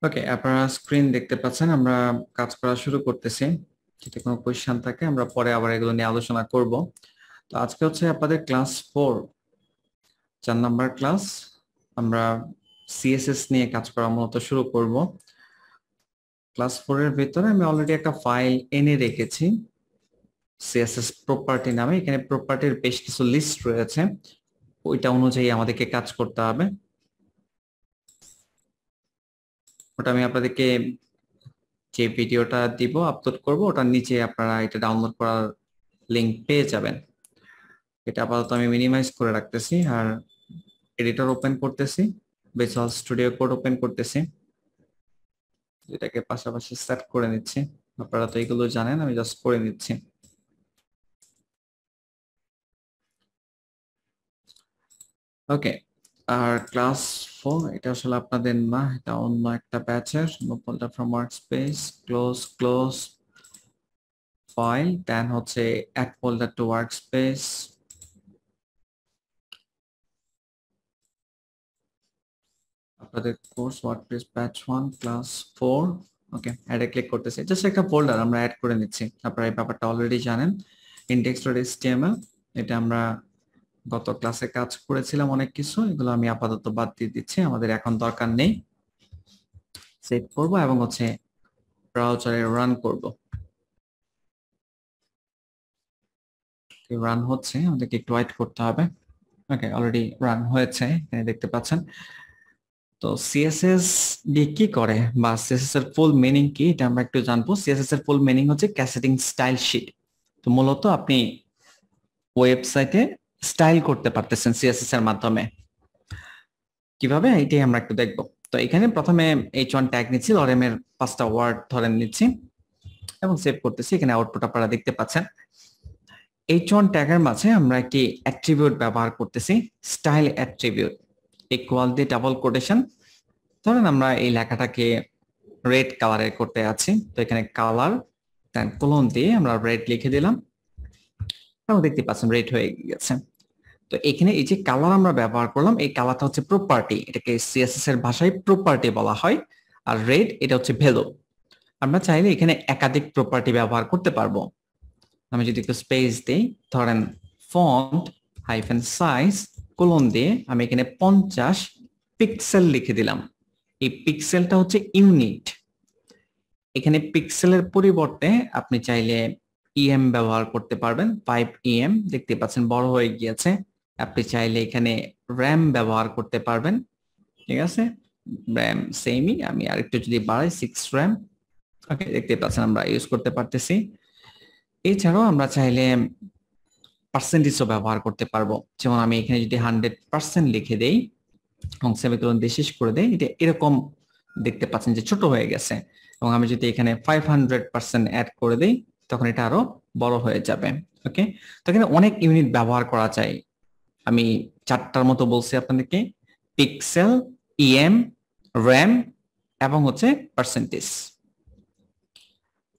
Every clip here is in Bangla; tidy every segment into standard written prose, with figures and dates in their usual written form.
ওকে, আপনারা স্ক্রিন দেখতে পাচ্ছেন। আমরা কাজ করা শুরু করতেছি। যদি কোনো কোয়েশ্চেন থাকে আমরা পরে আবার এগুলো নিয়ে আলোচনা করব। তো আজকে হচ্ছে আপনাদের ক্লাস 4, 4 নাম্বার ক্লাস। আমরা সিএসএস নিয়ে কাজ করা মূলত শুরু করব। ক্লাস 4 এর ভিতরে আমি অলরেডি একটা ফাইল এনে রেখেছি সিএসএস প্রপার্টি নামে। এখানে প্রপার্টির বেশ কিছু লিস্ট রয়েছে, ওইটা অনুযায়ী আমাদেরকে কাজ করতে হবে। ওটা আমি আপনাদেরকে যে ভিডিওটা দিব আপলোড করব, ওটার নিচে আপনারা এটা ডাউনলোড করার লিংক পেয়ে যাবেন। এটা আপাতত আমি মিনিমাইজ করে রাখতেছি আর এডিটর ওপেন করতেছি, ভিজুয়াল স্টুডিও কোড ওপেন করতেছি, এটাকে পাশাপাশি সেট করে নিচ্ছি। আপনারা তো এগুলো জানেন, আমি জাস্ট করে নিচ্ছি। ওকে, আর ক্লাস 4 এটা আসলে আপনাদের না, এটা অন্য একটা ব্যাচের। No folder from workspace, close file, then হচ্ছে অ্যাড ফোল্ডার টু ওয়ার্কস্পেস। আপনাদের course WordPress batch 1 class 4। Okay, অ্যাডে ক্লিক করতেছি। জাস্ট একটা ফোল্ডার আমরা অ্যাড করে নিচ্ছি। আপনারা এই ব্যাপারটা অলরেডি জানেন। index.html, এটা আমরা গত ক্লাসে কাজ করেছিলাম অনেক কিছু, এগুলো আমি আপাতত বাদ দিয়ে দিচ্ছি, আমাদের এখন দরকার নেই। সেভ করব এবং হচ্ছে ব্রাউজারে রান করব। রান হচ্ছে, আমাদেরকে একটু ওয়েট করতে হবে। ওকে, অলরেডি রান হয়েছে, এখানে দেখতে পাচ্ছেন। তো সিএসএস দিয়ে কি করে বা সিএসএস এর ফুল মিনিং কি এটা আমরা একটু জানবো। সিএসএস এর ফুল মিনিং হচ্ছে ক্যাসকেডিং স্টাইল শীট। তো মূলত আপনি ওয়েবসাইটে স্টাইল করতে পারতেছেন সিএসএস এর মাধ্যমে। কিভাবে এটাই আমরা একটু দেখবো। তো এখানে প্রথমে h1 ট্যাগ নিচ্ছি, লরেম এর 5টা ওয়ার্ড ধরে নিচ্ছি এবং সেভ করতেছি। এখানে আউটপুট আপনারা দেখতে পাচ্ছেন। h1 ট্যাগের মাঝে আমরা একটি অ্যাট্রিবিউট ব্যবহার করতেছি, স্টাইল অ্যাট্রিবিউট। ইকুয়াল দিয়ে ডাবল কোটেশন, ধরেন আমরা এই লেখাটাকে রেড কালারের করতে আছি, তো এখানে কালার দেন কোলন দিয়ে আমরা রেড লিখে দিলাম এবং দেখতে পাচ্ছেন রেড হয়ে গেছে। তো এখানে এই যে কালার আমরা ব্যবহার করলাম, এই কালারটা হচ্ছে প্রপার্টি, এটাকে সিএসএস এর ভাষায় প্রপার্টি বলা হয়। আর রেড এটা হচ্ছে ভ্যালু। আমরা চাইলে এখানে একাধিক প্রপার্টি ব্যবহার করতে পারবো। আমি যদি একটু স্পেস দিই, ধরেন ফন্ট হাইফেন সাইজ কোলন দিয়ে আমি এখানে 50 পিক্সেল লিখে দিলাম। এই পিক্সেলটা হচ্ছে ইউনিট। এখানে পিক্সেলের পরিবর্তে আপনি চাইলে ইএম ব্যবহার করতে পারবেন। 5 EM দেখতে পাচ্ছেন বড় হয়ে গিয়েছে। আপনি চাইলে এখানে র্যাম ব্যবহার করতে পারবেন। ঠিক আছে, র্যাম সেমই, আমি আরেকটু যদি বাড়াই 6 RAM। ওকে, দেখতে পাচ্ছেন আমরা ইউজ করতে পারতেছি। এছাড়াও আমরা চাইলে পার্সেন্টেজও ব্যবহার করতে পারবো। যেমন আমি এখানে যদি 100% লিখে দেই এবং সেমিকোলন দিয়ে শেষ করে দেই, এটা এরকম দেখতে পাচ্ছেন যে ছোট হয়ে গেছে। এবং আমি যদি এখানে 500% অ্যাড করে দেই, তখন এটা আরো বড় হয়ে যাবে। ওকে, তো এখানে অনেক ইউনিট ব্যবহার করা যায়। আমি 4টার মতো বলছি আপনাদেরকে: পিক্সেল, ইএম, র্যাম এবং হচ্ছে পার্সেন্টেজ।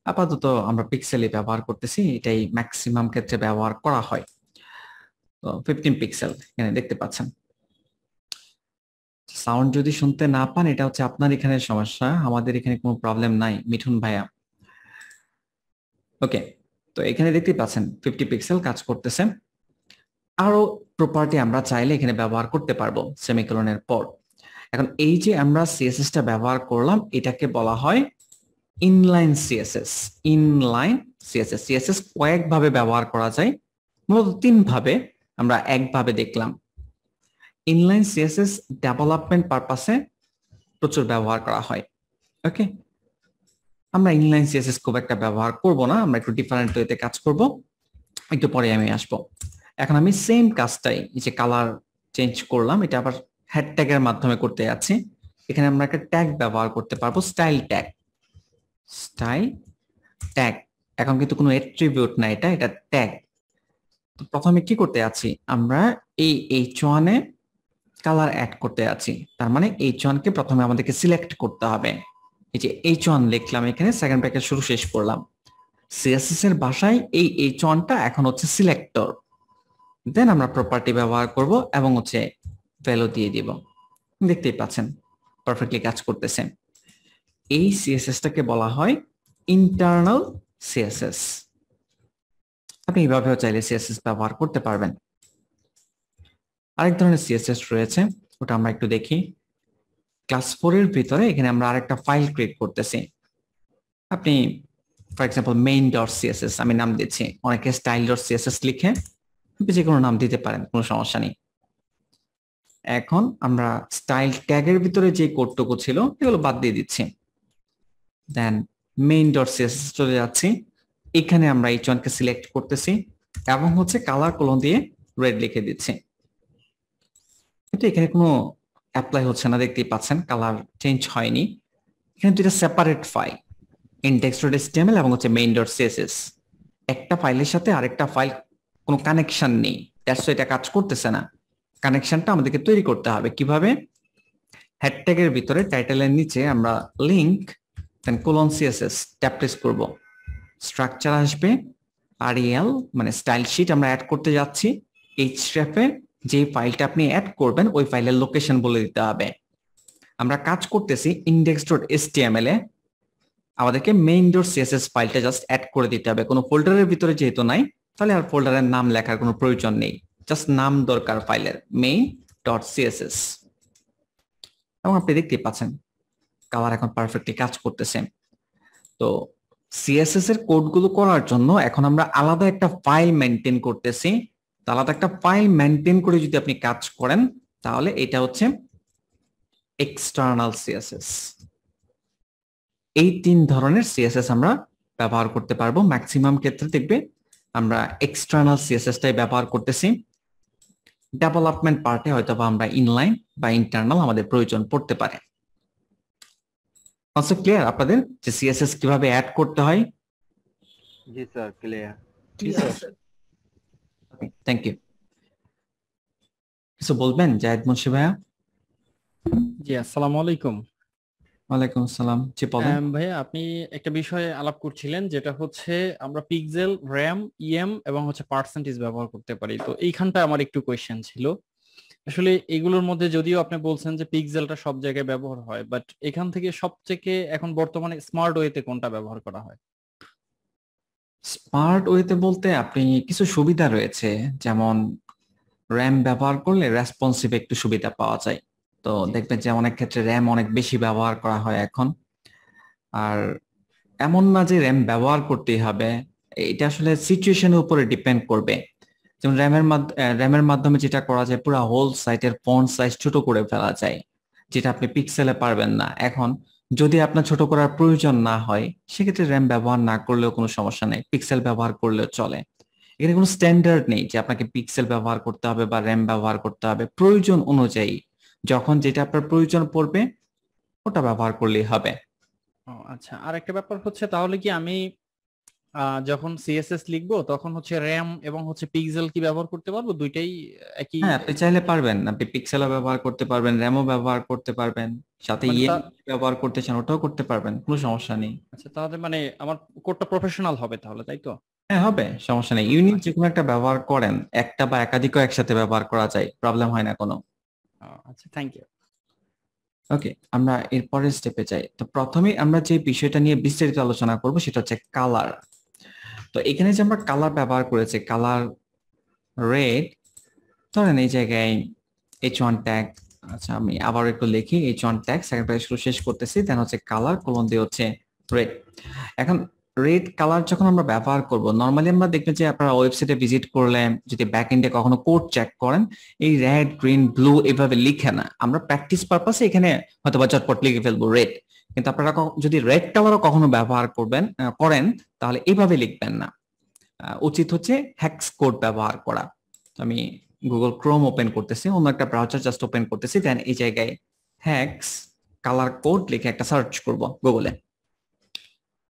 আপাতত আমরা পিক্সেলই ব্যবহার করতেছি, এটাই ম্যাক্সিমাম ক্ষেত্রে ব্যবহার করা হয়। তো 15 পিক্সেল এখানে দেখতে পাচ্ছেন। সাউন্ড যদি শুনতে না পান, এটা হচ্ছে আপনার এখানে সমস্যা, আমাদের এখানে কোনো প্রবলেম নাই মিঠুন ভাইয়া। ওকে, তো এখানে দেখতে পাচ্ছেন 50 পিক্সেল কাজ করতেছে। আরো প্রপার্টি আমরা চাইলে এখানে ব্যবহার করতে পারবো সেমিকোলনের পর। এখন এই যে আমরা সিএসএস টা ব্যবহার করলাম, এটাকে বলা হয় inline CSS. Inline CSS, CSS কয়েকভাবে ব্যবহার করা যায়, মূলত 3 ভাবে। আমরা একভাবে দেখলাম। ইনলাইন সিএসএস ডেভেলপমেন্ট পারপাসে প্রচুর ব্যবহার করা হয়। ওকে, আমরা ইনলাইন সিএসএস খুব একটা ব্যবহার করব না, আমরা একটু ডিফারেন্ট ওয়েতে কাজ করব, একটু পরে আমি আসবো। এখন আমি সেম কাজটাই, এই যে কালার চেঞ্জ করলাম, এটা আবার হেড ট্যাগের মাধ্যমে করতে যাচ্ছি। এখানে আমরা একটা ট্যাগ ব্যবহার করতে পারবো, স্টাইল ট্যাগ। স্টাইল ট্যাগ এখন কিন্তু কোনো অ্যাট্রিবিউট না, এটা এটা ট্যাগ। তো প্রথমে কি করতে যাচ্ছি, আমরা এই h1 এ কালার অ্যাড করতে যাচ্ছি। তার মানে h1 কে প্রথমে আমাদেরকে সিলেক্ট করতে হবে। এই যে h1 লিখলাম, এখানে সেকেন্ড ব্র্যাকেট শুরু শেষ করলাম। সিএসএস এর ভাষায় এই h1 টা এখন হচ্ছে সিলেক্টর। দেন আমরা প্রপার্টি ব্যবহার করব এবং হচ্ছে ভ্যালু দিয়ে দিব। দেখতেই পাচ্ছেন পারফেক্টলি কাজ করতেছে। এই সিএসএসটাকে বলা হয় ইন্টারনাল সিএসএস। আপনি এইভাবেও চাইলে সিএসএস ব্যবহার করতে পারবেন। আরেক ধরনের সিএসএস রয়েছে, ওটা আমরা একটু দেখি। ক্লাস 4 এর ভিতরে এখানে আমরা আরেকটা ফাইল ক্রিয়েট করতেছি। আপনি for example main dot CSS আমি নাম দিচ্ছি, অনেকে স্টাইল ডট সিএসএস লিখে, আপনি যে কোনো নাম দিতে পারেন, কোনো সমস্যা নেই। এখন আমরা স্টাইল ট্যাগের ভিতরে যে কোডটুকু ছিল এগুলো বাদ দিয়ে দিচ্ছি। দেন মেইন ডট সিএসএস চলে যাচ্ছি, এখানে আমরা H1 কে সিলেক্ট করতেছি এবং হচ্ছে কালার কোলন দিয়ে রেড লিখে দিচ্ছি। কিন্তু এখানে কোনো অ্যাপ্লাই হচ্ছে না, দেখতেই পাচ্ছেন কালার চেঞ্জ হয়নি। এখানে দুইটা সেপারেট ফাইল, index.html এবং হচ্ছে main.css, একটা ফাইলের সাথে আরেকটা ফাইল কোনো কানেকশন নেই, দ্যাটস এটা কাজ করতেছে না। কানেকশনটা আমাদেরকে তৈরি করতে হবে কিভাবে? হেড ট্যাগের ভিতরে টাইটেলের নিচে আমরা link then colon CSS tab press করব, স্ট্রাকচার আসবে আরইএল মানে স্টাইল শিট আমরা অ্যাড করতে যাচ্ছি। এইচটিএফে যে ফাইলটা আপনি অ্যাড করবেন ওই ফাইলের লোকেশন বলে দিতে হবে। আমরা কাজ করতেছি index.html এ, আমাদেরকে main.css ফাইলটা জাস্ট অ্যাড করে দিতে হবে। কোনো ফোল্ডারের ভিতরে যেহেতু নাই, তাহলে আর ফোল্ডারের নাম লেখার কোনো প্রয়োজন নেই, জাস্ট নাম দরকার ফাইলের main.css। এবং আপনি দেখতেই পাচ্ছেন কালার এখন পারফেক্টলি কাজ করতেছে। তো সিএসএস এর কোডগুলো করার জন্য এখন আমরা আলাদা একটা ফাইল মেনটেন করতেছি। তো আলাদা একটা ফাইল মেনটেন করে যদি আপনি কাজ করেন তাহলে এটা হচ্ছে এক্সটার্নাল সিএসএস। এই 3 ধরনের সিএসএস আমরা ব্যবহার করতে পারবো। ম্যাক্সিমাম ক্ষেত্রে দেখবে আমরা এক্সটার্নাল সিএসএসটাই ব্যবহার করতেছি। ডেভেলপমেন্ট পার্টে হয়তো বা আমরা ইনলাইন বা ইন্টারনাল আমাদের প্রয়োজন পড়তে পারে। কনসেপ্ট ক্লিয়ার আপনাদের যে সিএসএস কিভাবে অ্যাড করতে হয়? জি sir, clear. Okay, thank you. কিছু বলবেন জায়েদ মুন্সি ভাইয়া? জি, আসসালামু আলাইকুম। ওয়ালাইকুম আসসালাম। জি বলেন। ভাইয়া, আপনি একটা বিষয়ে আলাপ করছিলেন যেটা হচ্ছে আমরা পিক্সেল, র্যাম, ইএম এবং হচ্ছে পার্সেন্টেজ ব্যবহার করতে পারি। তো এইখানটা আমার একটু কোয়েশ্চেন ছিল। আসলে এগুলোর মধ্যে যদিও আপনি বলছেন যে পিক্সেলটা সব জায়গায় ব্যবহার হয়, বাট এখান থেকে সবথেকে এখন বর্তমানে স্মার্ট ওয়েতে কোনটা ব্যবহার করা হয়? স্মার্ট ওয়েতে বলতে আপনি কিছু সুবিধা রয়েছে, যেমন র্যাম ব্যবহার করলে রেসপন্সিভ একটু সুবিধা পাওয়া যায়। তো দেখবেন যে অনেক ক্ষেত্রে র্যাম অনেক বেশি ব্যবহার করা হয় এখন। আর এমন না যে র্যাম ব্যবহার করতেই হবে, এটা আসলে সিচুয়েশনের উপরে ডিপেন্ড করবে। যেমন র্যামের মাধ্যমে যেটা করা যায়, পুরো হোল সাইটের ফন্ট সাইজ ছোট করে ফেলা যায়, যেটা আপনি পিক্সেলে পারবেন না। এখন যদি আপনার ছোট করার প্রয়োজন না হয় সেক্ষেত্রে র্যাম ব্যবহার না করলেও কোনো সমস্যা নেই, পিক্সেল ব্যবহার করলেও চলে। এখানে কোনো স্ট্যান্ডার্ড নেই যে আপনাকে পিক্সেল ব্যবহার করতে হবে বা র্যাম ব্যবহার করতে হবে। প্রয়োজন অনুযায়ী যখন যেটা আপনার প্রয়োজন পড়বে ওটা ব্যবহার করলেই হবে। ও আচ্ছা, আর একটা ব্যাপার হচ্ছে তাহলে কি আমি যখন সিএসএস লিখবো তখন হচ্ছে র্যাম এবং হচ্ছে পিক্সেল কি ব্যবহার করতে পারবো? দুইটাই একই? হ্যাঁ, আপনি চাইলে পারবেন, আপনি পিক্সেলও ব্যবহার করতে পারবেন, র্যামও ব্যবহার করতে পারবেন, সাথে মানে ইএম ব্যবহার করতে চান ওটাও করতে পারবেন, কোনো সমস্যা নেই। আচ্ছা, তাহলে মানে আমার কোডটা প্রফেশনাল হবে তাহলে, তাই তো? হ্যাঁ হবে, সমস্যা নেই। ইউনিট যে কোনো একটা ব্যবহার করেন, একটা বা একাধিকও একসাথে ব্যবহার করা যায়, প্রবলেম হয় না কোনো। আচ্ছা, থ্যাংক ইউ। ওকে, আমরা এরপরের স্টেপে যাই। তো প্রথমে আমরা যে বিষয়টা নিয়ে বিস্তারিত আলোচনা করব সেটা হচ্ছে কালার। তো এখানে যে আমরা কালার ব্যবহার করেছি, কালার রেড, ধরেন এই জায়গায় H1 ট্যাগ, আচ্ছা আমি আবার একটু লিখি, H1 ট্যাগ সেকেন্ড প্যারাগ্রাফ শেষ করতেছি, দেন হচ্ছে কালার কোলন দিয়ে হচ্ছে রেড। এখন রেড কালার যখন আমরা ব্যবহার করব, নরমালি আমরা দেখবেন যে আপনারা ওয়েবসাইটে ভিজিট করলে যদি ব্যাক এন্ডে কখনো কোড চেক করেন, এই রেড, গ্রিন, ব্লু এভাবে লিখে না। আমরা প্র্যাকটিস পারপাসে এখানে হয়তো বা চটপট লিখে ফেলবো রেড, কিন্তু আপনারা যদি রেড কালারও কখনো ব্যবহার করেন তাহলে এইভাবে লিখবেন না। উচিত হচ্ছে হ্যাক্স কোড ব্যবহার করা। আমি গুগল ক্রোম ওপেন করতেছি, অন্য একটা ব্রাউজার জাস্ট ওপেন করতেছি, দেন এই জায়গায় হ্যাক্স কালার কোড লিখে একটা সার্চ করব গুগলে।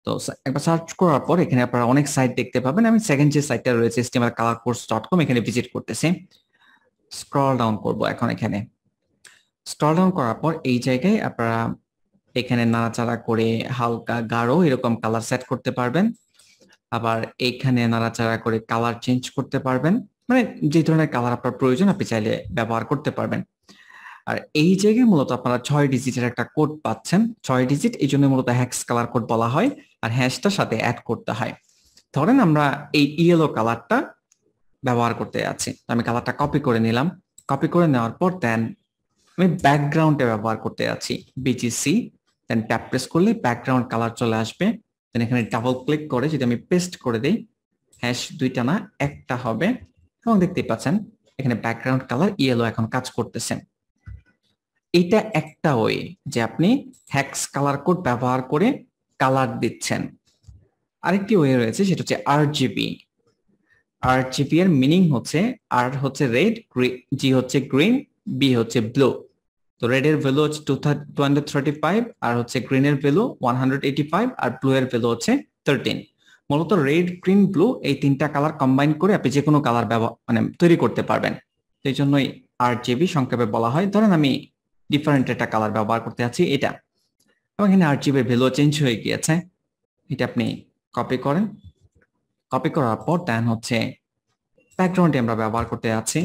তো একবার সার্চ করার পর এখানে আপনারা অনেক সাইট দেখতে পাবেন। আমি সেকেন্ড যে সাইটটা রয়েছে htmlcolorcourse.com, এখানে ভিজিট করতেছি। স্ক্রল ডাউন করব এখন। এখানে স্ক্রল ডাউন করার পর এই জায়গায় আপনারা এখানে নাড়াচাড়া করে হালকা গাঢ় এরকম কালার সেট করতে পারবেন। আবার এইখানে নাড়াচাড়া করে কালার চেঞ্জ করতে পারবেন, মানে যে ধরনের কালার আপনার প্রয়োজন আপনি চাইলে ব্যবহার করতে পারবেন। আর এই জায়গায় মূলত আপনারা 6 ডিজিটের একটা কোড পাচ্ছেন, 6 ডিজিট, এই জন্য মূলত হ্যাক্স কালার কোড বলা হয়, আর হ্যাশটার সাথে অ্যাড করতে হয়। ধরেন আমরা এই ইয়েলো কালারটা ব্যবহার করতে যাচ্ছি, আমি কালারটা কপি করে নিলাম, কপি করে নেওয়ার পর দেন আমি ব্যাকগ্রাউন্ডে ব্যবহার করতে যাচ্ছি, বিজিসি, দেন ট্যাপ প্রেস করলে ব্যাকগ্রাউন্ড কালার চলে আসবে। দেন এখানে ডাবল ক্লিক করে যদি আমি পেস্ট করে দেই, হ্যাশ দুইটা না একটা হবে, এবং দেখতেই পাচ্ছেন এখানে ব্যাকগ্রাউন্ড কালার ইয়েলো এখন কাজ করতেছে। এটা একটা ওয়ে যে আপনি হ্যাক্স কালার কোড ব্যবহার করে কালার দিচ্ছেন। আরেকটি ওয়ে রয়েছে, সেটা হচ্ছে আরজিবি। আরজিবি এর মিনিং হচ্ছে, আর হচ্ছে রেড, জি হচ্ছে গ্রিন, বি হচ্ছে ব্লু। তো রেড এর ভ্যালু হচ্ছে 235, আর হচ্ছে গ্রিন এর ভ্যালু 185, আর ব্লু এর ভ্যালু হচ্ছে 13। মূলত রেড, গ্রিন, ব্লু এই তিনটা কালার কম্বাইন করে আপনি যে কোনো কালার মানে তৈরি করতে পারবেন। সেই জন্যই আরজিবি সংক্ষেপে বলা হয়। ধরেন আমি ডিফারেন্ট একটা কালার ব্যবহার করতে যাচ্ছি এটা, এবং এখানে আরজিবি এর ভ্যালু চেঞ্জ হয়ে গিয়েছে। এটা আপনি কপি করেন, কপি করার পর দেন হচ্ছে ব্যাকগ্রাউন্ডে আমরা ব্যবহার করতে যাচ্ছি।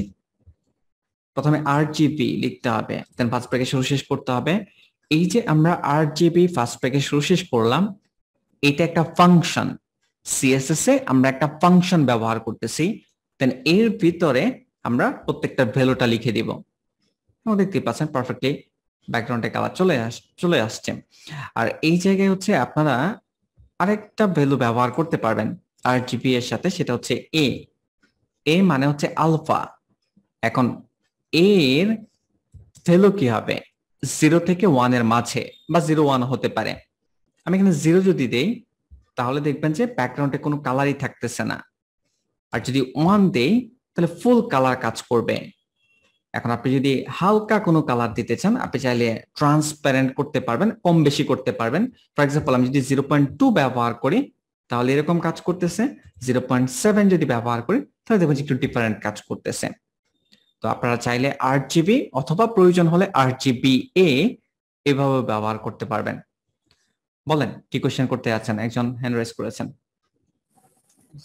প্রথমে আরজিবি লিখতে হবে, দেন ফার্স্ট ব্র্যাকেট শুরু শেষ করতে হবে। এই যে আমরা আরজিবি ফার্স্ট ব্র্যাকেট শুরু শেষ করলাম, এটা একটা ফাংশন। সিএসএস এ আমরা একটা ফাংশন ব্যবহার করতেছি, দেন এর ভিতরে আমরা প্রত্যেকটা ভ্যালুটা লিখে দিব। দেখতে পাচ্ছেন পারফেক্টলি ব্যাকগ্রাউন্ডে কালার চলে আসছে। আর এই জায়গায় হচ্ছে আপনারা আরেকটা ভ্যালু ব্যবহার করতে পারবেন আরজিবি এর সাথে, সেটা হচ্ছে এ মানে হচ্ছে আলফা। এখন এর ভ্যালু কি হবে, 0 থেকে 1 এর মাঝে, বা 0-1 হতে পারে। আমি এখানে 0 যদি দেই তাহলে দেখবেন যে ব্যাকগ্রাউন্ডে কোনো কালারই থাকতেছে না, আর যদি 1 দেই তাহলে ফুল কালার কাজ করবে। এখন আপনি যদি হালকা কোনো কালার দিতে চান, আপনি চাইলে ট্রান্সপারেন্ট করতে পারবেন, কম বেশি করতে পারবেন। ফর এক্সাম্পল আমি যদি 0.2 ব্যবহার করি তাহলে এরকম কাজ করতেছে, 0.7 যদি ব্যবহার করি তাহলে দেখবেন একটু ডিফারেন্ট কাজ করতেছে। তো আপনারা চাইলে আরজিবি অথবা প্রয়োজন হলে আরজিবি এভাবে ব্যবহার করতে পারবেন। বলেন কি কোশ্চেন করতে যাচ্ছেন, একজন হ্যান্ড রেজ করেছেন।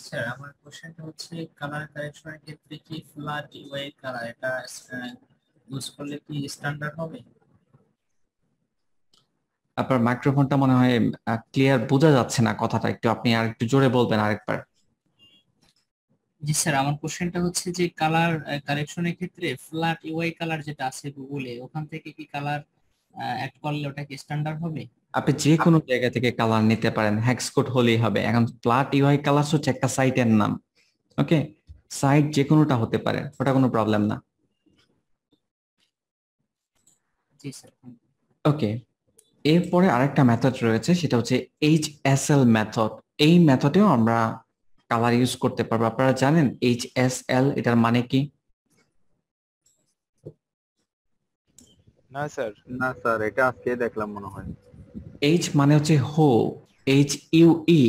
স্যার আমার কোশ্চেনটা হচ্ছে কালার কারেকশনের ক্ষেত্রে কি ফ্ল্যাট ইউআই কালার এটা ইউজ করলে কি স্ট্যান্ডার্ড হবে? আপনার মাইক্রোফোনটা মনে হয় ক্লিয়ার বোঝা যাচ্ছে না কথাটা, একটু আপনি আর একটু জোরে বলবেন আরেকবার। জি স্যার, আমার কোশ্চেনটা হচ্ছে যে কালার কারেকশনের ক্ষেত্রে ফ্ল্যাট ইউআই কালার যেটা আছে গুগলে, ওখান থেকে কি কালার অ্যাড করলে ওটা কি স্ট্যান্ডার্ড হবে? আপনি যে কোনো জায়গা থেকে কালার নিতে পারেন, হ্যাক্স কোড হলেই হবে। এখন ফ্ল্যাট ইউআই কালারস হচ্ছে একটা সাইটের নাম, ওকে? সাইট যে কোনোটা হতে পারে, ওটা কোনো প্রবলেম না। জি স্যার। ওকে, এরপরে আরেকটা মেথড রয়েছে, সেটা হচ্ছে HSL মেথড। এই মেথডেও আমরা কালার ইউজ করতে পারবো। আপনারা জানেন HSL এটার মানে কি? না স্যার এটা আজকে দেখলাম মনে হয়। H মানে হচ্ছে হো, HUE,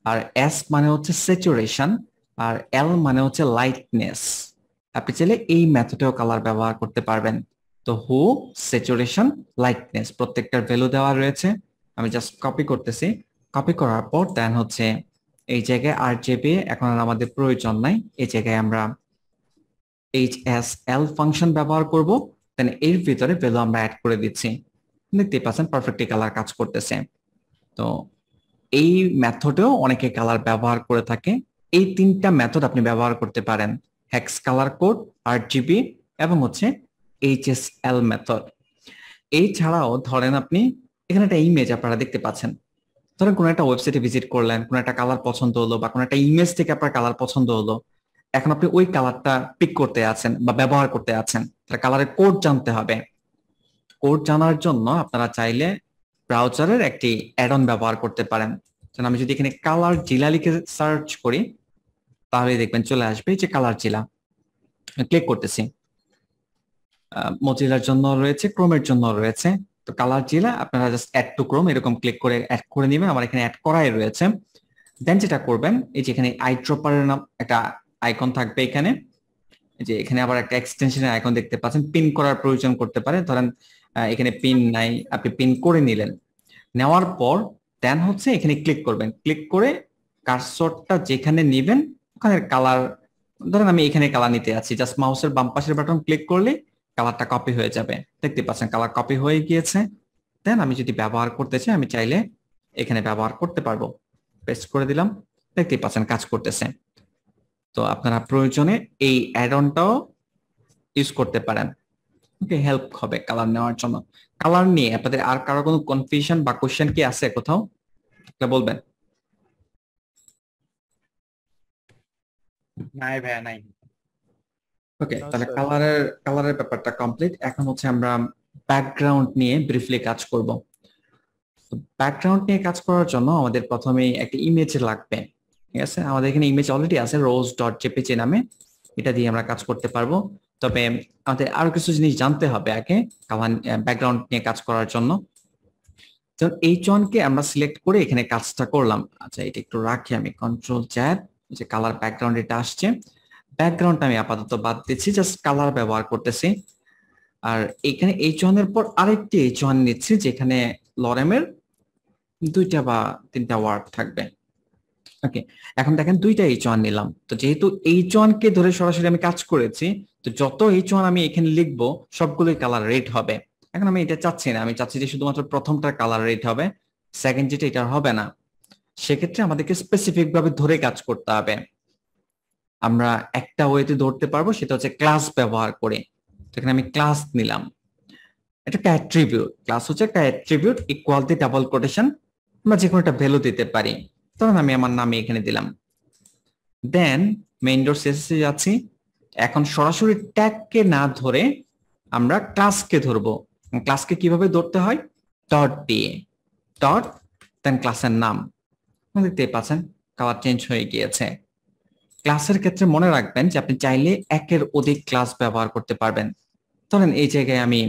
আর S মানে হচ্ছে স্যাচুরেশন, আর L মানে হচ্ছে লাইটনেস। আপনি চাইলে এই মেথডেও কালার ব্যবহার করতে পারবেন। তো হু, স্যাচুরেশন, লাইটনেস প্রত্যেকটার ভ্যালু দেওয়া রয়েছে। আমি জাস্ট কপি করতেছি, কপি করার পর দেন হচ্ছে এই জায়গায় আরজিবি এখন আর আমাদের প্রয়োজন নাই, এই জায়গায় আমরা HSL ফাংশন ব্যবহার করব, দেন এর ভিতরে ভ্যালু আমরা অ্যাড করে দিচ্ছি। দেখতেই পাচ্ছেন পারফেক্টলি কালার কাজ করতেছে। তো এই মেথডেও অনেকে কালার ব্যবহার করে থাকে। এই তিনটা মেথড আপনি ব্যবহার করতে পারেন, হেক্স কালার কোড, আরজিবি এবং হচ্ছে HSL মেথড। এই ছাড়াও ধরেন আপনি এখানে একটা ইমেজ আপনারা দেখতে পাচ্ছেন, ধরেন কোনো একটা ওয়েবসাইটে ভিজিট করলেন, কোনো একটা কালার পছন্দ হলো, বা কোনো একটা ইমেজ থেকে আপনার কালার পছন্দ হলো। এখন আপনি ওই কালারটা পিক করতে আছেন বা ব্যবহার করতে আছেন, তার কালারের কোড জানতে হবে। কোড জানার জন্য আপনারা চাইলে ব্রাউজারের একটি অ্যাড অন ব্যবহার করতে পারেন। যেমন আমি যদি এখানে কালার জিলা লিখে সার্চ করি তাহলে দেখবেন চলে আসবে যে কালার জিলা। ক্লিক করতেছি, মজিলার জন্য রয়েছে, ক্রোমের জন্য রয়েছে। তো কালার জিলা আপনারা জাস্ট অ্যাড টু ক্রোম এরকম ক্লিক করে অ্যাড করে নেবেন। আমার এখানে অ্যাড করাই রয়েছে। দেন যেটা করবেন, এই যে এখানে আইড্রপারের নাম একটা আইকন থাকবে এখানে, যে এখানে আবার একটা এক্সটেনশনের আইকন দেখতে পাচ্ছেন, পিন করার প্রয়োজন করতে পারে। ধরেন এখানে পিন নাই, আপনি পিন করে নিলেন, নেওয়ার পর দেন হচ্ছে এখানে ক্লিক করবেন। ক্লিক করে কার্সরটা যেখানে নেবেন ওখানে কালার, ধরেন আমি এখানে কালার নিতে যাচ্ছি, জাস্ট মাউসের বাম পাশের বাটন ক্লিক করলে কালারটা কপি হয়ে যাবে। দেখতে পাচ্ছেন কালার কপি হয়ে গিয়েছে। দেন আমি যদি ব্যবহার করতে চাই আমি চাইলে এখানে ব্যবহার করতে পারবো। পেস্ট করে দিলাম, দেখতে পাচ্ছেন কাজ করতেছে। তো আপনারা প্রয়োজনে এই অ্যাড অনটাও ইউজ করতে পারেন। ওকে, হেল্প হবে কালার নেওয়ার জন্য। কালার নিয়ে আপনাদের আর কারো কোনো কনফিউশন বা কোশ্চেন কি আছে কোথাও, এটা বলবেন। নাই ভাইয়া নাই। ওকে, No, তাহলে sir. কালারের ব্যাপারটা কমপ্লিট। এখন হচ্ছে আমরা ব্যাকগ্রাউন্ড নিয়ে ব্রিফলি কাজ করব। ব্যাকগ্রাউন্ড নিয়ে কাজ করার জন্য আমাদের প্রথমেই একটা ইমেজ লাগবে। ঠিক আছে, আমাদের এখানে ইমেজ অলরেডি আছে rose.jpg নামে, এটা দিয়ে আমরা কাজ করতে পারবো। তবে আমাদের আরো কিছু জিনিস জানতে হবে আগে কালার ব্যাকগ্রাউন্ড নিয়ে কাজ করার জন্য। তো H1 কে আমরা সিলেক্ট করে এখানে কাজটা করলাম। আচ্ছা, এটা একটু রাখি আমি, কন্ট্রোল জ্যাব, যে কালার ব্যাকগ্রাউন্ড এটা আসছে। ব্যাকগ্রাউন্ড আমি আপাতত বাদ দিচ্ছি, জাস্ট কালার ব্যবহার করতেছি। আর এখানে H1 এর পর আরেকটি H1 নিচ্ছি, যেখানে লরেমের 2টা বা 3টা ওয়ার্ড থাকবে। ওকে, এখন দেখেন 2টা H1 নিলাম। তো যেহেতু H1 কে ধরে সরাসরি আমি কাজ করেছি, তো যত H1 আমি এখানে লিখবো সবগুলোই কালার রেড হবে। এখন আমি এটা চাচ্ছি না, আমি চাচ্ছি যে শুধুমাত্র প্রথমটার কালার রেড হবে, সেকেন্ড যেটা এটা হবে না। সেক্ষেত্রে আমাদেরকে স্পেসিফিক ভাবে ধরে কাজ করতে হবে। আমরা একটা ওয়েতে ধরতে পারবো, সেটা হচ্ছে ক্লাস ব্যবহার করে। এখানে আমি ক্লাস নিলাম, এটা একটা অ্যাট্রিবিউট। ক্লাস হচ্ছে একটা অ্যাট্রিবিউট, ইকুয়াল দি ডাবল কোটেশন, আমরা যে কোনো একটা ভ্যালু দিতে পারি। তখন আমি আমার নামে এখানে দিলাম। দেন মেইন ডট সিএসএস এ যাচ্ছি। এখন সরাসরি ট্যাগকে না ধরে আমরা ক্লাসকে ধরবো। ক্লাসকে কিভাবে ধরতে হয়? ডট দিয়ে, ডট দেন ক্লাসের নাম। দেখতে পাচ্ছেন কালার চেঞ্জ হয়ে গিয়েছে। ক্লাসের ক্ষেত্রে মনে রাখবেন যে আপনি চাইলে একের অধিক ক্লাস ব্যবহার করতে পারবেন। ধরেন এই জায়গায় আমি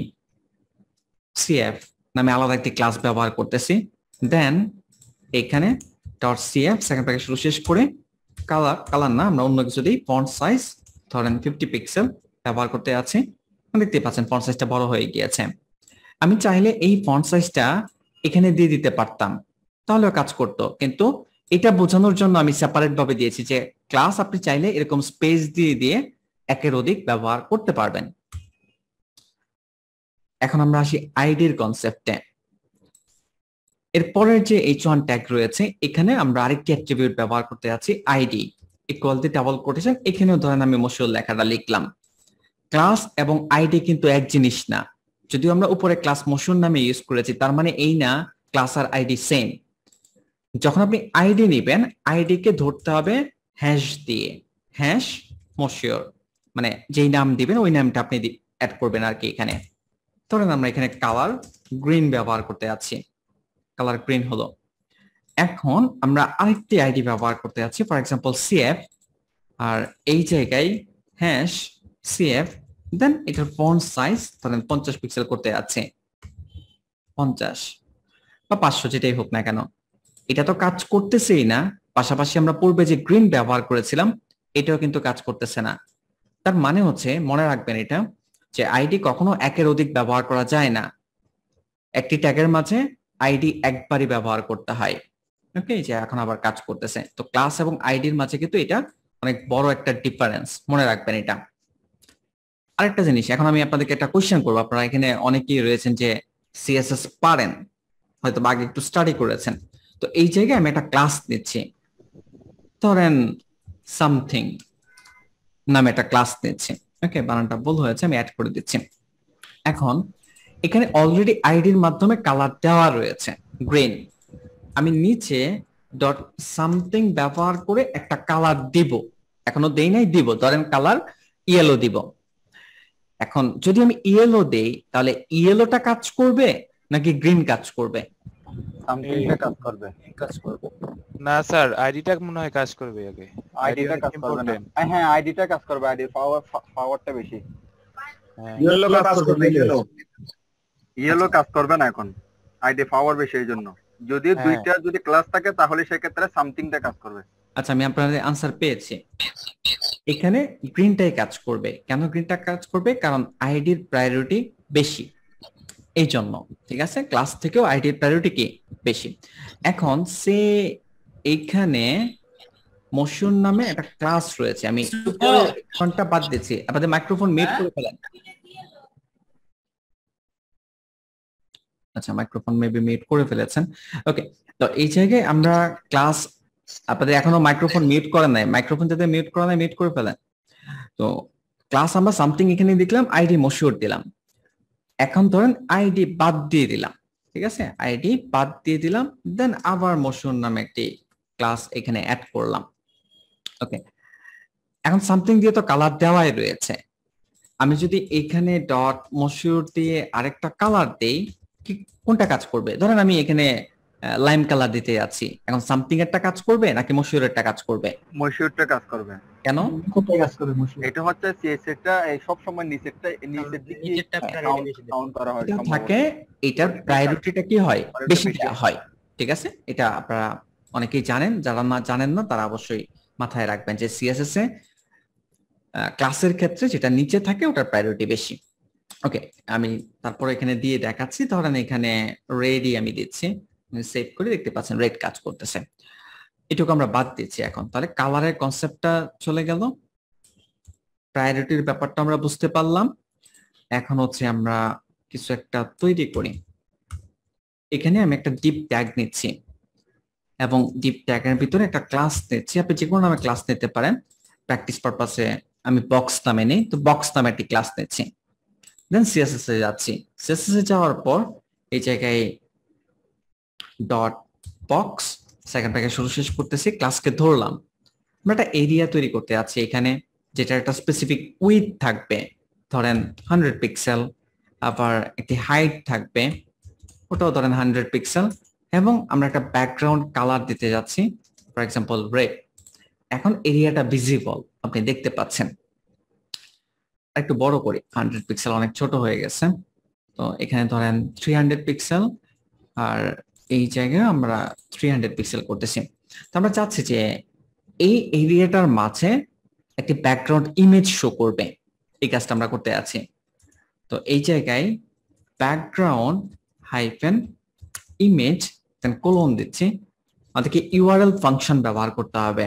সিএফ নামে আলাদা একটি ক্লাস ব্যবহার করতেছি। দেন এখানে ডট সিএফ সেকেন্ড প্যাকেজ শুরু শেষ করে কালার না, আমরা অন্য কিছু দিই, ফন্ট সাইজ ধরেন 50 পিক্সেল ব্যবহার করতে আছি। দেখতে পাচ্ছেন ফন্ট সাইজটা বড় হয়ে গিয়েছে। আমি চাইলে এই ফন্ট সাইজটা এখানে দিয়ে দিতে পারতাম, তাহলেও কাজ করতো, কিন্তু এটা বোঝানোর জন্য আমি সেপারেট ভাবে দিয়েছি যে ক্লাস আপনি চাইলে এরকম স্পেস দিয়ে দিয়ে একের অধিক ব্যবহার করতে পারবেন। এখন আমরা আসি আইডির কনসেপ্টে। এরপরের যে H1 ট্যাগ রয়েছে, এখানে আমরা আরেকটি অ্যাট্রিবিউট ব্যবহার করতে যাচ্ছি, আইডি ইকুয়াল দি ডাবল কোটেশন। এখানেও ধরেন আমি মশিউর লেখাটা লিখলাম। ক্লাস এবং আইডি কিন্তু এক জিনিস না। যদিও আমরা উপরে ক্লাস মশিউর নামে ইউজ করেছি, তার মানে এই না ক্লাস আর আইডি সেম। যখন আপনি আইডি নেবেন, আইডি কে ধরতে হবে হ্যাশ দিয়ে, হ্যাশ মশিউর, মানে যেই নাম দিবেন ওই নামটা আপনি অ্যাড করবেন আর কি। এখানে ধরেন আমরা এখানে কালার গ্রিন ব্যবহার করতে যাচ্ছি, কালার গ্রিন হলো। এখন আমরা আরেকটি আইডি ব্যবহার করতে যাচ্ছি, ফর এক্সাম্পল সিএফ, আর এই জায়গায় হ্যাশ সিএফ, দেন এটার ফন্ট সাইজ ধরেন 50 পিক্সেল করতে যাচ্ছে, 50 বা 500 যেটাই হোক না কেন। এটা তো কাজ করতেছেই না, পাশাপাশি আমরা পূর্বে যে গ্রিন ব্যবহার করেছিলাম এটাও কিন্তু কাজ করতেছে না। তার মানে হচ্ছে মনে রাখবেন এটা, যে আইডি কখনো একের অধিক ব্যবহার করা যায় না। একটি ট্যাগের মাঝে আইডি একবারই ব্যবহার করতে হয়। ওকে, যে এখন আবার কাজ করতেছে। তো ক্লাস এবং আইডির মাঝে কিন্তু এটা অনেক বড় একটা ডিফারেন্স, মনে রাখবেন এটা। আরেকটা জিনিস, এখন আমি আপনাদেরকে একটা কোশ্চেন করবো। আপনারা এখানে অনেকেই রয়েছেন যে সিএসএস পারেন, হয়তো আগে একটু স্টাডি করেছেন। তো এই জায়গায় আমি একটা ক্লাস নিচ্ছি, ধরেন সামথিং নামে একটা ক্লাস নিচ্ছি। ওকে, বানানটা ভুল হয়েছে, আমি অ্যাড করে দিচ্ছি। এখন এখানে অলরেডি আইডির মাধ্যমে কালার দেওয়া রয়েছে গ্রিন। আমি নিচে ডট সামথিং ব্যবহার করে একটা কালার দিব, এখনো দেই নাই, দিব, ধরেন কালার ইয়েলো দিব। এখন যদি আমি ইয়েলো দেই, তাহলে ইয়েলোটা কাজ করবে নাকি গ্রিন কাজ করবে? সামথিংটা কাজ করবে। না স্যার, আইডিটা মনে হয় কাজ করবে আগে। আইডিটা কাজ করবে না। হ্যাঁ, আইডিটা কাজ করবে, আইডির পাওয়ারটা বেশি। ইয়েলো কাজ করবে, ইয়েলো কাজ করবে না এখন, আইডি পাওয়ার বেশি এই জন্য। যদি দুইটা যদি ক্লাস থাকে তাহলে সেক্ষেত্রে সামথিংটা কাজ করবে। আচ্ছা, আমি আপনাদের আনসার পেয়েছি। এখানে গ্রিনটাই কাজ করবে। কেন গ্রিনটা কাজ করবে? কারণ আইডির প্রায়োরিটি বেশি, এই জন্য। ঠিক আছে, ক্লাস থেকেও আইডির প্রায়োরিটি কি বেশি। এখন সে এইখানে মশিউর নামে একটা ক্লাস রয়েছে, আমি ফোনটা বাদ দিচ্ছি, আপনাদের মাইক্রোফোন মিউট করে ফেলেন। আচ্ছা, মাইক্রোফোন মেবি মিউট করে ফেলেছেন। ওকে, তো এই জায়গায় আমরা ক্লাস, আপনাদের এখনো মাইক্রোফোন মিউট করা নাই, মাইক্রোফোন যাতে মিউট করা নাই মিউট করে ফেলেন। তো ক্লাস আমরা সামথিং এখানে দেখলাম, আইডি মশিউর দিলাম। এখন ধরেন আইডি বাদ দিয়ে দিলাম, ঠিক আছে, আইডি বাদ দিয়ে দিলাম, দেন আবার মশিউর নামে একটি ক্লাস এখানে অ্যাড করলাম। ওকে, এখন সামথিং দিয়ে তো কালার দেওয়াই রয়েছে, আমি যদি এখানে ডট মশিউর দিয়ে আরেকটা কালার দেই, কি কোনটা কাজ করবে? ধরেন আমি এখানে লাইম কালার দিতে যাচ্ছি, এখন সামথিং একটা কাজ করবে নাকি মশিউরেরটা কাজ করবে? মশিউরটা কাজ করবে। কেন? কোথায় কাজ করবে মশিউর? এটা হচ্ছে সিএসএসটা এই সব সময় নিচেরটা নিচের দিকে কাউন্ট করা হয় এটা থাকে, এটার প্রায়োরিটিটা কি হয়, বেশি দেওয়া হয়, ঠিক আছে। এটা আপনারা অনেকেই জানেন, যারা না জানেন না তারা অবশ্যই মাথায় রাখবেন যে সিএসএস এ ক্লাসের ক্ষেত্রে যেটা নিচে থাকে ওটার প্রায়োরিটি বেশি। ওকে, আমি তারপর এখানে দিয়ে দেখাচ্ছি, ধরেন এখানে রেডই আমি দিচ্ছি, সেভ করে দেখতে পাচ্ছেন রেড কাজ করতেছে। এটুকু আমরা বাদ দিচ্ছি। এখন তাহলে কালারের কনসেপ্টটা চলে গেল, প্রায়োরিটির ব্যাপারটা আমরা বুঝতে পারলাম। এখন হচ্ছে আমরা কিছু একটা তৈরি করি। এখানে আমি একটা ডিপ ট্যাগ নিচ্ছি এবং ডিপ ট্যাগের ভিতরে একটা ক্লাস নিচ্ছি, আপনি যে কোনো নামে ক্লাস নিতে পারেন। প্র্যাকটিস পারপাসে আমি বক্স নামে নেই, তো বক্স নামে একটি ক্লাস নিচ্ছি। দেন সিএসএস এ যাচ্ছি, সিএসএস এ যাওয়ার পর এই জায়গায় ডট বক্স সেকেন্ড প্যাকে শুরু শেষ করতেছি, ক্লাসকে ধরলাম। আমরা একটা এরিয়া তৈরি করতে যাচ্ছি এখানে, যেটা একটা স্পেসিফিক উইডথ থাকবে, ধরেন 100 পিক্সেল, আবার একটি হাইট থাকবে, ওটাও ধরেন 100 পিক্সেল, এবং আমরা একটা ব্যাকগ্রাউন্ড কালার দিতে যাচ্ছি, ফর এক্সাম্পল রেড। এখন এরিয়াটা ভিজিবল আপনি দেখতে পাচ্ছেন। একটু বড় করি, 100 পিক্সেল অনেক ছোট হয়ে গেছে, তো এখানে ধরেন 300 পিক্সেল, আর এই জায়গায় আমরা 300 পিক্সেল করতেছি। তো আমরা চাচ্ছি যে এই এরিয়াটার মাঝে একটি ব্যাকগ্রাউন্ড ইমেজ শো করবে, এই কাজটা আমরা করতে আছি। তো এই জায়গায় background hyphen image then colon দিচ্ছি, আমাদেরকে ইউআরএল ফাংশন ব্যবহার করতে হবে।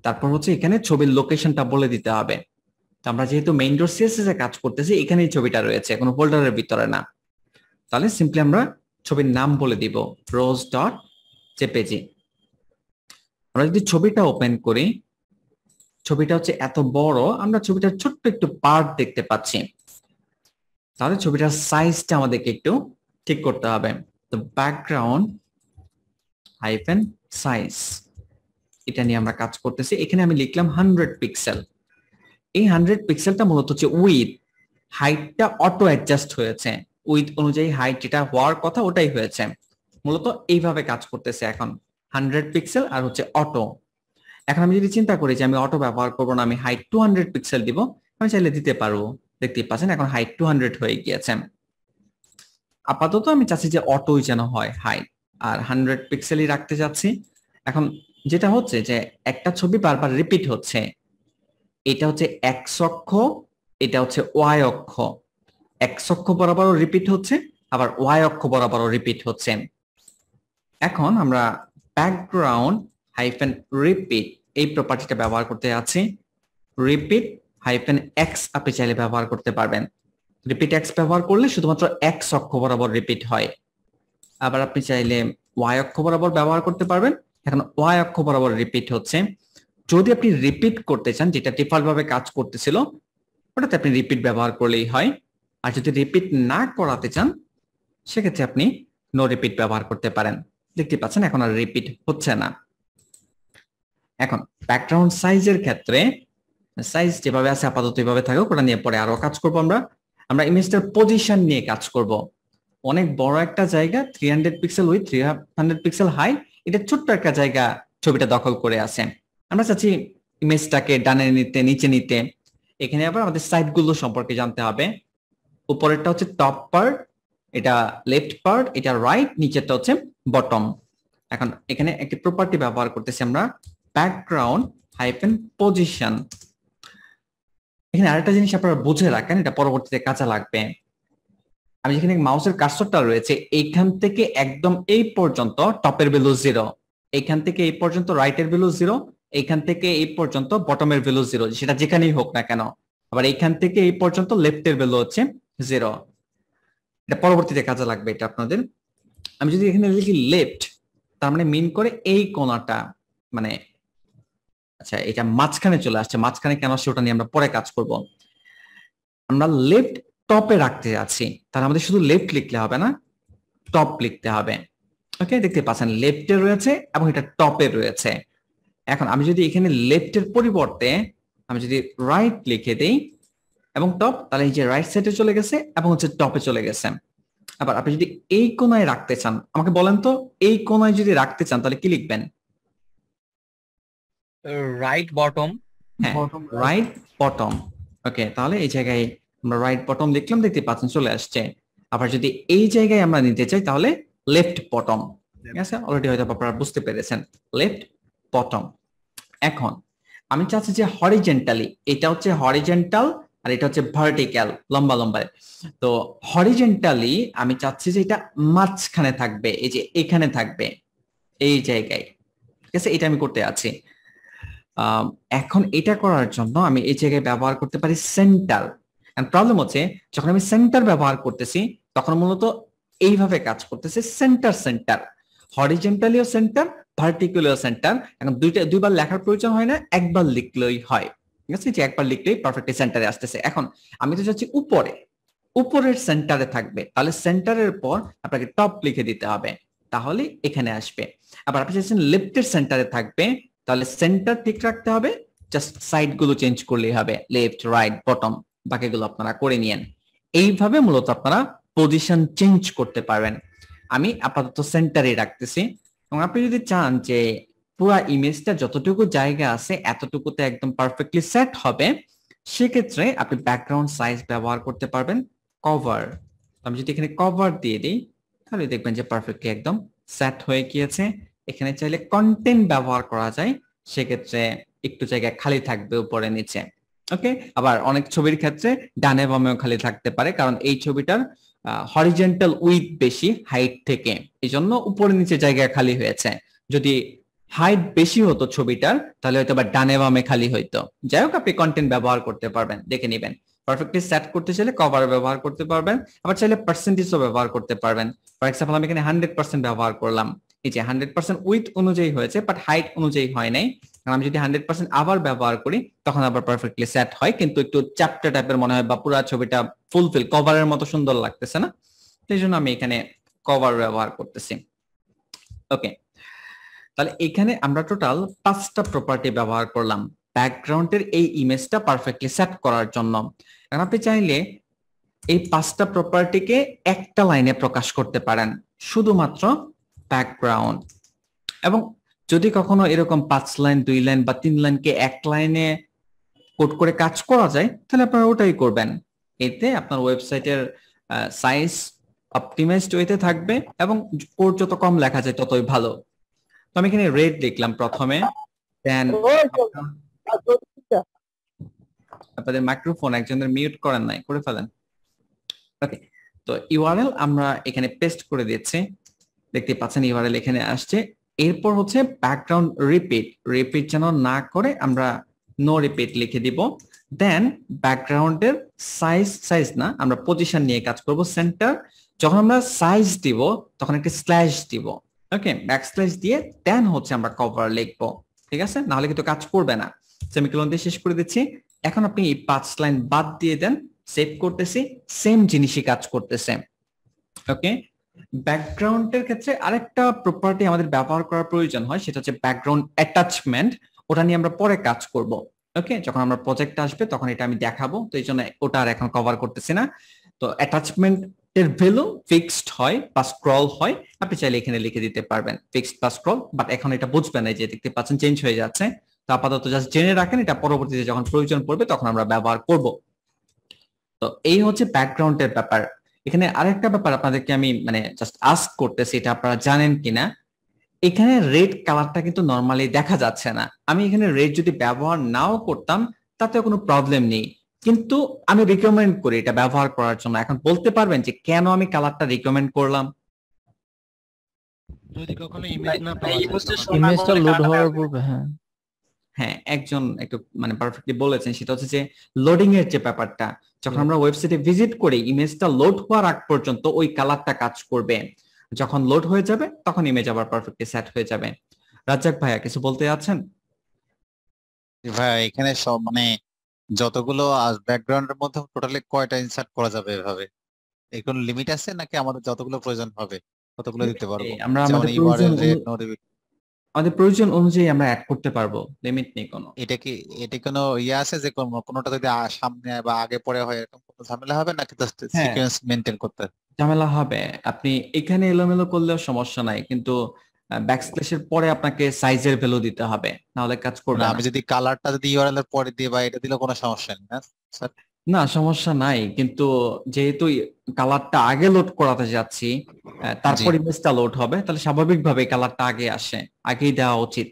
তারপর হচ্ছে এখানে ছবির লোকেশনটা বলে দিতে হবে। তো আমরা যেহেতু মেইন ডট সিএসএস এ কাজ করতেছি, এখানেই ছবিটা রয়েছে, কোনো ফোল্ডারের ভিতরে না। তাহলে সিম্পলি আমরা ছবির নাম বলে দিব রোজ ডট জেপিজি। আমরা যদি ছবিটা ওপেন করি, ছবিটা হচ্ছে এত বড়, আমরা ছবিটার ছোট্ট একটু পার্ট দেখতে পাচ্ছি। তাহলে ছবিটার সাইজটা আমাদেরকে একটু ঠিক করতে হবে। তো ব্যাকগ্রাউন্ড হাইফেন সাইজ, এটা নিয়ে আমরা কাজ করতেছি। এখানে আমি লিখলাম 100 পিক্সেল। এই 100 পিক্সেলটা মূলত হচ্ছে উইথ, হাইটটা অটো অ্যাডজাস্ট হয়েছে, উইথ অনুযায়ী হাইট যেটা হওয়ার কথা ওটাই হয়েছে। মূলত এইভাবে কাজ করতেছে এখন 100 পিক্সেল আর হচ্ছে অটো। এখন আমি যদি চিন্তা করি যে আমি অটো ব্যবহার করবো না, আমি হাইট 200 পিক্সেল দিব, আমি চাইলে দিতে পারবো। দেখতেই পাচ্ছেন এখন হাইট 200 হয়ে গিয়েছে। আপাতত আমি চাচ্ছি যে অটোই যেন হয় হাইট, আর 100 পিক্সেলই রাখতে চাচ্ছি। এখন যেটা হচ্ছে যে একটা ছবি বারবার রিপিট হচ্ছে, এটা হচ্ছে এক্স অক্ষ, এটা হচ্ছে ওয়াই অক্ষ। এক্স অক্ষ বরাবরও রিপিট হচ্ছে, আবার ওয়াই অক্ষ বরাবরও রিপিট হচ্ছে। এখন আমরা ব্যাকগ্রাউন্ড হাইফেন রিপিট এই প্রপার্টিটা ব্যবহার করতে যাচ্ছি। রিপিট হাইফেন এক্স আপনি চাইলে ব্যবহার করতে পারবেন। রিপিট এক্স ব্যবহার করলে শুধুমাত্র এক্স অক্ষ বরাবর রিপিট হয়, আবার আপনি চাইলে ওয়াই অক্ষ বরাবর ব্যবহার করতে পারবেন। এখন ওয়াই অক্ষ বরাবর রিপিট হচ্ছে। যদি আপনি রিপিট করতে চান, যেটা ডিফল্ট ভাবে কাজ করতেছিল, ওটাতে আপনি রিপিট ব্যবহার করলেই হয়। আর যদি রিপিট না করাতে চান, সেক্ষেত্রে আপনি নো রিপিট ব্যবহার করতে পারেন। দেখতে পাচ্ছেন এখন আর রিপিট হচ্ছে না। এখন ব্যাকগ্রাউন্ড সাইজের ক্ষেত্রে সাইজ যেভাবে আছে আপাতত এইভাবে থাকুক, ওটা নিয়ে পরে আরো কাজ করবো। আমরা ইমেজটার পজিশন নিয়ে কাজ করব। অনেক বড় একটা জায়গা, 300 পিক্সেল উইথ 300 পিক্সেল হাই, এটা ছোট্ট একটা জায়গা ছবিটা দখল করে আছে। আমরা চাচ্ছি ইমেজটাকে ডানে নিতে, নিচে নিতে। এখানে আবার আমাদের সাইড গুলো সম্পর্কে জানতে হবে। উপরেরটা হচ্ছে টপ পার্ট, এটা লেফট পার্ট, এটা রাইট, নিচেরটা হচ্ছে বটম। এখন এখানে একটি প্রপার্টি ব্যবহার করতেছি আমরা, ব্যাকগ্রাউন্ড হাইফেন পজিশন। এখানে আরেকটা জিনিস আপনারা বুঝে রাখেন, এটা পরবর্তীতে কাজে লাগবে। আমি যেখানে মাউসের কার্সরটা রয়েছে, এইখান থেকে একদম এই পর্যন্ত টপের ভ্যালু 0, এইখান থেকে এই পর্যন্ত রাইটের ভ্যালু 0, এইখান থেকে এই পর্যন্ত বটমের ভ্যালু 0, সেটা যেখানেই হোক না কেন। আবার এইখান থেকে এই পর্যন্ত লেফটের ভ্যালু হচ্ছে 0। এটা পরবর্তীতে কাজে লাগবে এটা আপনাদের। আমি যদি এখানে লিখি লেফট, তার মানে মিন করে এই কোণাটা, মানে আচ্ছা এটা মাঝখানে চলে আসছে, মাঝখানে কেন আসছে ওটা নিয়ে আমরা পরে কাজ করব। আমরা লেফট টপে রাখতে যাচ্ছি, তাহলে আমাদের শুধু লেফট লিখলে হবে না, টপ লিখতে হবে। ওকে, দেখতে পাচ্ছেন লেফটে রয়েছে এবং এটা টপে রয়েছে। এখন আমি যদি এখানে লেফটের পরিবর্তে আমি যদি রাইট লিখে দেই এবং টপ, তাহলে এই যে রাইট সাইডে চলে গেছে এবং হচ্ছে টপে চলে গেছে। আবার আপনি যদি এই কোণায় রাখতে চান, আমাকে বলেন তো এই কোণায় যদি রাখতে চান তাহলে কি লিখবেন? Right bottom. হ্যাঁ, রাইট বটম। ওকে, তাহলে এই জায়গায় আমরা রাইট বটম লিখলাম, দেখতে পাচ্ছেন চলে আসছে। আবার যদি এই জায়গায় আমরা নিতে চাই তাহলে লেফট বটম। ঠিক আছে, অলরেডি হয়তো আপনারা বুঝতে পেরেছেন, লেফট বটম। এখন আমি চাচ্ছি যে হরিজেন্টালি, এটা হচ্ছে হরিজেন্টাল আর এটা হচ্ছে ভার্টিক্যাল, লম্বা লম্বা। তো হরিজেন্টালি আমি চাচ্ছি যে এটা মাঝখানে থাকবে, এই যে এখানে থাকবে এই জায়গায়। ঠিক আছে, এটা আমি করতে আছি। এখন এটা করার জন্য আমি এই জায়গায় ব্যবহার করতে পারি সেন্টার। প্রবলেম হচ্ছে যখন আমি সেন্টার ব্যবহার করতেছি তখন মূলত এইভাবে কাজ করতেছে, সেন্টার সেন্টার, হরিজেন্টালিও সেন্টার, ভার্টিক্যালিও সেন্টার। এখন দুইবার লেখার প্রয়োজন হয় না, একবার লিখলেই হয়। ঠিক আছে, যে একবার লিখলেই পারফেক্টলি সেন্টারে আসতেছে। এখন আমি তো চাচ্ছি উপরে, উপরের সেন্টারে থাকবে, তাহলে সেন্টারের পর আপনাকে টপ লিখে দিতে হবে, তাহলে এখানে আসবে। আবার আপনি চাচ্ছেন লেফটের সেন্টারে থাকবে, তাহলে সেন্টার ঠিক রাখতে হবে, জাস্ট সাইড গুলো চেঞ্জ করলেই হবে, লেফট রাইট বটম, বাকিগুলো আপনারা করে নিয়েন। এইভাবে মূলত আপনারা পজিশন চেঞ্জ করতে পারবেন। আমি আপাতত সেন্টারে রাখতেছি, এবং আপনি যদি চান যে পুরো ইমেজটা যতটুকু জায়গা আছে এতটুকুতে একদম পারফেক্টলি সেট হবে, সেক্ষেত্রে আপনি ব্যাকগ্রাউন্ড সাইজ ব্যবহার করতে পারবেন কভার। আমি যদি এখানে কভার দিয়ে দিই তাহলে দেখবেন যে পারফেক্টলি একদম সেট হয়ে গিয়েছে। এখানে চাইলে কন্টেন্ট ব্যবহার করা যায়, সেক্ষেত্রে একটু জায়গা খালি থাকবে উপরে নিচে। ওকে, আবার অনেক ছবির ক্ষেত্রে ডানে বামেও খালি থাকতে পারে, কারণ এই ছবিটার হরিজেন্টাল উইথ বেশি হাইট থেকে, এই জন্য উপরে নিচে জায়গা খালি হয়েছে। যদি হাইট বেশি হতো ছবিটার তাহলে হয়তো বা ডানে বামে খালি হইতো। যাই হোক, আপনি কন্টেন্ট ব্যবহার করতে পারবেন, দেখে নেবেন। পারফেক্টলি সেট করতে চাইলে কভার ব্যবহার করতে পারবেন, আবার চাইলে পার্সেন্টেজও ব্যবহার করতে পারবেন। ফর এক্সাম্পল আমি এখানে 100% ব্যবহার করলাম, এই যে 100% উইথ অনুযায়ী হয়েছে, বাট হাইট অনুযায়ী হয় নাই। আমি যদি 100% আবার ব্যবহার করি তখন আবার পারফেক্টলি সেট হয়, কিন্তু একটু চ্যাপ্টার টাইপের মনে হয় বা পুরো ছবিটা ফুলফিল কভারের মতো সুন্দর লাগতেছে না, সেই জন্য আমি এখানে কভার ব্যবহার করতেছি। ওকে, তাহলে এখানে আমরা টোটাল 5টা প্রপার্টি ব্যবহার করলাম ব্যাকগ্রাউন্ডের এই ইমেজটা পারফেক্টলি সেট করার জন্য। এখন আপনি চাইলে এই 5টা প্রপার্টিকে একটা লাইনে প্রকাশ করতে পারেন, শুধুমাত্র ব্যাকগ্রাউন্ড। এবং যদি কখনো এরকম 5 লাইন 2 লাইন বা 3 লাইনকে এক লাইনে কোড করে কাজ করা যায় তাহলে আপনারা ওটাই করবেন। এতে আপনার ওয়েবসাইটের সাইজ অপটিমাইজড ওয়েতে থাকবে এবং কোড যত কম লেখা যায় ততই ভালো। তো আমি এখানে রেড লিখলাম প্রথমে, দেন আপনাদের মাইক্রোফোন একজনের মিউট করেন নাই, করে ফেলেন। ওকে, তো ইউআরএল আমরা এখানে পেস্ট করে দিচ্ছি, দেখতে পাচ্ছেন ইউআরএল এখানে আসছে। এরপর হচ্ছে ব্যাকগ্রাউন্ড রিপিট যেন না করে আমরা নো রিপিট লিখে দিব। দেন ব্যাকগ্রাউন্ডের সাইজ না, আমরা পজিশন নিয়ে কাজ করব, সেন্টার। যখন আমরা সাইজ দিব তখন একটা স্ল্যাশ দিব, ওকে, ব্যাকস্ল্যাশ দিয়ে দেন হচ্ছে আমরা কভার লিখবো। ঠিক আছে, নাহলে কিন্তু কাজ করবে না। সেমিকোলন দিয়ে শেষ করে দিচ্ছি। এখন আপনি এই 5 লাইন বাদ দিয়ে দেন, সেভ করতেছি, সেম জিনিসই কাজ করতেছে। ওকে, ব্যাকগ্রাউন্ডের ক্ষেত্রে আরেকটা প্রপার্টি আমাদের ব্যবহার করার প্রয়োজন হয়, সেটা হচ্ছে ব্যাকগ্রাউন্ড অ্যাটাচমেন্ট। ওটা নিয়ে আমরা পরে কাজ করব। ওকে, যখন আমরা প্রজেক্টে আসবে তখন এটা আমি দেখাবো, তো এই জন্য ওটা আর এখন কভার করতেছি না। তো অ্যাটাচমেন্টের ভ্যালু ফিক্সড হয় বা স্ক্রল হয়, আপনি চাইলে এখানে লিখে দিতে পারবেন ফিক্সড বা স্ক্রল, বাট এখন এটা বুঝবেন না, যে দেখতে পাচ্ছেন চেঞ্জ হয়ে যাচ্ছে। তো আপাতত জাস্ট জেনে রাখেন, এটা পরবর্তীতে যখন প্রয়োজন পড়বে তখন আমরা ব্যবহার করব। তো এই হচ্ছে ব্যাকগ্রাউন্ডের ব্যাপার। এখানে আরেকটা ব্যাপার আপনাদেরকে আমি মানে জাস্ট আস্ক করতেছি, এটা আপনারা জানেন কিনা। এখানে রেড কালারটা কিন্তু নরমালি দেখা যাচ্ছে না। আমি এখানে রেড যদি ব্যবহার নাও করতাম তাতে কোনো প্রবলেম নেই, কিন্তু আমি রিকমেন্ড করি এটা ব্যবহার করার জন্য। এখন বলতে পারবেন যে কেন আমি কালারটা রিকমেন্ড করলাম? যদি কখনো ইমেজ না পাওয়া যায়, ইমেজটা লোড হওয়ার পূর্বে, হ্যাঁ হ্যাঁ একজন একটু মানে পারফেক্টলি বলেছেন, সেটা হচ্ছে যে লোডিং এর যে ব্যাপারটা, যখন আমরা ওয়েবসাইটে ভিজিট করি ইমেজটা লোড হওয়ার আগ পর্যন্ত ওই কালারটা কাজ করবে, যখন লোড হয়ে যাবে তখন ইমেজ আবার পারফেক্টলি সেট হয়ে যাবে। রাজ্জাক ভাইয়া কিছু বলতে যাচ্ছেন? ভাই এখানে সব মানে যতগুলো ব্যাকগ্রাউন্ডের মধ্যে টোটালি কয়টা ইনসার্ট করা যাবে এভাবে? এর কোনো লিমিট আছে নাকি আমাদের যতগুলো প্রয়োজন হবে ততগুলো দিতে পারবো? আমরা যেমন আমাদের ইউআরএল রেট নোটিফিকেশন, আমাদের প্রয়োজন অনুযায়ী আমরা অ্যাড করতে পারবো, লিমিট নেই কোনো। এটা কোনো ইয়ে আছে যে কোনোটা যদি সামনে বা আগে পরে হয় এরকম কোনো ঝামেলা হবে নাকি জাস্ট হ্যাঁ সিকোয়েন্স মেনটেন করতে হবে? ঝামেলা হবে, আপনি এখানে এলোমেলো করলেও সমস্যা নাই, কিন্তু ব্যাকস্ল্যাশের পরে আপনাকে সাইজের ভ্যালু দিতে হবে, নাহলে কাজ করবে মানে না। আমি যদি কালারটা যদি ইউআরএল এর পরে দিই বা এটা দিলে কোনো সমস্যা নেই না স্যার? না সমস্যা নাই, কিন্তু যেহেতু কালারটা আগে লোড করাতে যাচ্ছি তারপর ইমেজটা লোড হবে, তাহলে স্বাভাবিকভাবে কালারটা আগে আসে, আগেই দেওয়া উচিত।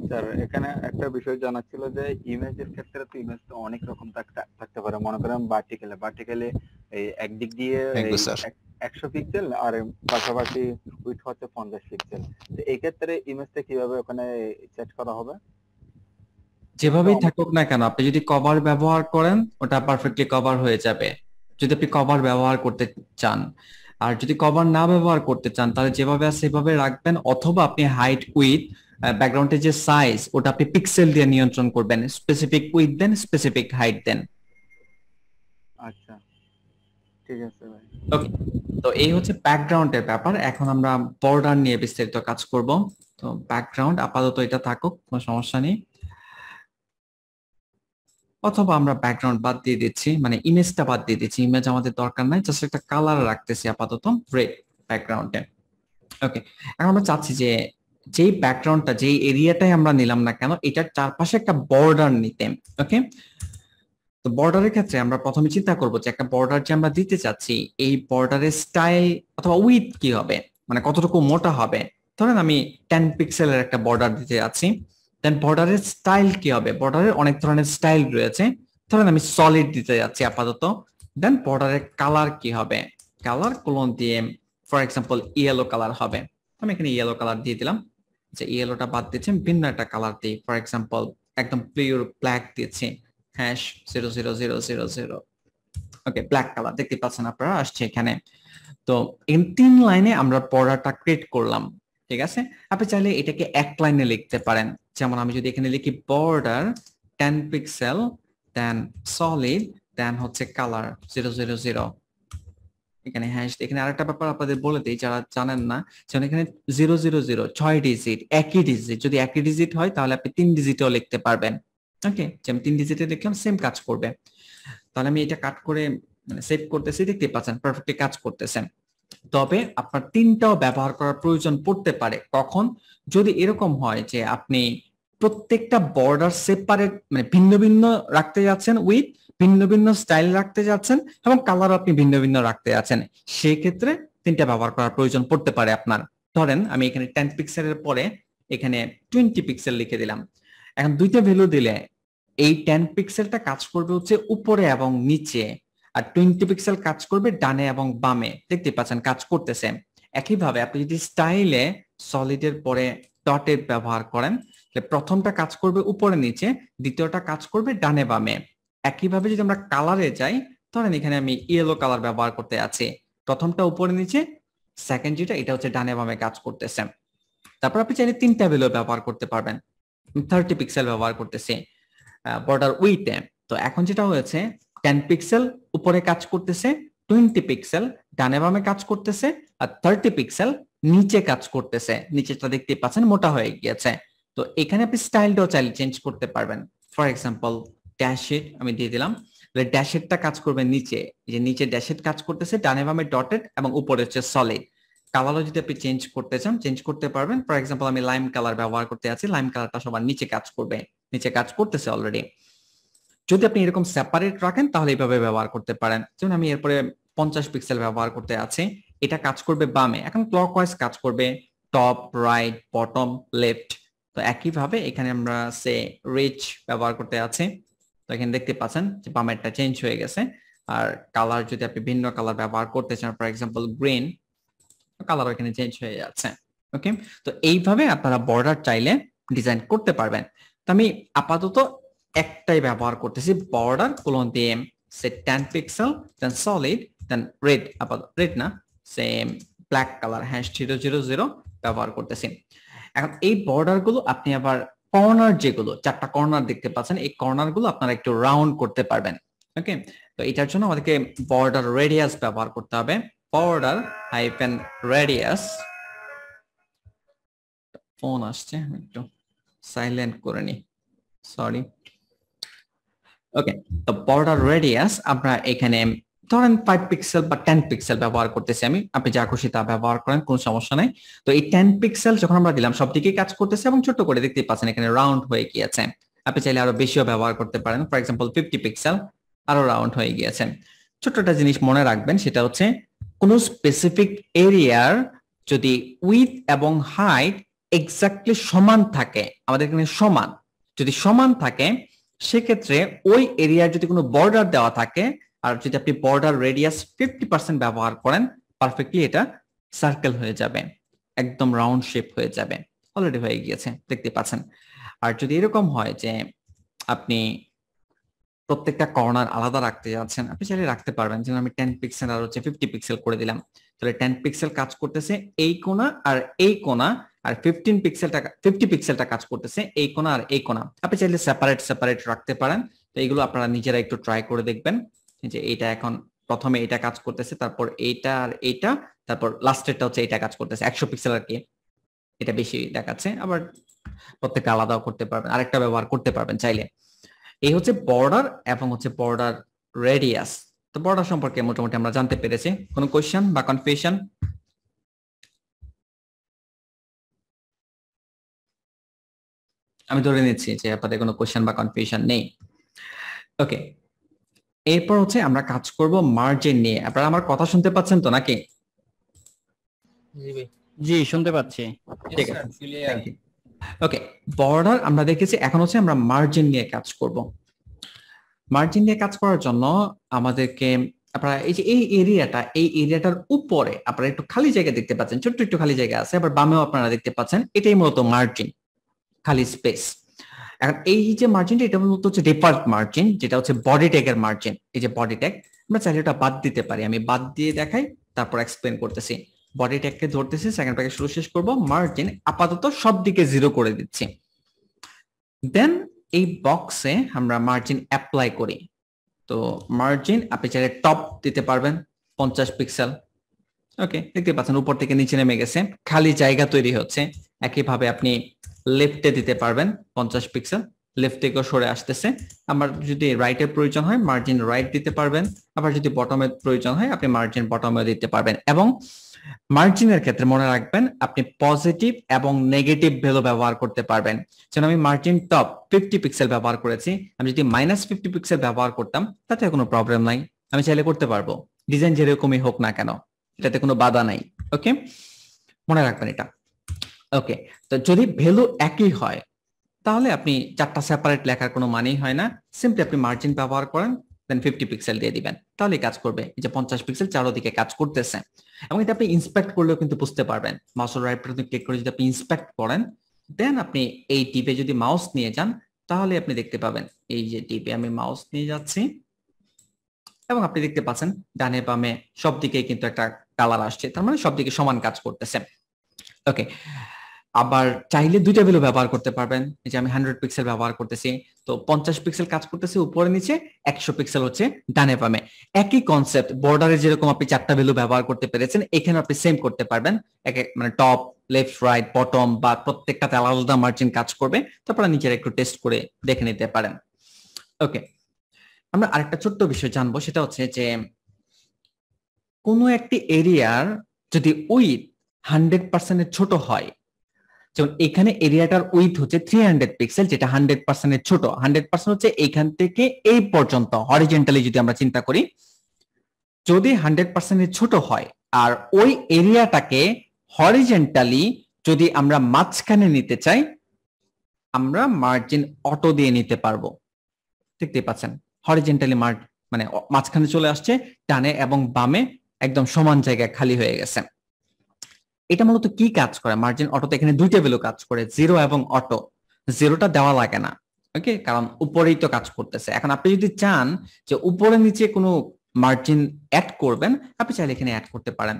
স্যার এখানে একটা বিষয় জানা ছিল যে ইমেজের ক্ষেত্রে তো ইমেজ তো অনেক রকম থাকতে পারে, মনে করেন ভার্টিক্যালি এই একদিক দিয়ে 100 পিক্সেল আর পাশাপাশি উইডথ হচ্ছে 50 পিক্সেল। তো এই ক্ষেত্রে ইমেজটা কিভাবে ওখানে সেট করা হবে? যেভাবেই থাকুক না কেন, আপনি যদি কভার ব্যবহার করেন ওটা পারফেক্টলি কভার হয়ে যাবে, যদি আপনি কভার ব্যবহার করতে চান। আর যদি কভার না ব্যবহার করতে চান তাহলে যেভাবে আছে সেভাবে রাখবেন, অথবা আপনি হাইট উইথ ব্যাকগ্রাউন্ডের যে সাইজ ওটা আপনি পিক্সেল দিয়ে নিয়ন্ত্রণ করবেন, স্পেসিফিক উইথ দেন, স্পেসিফিক হাইট দেন। আচ্ছা ঠিক আছে ভাই। ওকে, তো এই হচ্ছে ব্যাকগ্রাউন্ডের ব্যাপার। এখন আমরা বর্ডার নিয়ে বিস্তারিত কাজ করব। তো ব্যাকগ্রাউন্ড আপাতত এটা থাকুক, কোনো সমস্যা নেই, অথবা আমরা ব্যাকগ্রাউন্ড বাদ দিয়ে দিচ্ছি, মানে ইমেজটা বাদ দিয়ে দিচ্ছি, ইমেজ আমাদের দরকার নাই, জাস্ট একটা কালার রাখতেছি আপাতত রেড ব্যাকগ্রাউন্ডে। ওকে, এখন আমরা চাচ্ছি যে যেই ব্যাকগ্রাউন্ডটা যেই এরিয়াটাই আমরা নিলাম না কেন এটার চারপাশে একটা বর্ডার নিতে। ওকে, তো বর্ডারের ক্ষেত্রে আমরা প্রথমে চিন্তা করব যে একটা বর্ডার যে আমরা দিতে চাচ্ছি এই বর্ডারের স্টাইল অথবা উইথ কি হবে, মানে কতটুকু মোটা হবে। ধরেন আমি 10 পিক্সেলের একটা বর্ডার দিতে যাচ্ছি, দেন বর্ডারের স্টাইল কি হবে, বর্ডারের অনেক ধরনের স্টাইল রয়েছে, ধরেন আমি সলিড দিতে যাচ্ছি আপাতত। দেন বর্ডারের কালার কি হবে, কালার কোলন দিয়ে ফর এক্সাম্পল ইয়েলো কালার হবে, আমি এখানে ইয়েলো কালার দিয়ে দিলাম। যে ইয়েলোটা বাদ দিচ্ছি, ভিন্ন একটা কালার দিই, ফর এক্সাম্পল একদম পিওর ব্ল্যাক দিচ্ছি, হ্যাশ 00000। ওকে, ব্ল্যাক কালার দেখতে পাচ্ছেন আপনারা আসছে এখানে। তো এই 3 লাইনে আমরা বর্ডারটা ক্রিয়েট করলাম, ঠিক আছে। আপনি চাইলে এটাকে এক লাইনে লিখতে পারেন, যেমন আমি যদি এখানে লিখি বর্ডার 10 পিক্সেল দেন সলিড দেন হচ্ছে কালার 000। এখানে হ্যাশ, এখানে আরেকটা ব্যাপার আপনাদের বলে দিই যারা জানেন না, যেমন এখানে 000 6 ডিজিট, একই ডিজিট, যদি একই ডিজিট হয় তাহলে আপনি 3 ডিজিটও লিখতে পারবেন। ওকে, যেমন 3 ডিজিটে লিখলাম সেম কাজ করবে। তাহলে আমি এটা কাট করে মানে সেভ করতেছি, দেখতে পাচ্ছেন পারফেক্টলি কাজ করতেছেন। তবে আপনার 3টাও ব্যবহার করার প্রয়োজন পড়তে পারে, কখন, যদি এরকম হয় যে আপনি প্রত্যেকটা বর্ডার সেপারেট মানে ভিন্ন ভিন্ন রাখতে যাচ্ছেন, উইথ ভিন্ন ভিন্ন স্টাইল রাখতে যাচ্ছেন এবং কালার আপনি ভিন্ন ভিন্ন রাখতে যাচ্ছেন, সেই ক্ষেত্রে 3টা ব্যবহার করার প্রয়োজন পড়তে পারে আপনার। ধরেন আমি এখানে 10 পিক্সেলের পরে এখানে 20 পিক্সেল লিখে দিলাম। এখন দুইটা ভ্যালু দিলে এই 10 পিক্সেলটা কাজ করবে হচ্ছে উপরে এবং নিচে, আর 20 পিক্সেল কাজ করবে ডানে এবং বামে, দেখতে পাচ্ছেন কাজ করতেছে। একইভাবে আপনি যদি স্টাইলে সলিডের পরে ডটের ব্যবহার করেন তাহলে প্রথমটা কাজ করবে উপরে নিচে, দ্বিতীয়টা কাজ করবে ডানে বামে। একইভাবে যদি আমরা কালারে যাই, ধরেন এখানে আমি ইয়েলো কালার ব্যবহার করতে আছি, প্রথমটা উপরে নিচে, সেকেন্ড যেটা এটা হচ্ছে ডানে বামে কাজ করতেছে। তারপর আপনি চাইলে 3টা ভ্যালু ব্যবহার করতে পারবেন। 30 পিক্সেল ব্যবহার করতেছি বর্ডার উইথে। তো এখন যেটা হয়েছে 10 পিক্সেল উপরে কাজ করতেছে, 20 পিক্সেল ডানে বামে কাজ করতেছে, আর 30 পিক্সেল নিচে কাজ করতেছে, নিচেটা দেখতে পাচ্ছেন মোটা হয়ে গিয়েছে। তো এখানে আপনি স্টাইলটাও চাইলে চেঞ্জ করতে পারবেন। ফর এক্সাম্পল ড্যাশেড আমি দিয়ে দিলাম, ড্যাশেডটা কাজ করবে নিচে, যে নিচে ড্যাশেড কাজ করতেছে, ডানে বামে ডটেড এবং উপরে হচ্ছে সলিড। কালারও যদি আপনি চেঞ্জ করতে চান চেঞ্জ করতে পারবেন। ফর এক্সাম্পল আমি লাইম কালার ব্যবহার করতে আছি, লাইম কালারটা সবার নিচে কাজ করবে, নিচে কাজ করতেছে অলরেডি। যদি আপনি এরকম সেপারেট রাখেন তাহলে এইভাবে ব্যবহার করতে পারেন। যেমন আমি এরপরে 50 পিক্সেল ব্যবহার করতে আছি, এটা কাজ করবে বামে, এখন ক্লকওয়াইজ কাজ করবে টপ রাইট বটম লেফট। তো একইভাবে এখানে আমরা সে রিচ ব্যবহার করতে আছি, তো এখানে দেখতে পাচ্ছেন যে বামেরটা চেঞ্জ হয়ে গেছে। আর কালার যদি আপনি ভিন্ন কালার ব্যবহার করতে চান, ফর এক্সাম্পল গ্রিন, কালার এখানে চেঞ্জ হয়ে যাচ্ছে। ওকে, তো এইভাবে আপনারা বর্ডার চাইলে ডিজাইন করতে পারবেন। তো আমি আপাতত একটাই ব্যবহার করতেছি, বর্ডার কোলন দিয়ে সে 10 পিক্সেল, দেন সলিড, দেন রেড, আপাতত রেড না সেম ব্ল্যাক কালার #000 ব্যবহার করতেছি। এখন এই বর্ডার গুলো আপনি আবার কর্নার যেগুলো 4টা কর্নার দেখতে পাচ্ছেন, এই কর্নার গুলো আপনারা একটু রাউন্ড করতে পারবেন। ওকে, তো এটার জন্য আমাদেরকে বর্ডার রেডিয়াস ব্যবহার করতে হবে। বর্ডার হাইফেন রেডিয়াস, ফোন আসছে একটু সাইলেন্ট করে নি, সরি। ওকে, তো বর্ডার রেডিয়াস আমরা এখানে ধরেন 5 পিক্সেল বা 10 পিক্সেল ব্যবহার করতেছি আমি, আপনি যা খুশি তা ব্যবহার করেন, কোনো সমস্যা নাই। তো এই 10 পিক্সেল যখন আমরা দিলাম সব দিকেই কাজ করতেছে এবং ছোট করে দেখতে পাচ্ছেন এখানে রাউন্ড হয়ে গিয়েছে। আপনি চাইলে আরো বেশিও ব্যবহার করতে পারেন, ফর এক্সাম্পল 50 পিক্সেল, আরো রাউন্ড হয়ে গিয়েছে। ছোট্ট জিনিস মনে রাখবেন, সেটা হচ্ছে কোন স্পেসিফিক এরিয়ার যদি উইথ এবং হাইট এক্স্যাক্টলি সমান থাকে, আমাদের এখানে সমান, যদি সমান থাকে সেক্ষেত্রে ওই এরিয়ার যদি কোনো বর্ডার দেওয়া থাকে আর যদি আপনি বর্ডার রেডিয়াস 50% ব্যবহার করেন, পারফেক্টলি এটা সার্কেল হয়ে যাবে, একদম রাউন্ড শেপ হয়ে যাবে। অলরেডি হয়ে গিয়েছে দেখতে পাচ্ছেন। আর যদি এরকম হয় যে আপনি প্রত্যেকটা কর্নার আলাদা রাখতে যাচ্ছেন, আপনি চাইলে রাখতে পারবেন, যেমন আমি 10 পিক্সেল আর হচ্ছে 50 পিক্সেল করে দিলাম, তাহলে 10 পিক্সেল কাজ করতেছে এই কোণা আর এই কোণা, আর 50 পিক্সেলটা কাজ করতেছে এই কোণা আর এই কোণা। আপনি চাইলে সেপারেট রাখতে পারেন। তো এইগুলো আপনারা নিজেরা একটু ট্রাই করে দেখবেন, যে এইটা এখন প্রথমে এটা কাজ করতেছে, তারপর এইটা আর এইটা, তারপর লাস্টেরটা হচ্ছে এটা কাজ করতেছে। 100 পিক্সেল আর কি এটা বেশি দেখাচ্ছে, আবার প্রত্যেকটা আলাদাও করতে পারবেন, আরেকটা ব্যবহার করতে পারবেন চাইলে। এই হচ্ছে বর্ডার এবং হচ্ছে বর্ডার রেডিয়াস। তো বর্ডার সম্পর্কে মোটামুটি আমরা জানতে পেরেছি। কোনো কোশ্চেন বা কনফিউশন? আমি ধরে নিচ্ছি যে আপনাদের কোনো কোশ্চেন বা কনফিউশন নেই। ওকে, এরপর হচ্ছে আমরা কাজ করব মার্জিন নিয়ে। আপনারা আমার কথা শুনতে পাচ্ছেন তো নাকি? জি শুনতে পাচ্ছি। ঠিক আছে, ওকে। বর্ডার আমরা দেখেছি, এখন হচ্ছে আমরা মার্জিন নিয়ে কাজ করব। মার্জিন নিয়ে কাজ করার জন্য আমাদেরকে আপনারা এই যে এই এরিয়াটার উপরে আপনারা একটু খালি জায়গা দেখতে পাচ্ছেন, ছোট্ট একটু খালি জায়গা আছে, আবার বামেও আপনারা দেখতে পাচ্ছেন, এটাই মূলত মার্জিন, খালি স্পেস। এখন এই যে মার্জিনটা, এটা মূলত হচ্ছে ডিফল্ট মার্জিন, যেটা হচ্ছে বডি ট্যাগের মার্জিন। এই যে বডি ট্যাগ, আমরা চাইলে এটা বাদ দিতে পারি, আমি বাদ দিয়ে দেখাই, তারপর এক্সপ্লেন করতেছি। বডি ট্যাগকে ধরতেছি, সেকেন্ড প্যাকেজ শুরু শেষ করব। মার্জিন আপাতত সব দিকে 0 করে দিচ্ছি, দেন এই বক্সে আমরা মার্জিন অ্যাপ্লাই করি। তো মার্জিন আপনি চাইলে টপ দিতে পারবেন 50 পিক্সেল। ওকে, দেখতে পাচ্ছেন উপর থেকে নিচে নেমে গেছে, খালি জায়গা তৈরি হচ্ছে। একইভাবে আপনি লেফটে দিতে পারবেন 50 পিক্সেল, লেফট থেকেও সরে আসতেছে। আমার যদি রাইটের প্রয়োজন হয় মার্জিন রাইট দিতে পারবেন, আবার যদি বটমের প্রয়োজন হয় আপনি মার্জিন বটমে দিতে পারবেন। এবং মার্জিনের ক্ষেত্রে মনে রাখবেন আপনি পজিটিভ এবং নেগেটিভ ভ্যালু ব্যবহার করতে পারবেন। যেন আমি মার্জিন টপ 50 পিক্সেল ব্যবহার করেছি, আমি যদি -50 পিক্সেল ব্যবহার করতাম তাতে কোনো প্রবলেম নাই, আমি চাইলে করতে পারবো, ডিজাইন যেরকমই হোক না কেন, এটাতে কোনো বাধা নাই। ওকে, মনে রাখবেন এটা। ওকে, তো যদি ভ্যালু একই হয় তাহলে আপনি 4টা সেপারেট লেখার কোনো মানেই হয় না, সিম্পলি আপনি মার্জিন ব্যবহার করেন, দেন 50 পিক্সেল দিয়ে দিবেন, তাহলেই কাজ করবে। এই যে 50 পিক্সেল চারদিকে কাজ করতেছে, এবং এটা আপনি ইন্সপেক্ট করলেও কিন্তু বুঝতে পারবেন। মাউসের রাইট বাটনে ক্লিক করে যদি আপনি ইন্সপেক্ট করেন, দেন আপনি এই টিপে যদি মাউস নিয়ে যান তাহলে আপনি দেখতে পাবেন, এই যে টিপে আমি মাউস নিয়ে যাচ্ছি এবং আপনি দেখতে পাচ্ছেন ডানে বামে সব দিকে কিন্তু একটা কালার আসছে, তার মানে সব দিকে সমান কাজ করতেছে। ওকে, আবার চাইলে দুইটা ভ্যালু ব্যবহার করতে পারবেন। এই যে আমি 100 পিক্সেল ব্যবহার করতেছি, তো 50 পিক্সেল কাজ করতেছে উপরে নিচে, 100 পিক্সেল হচ্ছে ডানে বামে। একই কনসেপ্ট, বর্ডারে যেরকম আপনি 4টা ভ্যালু ব্যবহার করতে পেরেছেন, এখানে আপনি সেম করতে পারবেন। মানে টপ, লেফট, রাইট, বটম বা প্রত্যেকটাতে আলাদা মার্জিন কাজ করবে, তারপর নিজেরা একটু টেস্ট করে দেখে নিতে পারেন। ওকে, আমরা আরেকটা ছোট্ট বিষয় জানবো, সেটা হচ্ছে যে কোনো একটি এরিয়ার যদি উইথ 100% এর ছোট হয়, যেমন এখানে এরিয়াটার উইথ হচ্ছে 300 পিক্সেল, যেটা 100% এর ছোট। 100% হচ্ছে এইখান থেকে এই পর্যন্ত হরিজন্টালি যদি আমরা চিন্তা করি, যদি 100% এর ছোট হয় আর ওই এরিয়াটাকে হরিজন্টালি যদি আমরা মাঝখানে নিতে চাই, আমরা মার্জিন অটো দিয়ে নিতে পারবো। দেখতে পাচ্ছেন হরিজন্টালি মানে মাঝখানে চলে আসছে, ডানে এবং বামে একদম সমান জায়গায় খালি হয়ে গেছে। এটা মূলত কি কাজ করে? মার্জিন অটোতে এখানে দুইটা ভ্যালু কাজ করে, 0 এবং অটো। জিরোটা দেওয়া লাগে না। ওকে, কারণ উপরেই তো কাজ করতেছে। এখন আপনি যদি চান যে উপরে নিচে কোনো মার্জিন অ্যাড করবেন, আপনি চাইলে এখানে অ্যাড করতে পারেন।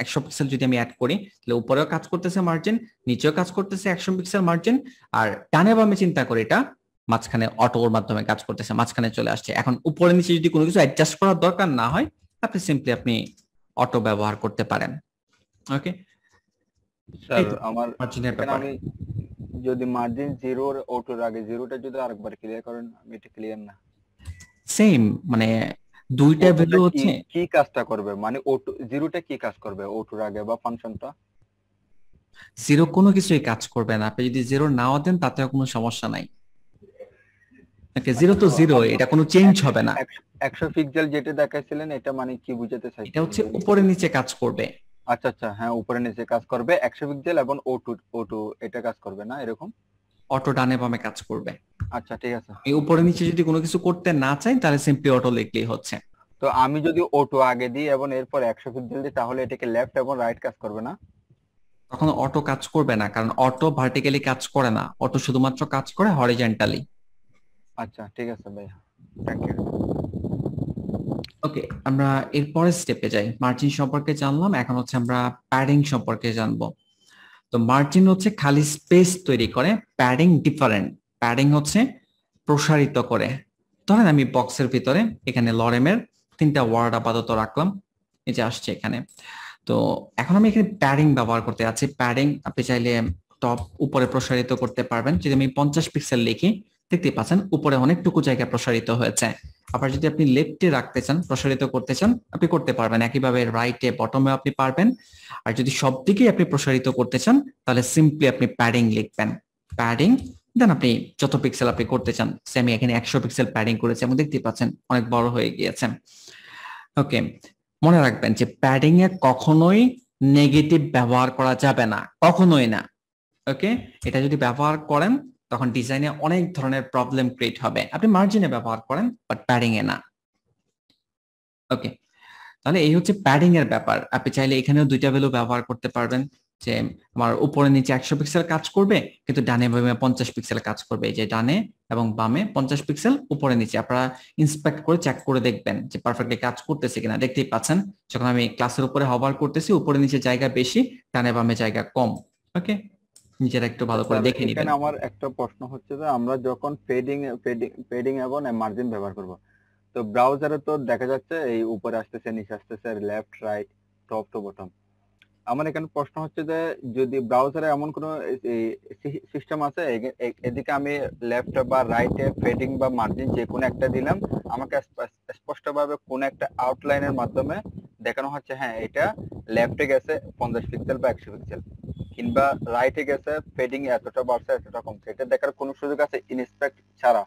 100 পিক্সেল যদি আমি অ্যাড করি, তাহলে উপরেও কাজ করতেছে মার্জিন, নিচেও কাজ করতেছে 100 পিক্সেল মার্জিন, আর ডানে বামে চিন্তা করে এটা মাঝখানে অটোর মাধ্যমে কাজ করতেছে, মাঝখানে চলে আসছে। এখন উপরে নিচে যদি কোনো কিছু অ্যাডজাস্ট করার দরকার না হয়, আপনি সিম্পলি আপনি অটো ব্যবহার করতে পারেন। ওকে স্যার, আমার মার্জিনের ব্যাপার। আমি যদি মার্জিন জিরোর অটোর আগে জিরোটা যদি আরেকবার ক্লিয়ার করেন, আমি এটা ক্লিয়ার না। সেম, মানে দুইটা ভ্যালু হচ্ছে কি কাজটা করবে, মানে অটো জিরোটা কি কাজ করবে অটোর আগে বা ফাংশনটা? জিরো কোনো কিছুই কাজ করবে না। আপনি যদি জিরো নাও দেন তাতেও কোনো সমস্যা নাই। ওকে, জিরো তো জিরো, এটা কোনো চেঞ্জ হবে না। 100 পিক্সেল যেটা দেখাইছিলেন, এটা মানে কি বুঝাতে চাইছেন? এটা হচ্ছে উপরে নিচে কাজ করবে। আচ্ছা আচ্ছা, হ্যাঁ, উপরে নিচে কাজ করবে 100 পিক্সেল এবং O2 এটা কাজ করবে না এরকম? অটো ডানে বামে কাজ করবে। আচ্ছা, ঠিক আছে। এই উপরে নিচে যদি কোনো কিছু করতে না চাই, তাহলে সিম্পলি অটো লিখলেই হচ্ছে। তো আমি যদি O2 আগে দিই এবং এরপর 100 পিক্সেল দিই, তাহলে এটাকে লেফট এবং রাইট কাজ করবে না? তখন অটো কাজ করবে না, কারণ অটো ভার্টিক্যালি কাজ করে না, অটো শুধুমাত্র কাজ করে হরিজন্টালি। আচ্ছা, ঠিক আছে ভাই, থ্যাংক ইউ। ওকে, আমরা এর পরের স্টেপে যাই। মার্জিন সম্পর্কে জানলাম, এখন হচ্ছে আমরা প্যাডিং সম্পর্কে জানবো। তো মার্জিন হচ্ছে খালি স্পেস তৈরি করে, প্যাডিং ডিফারেন্ট। প্যাডিং হচ্ছে প্রসারিত করে। ধরেন আমি বক্সের ভিতরে এখানে লরেমের 3টা ওয়ার্ড আপাতত রাখলাম, এই যে আসছে এখানে। তো এখন আমি এখানে প্যাডিং ব্যবহার করতে যাচ্ছি। প্যাডিং আপনি চাইলে টপ উপরে প্রসারিত করতে পারবেন। যদি আমি 50 পিক্সেল লিখি, দেখতে পাচ্ছেন উপরে অনেকটুকু জায়গা প্রসারিত হয়েছে। আবার যদি আপনি লেফটে রাখতে চান, প্রসারিত করতে চান, আপনি করতে পারবেন। একইভাবে রাইটে বটমে আপনি পারবেন। আর যদি সব দিকেই আপনি প্রসারিত করতে চান, তাহলে সিম্পলি আপনি প্যাডিং লিখবেন। প্যাডিং দেন আপনি যত পিক্সেল আপনি করতে চান। আমি এখানে 100 পিক্সেল প্যাডিং করেছি এবং দেখতে পাচ্ছেন অনেক বড় হয়ে গিয়েছে। ওকে, মনে রাখবেন যে প্যাডিং এ কখনোই নেগেটিভ ব্যবহার করা যাবে না, কখনোই না। ওকে, এটা যদি ব্যবহার করেন তখন ডিজাইনে অনেক ধরনের প্রবলেম ক্রিয়েট হবে। আপনি মার্জিনে ব্যবহার করেন, বাট প্যাডিং এ না। ওকে, তাহলে এই হচ্ছে প্যাডিং এর ব্যাপার। আপনি চাইলে এখানেও দুইটা ভ্যালু ব্যবহার করতে পারবেন, যে আমার উপরে নিচে 100 পিক্সেল কাজ করবে, কিন্তু ডানে বামে 50 পিক্সেল কাজ করবে। এই যে ডানে এবং বামে 50 পিক্সেল, উপরে নিচে আপনারা ইন্সপেক্ট করে চেক করে দেখবেন যে পারফেক্টলি কাজ করতেছে কিনা। দেখতেই পাচ্ছেন যখন আমি ক্লাসের উপরে হভার করতেছি, উপরে নিচে জায়গা বেশি, ডানে বামে জায়গা কম। ওকে, নিজেরা একটু ভালো করে দেখে নেবেন। এখানে আমার একটা প্রশ্ন হচ্ছে যে আমরা যখন পেডিং এবং মার্জিন ব্যবহার করব, তো ব্রাউজারে তো দেখা যাচ্ছে এই উপরে আসতেছে, নিচে আসতেছে, left right top to bottom. আমার এখানে প্রশ্ন হচ্ছে যে যদি ব্রাউজারে এমন কোনো সিস্টেম আছে, এদিকে আমি লেফট বা রাইটে পেডিং বা মার্জিন যে কোনো একটা দিলাম, আমাকে স্পষ্টভাবে কোন একটা আউটলাইনের মাধ্যমে দেখানো হচ্ছে হ্যাঁ এটা লেফটে গেছে 50 পিক্সেল বা 100 পিক্সেল, কিংবা রাইটে গেছে পেডিং এতটা বাড়ছে এতটা কমছে, এটা দেখার কোনো সুযোগ আছে ইনস্পেক্ট ছাড়া?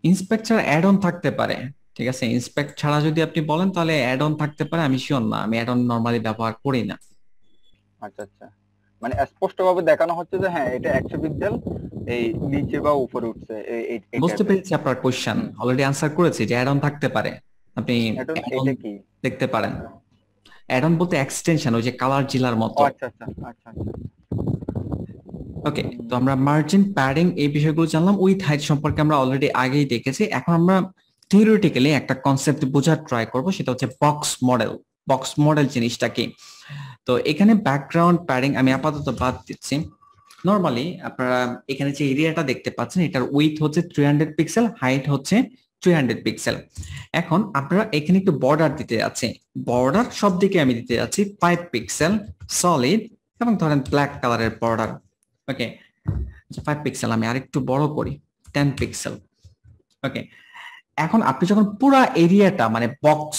ইন্সপেক্ট ছাড়া অ্যাড অন থাকতে পারে, ঠিক আছে। ইন্সপেক্ট ছাড়া যদি আপনি বলেন তাহলে অ্যাড অন থাকতে পারে, আমি শিওর না, আমি অ্যাড অন নরমালি ব্যবহার করি না। আচ্ছা আচ্ছা, মানে স্পষ্টভাবে দেখানো হচ্ছে যে হ্যাঁ এটা 100 পিক্সেল এই নিচে বা উপরে উঠছে। বুঝতে পেরেছি আপনার কোশ্চেন, অলরেডি আনসার করেছি যে অ্যাড অন থাকতে পারে, আপনি এটা কি দেখতে পারেন। অ্যাড অন বলতে এক্সটেনশন, ওই যে কালার জিলার মতো। আচ্ছা আচ্ছা আচ্ছা আচ্ছা। ওকে, তো আমরা মার্জিন প্যাডিং এই বিষয়গুলো জানলাম। উইথ হাইট সম্পর্কে আমরা অলরেডি আগেই দেখেছি। এখন আমরা থিওরিটিক্যালি একটা কনসেপ্ট বোঝার ট্রাই করব, সেটা হচ্ছে বক্স মডেল। বক্স মডেল জিনিসটা কি? তো এখানে ব্যাকগ্রাউন্ড প্যাডিং আমি আপাতত বাদ দিচ্ছি। নরমালি আপনারা এখানে যে এরিয়াটা দেখতে পাচ্ছেন, এটার উইথ হচ্ছে 300 পিক্সেল, হাইট হচ্ছে 300 পিক্সেল। এখন আপনারা এখানে একটু বর্ডার দিতে যাচ্ছি। বর্ডার সব দিকে আমি দিতে যাচ্ছি 5 পিক্সেল সলিড, এবং ধরেন ব্ল্যাক কালারের বর্ডার। ওকে, 5 পিক্সেল আমি আরেকটু বড় করি, 10 পিক্সেল। ওকে, এখন আপনি যখন পুরা এরিয়াটা মানে বক্স,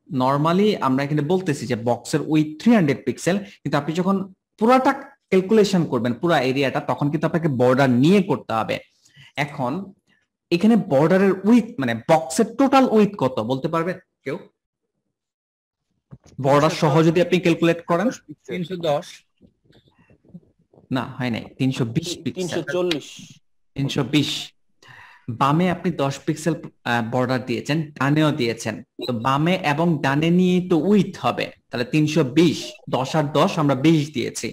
নরমালি আমরা এখানে বলতেছি যে বক্সের উইথ 300 পিক্সেল, কিন্তু আপনি যখন পুরাটা ক্যালকুলেশন করবেন পুরা এরিয়াটা, তখন কিন্তু আপনাকে বর্ডার নিয়ে করতে হবে। এখন এখানে বর্ডারের উইথ মানে বক্সের টোটাল উইথ কত বলতে পারবে কেউ? বর্ডার সহ যদি আপনি ক্যালকুলেট করেন 310 না, হয় নাই, 320 পিক্সেল, 340 320। বামে আপনি 10 পিক্সেল বর্ডার দিয়েছেন, ডানেও দিয়েছেন, তো বামে এবং ডানে নিয়ে তো উইথ হবে, তাহলে 320, 10 আর 10 আমরা 20 দিয়েছি।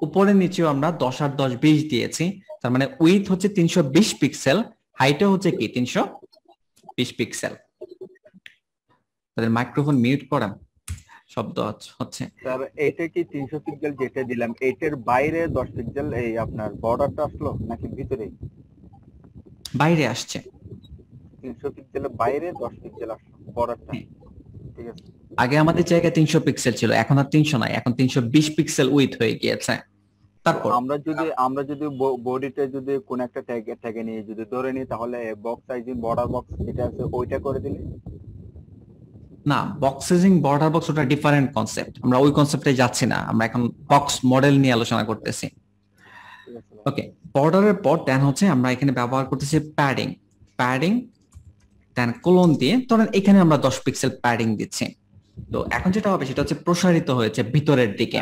উপরে নিচেও আমরা 10 আর 10 20 দিয়েছি, তার মানে উইথ হচ্ছে 320 পিক্সেল, হাইটও হচ্ছে কি 320 পিক্সেল। তাদের মাইক্রোফোন মিউট করা শব্দ হচ্ছে। স্যার এটা কি 300 পিক্সেল যেটা দিলাম এটার বাইরে 10 পিক্সেল এই আপনার বর্ডারটা আসলো নাকি ভিতরেই? বাইরে আসছে। 300 পিক্সেলের বাইরে 10 পিক্সেল আসলো বর্ডারটা, ঠিক আছে। আগে আমাদের জায়গায় 300 পিক্সেল ছিল, এখন আর 300 নাই, এখন 320 পিক্সেল উইথ হয়ে গিয়েছে। তারপর আমরা যদি বডিতে যদি কোন একটা ট্যাগে নিয়ে যদি ধরে নিই তাহলে বক্স সাইজিং বর্ডার বক্স যেটা আছে ওইটা করে দিলে না, বক্স সাইজিং বর্ডার বক্স ওটা ডিফারেন্ট কনসেপ্ট, আমরা ওই কনসেপ্টে যাচ্ছি না, আমরা এখন বক্স মডেল নিয়ে আলোচনা করতেছি। ওকে, বর্ডারের পর দেন হচ্ছে আমরা এখানে ব্যবহার করতেছি প্যাডিং দেন কোলন দিয়ে, ধরেন এখানে আমরা 10 পিক্সেল প্যাডিং দিচ্ছি। তো এখন যেটা হবে সেটা হচ্ছে প্রসারিত হয়েছে ভিতরের দিকে।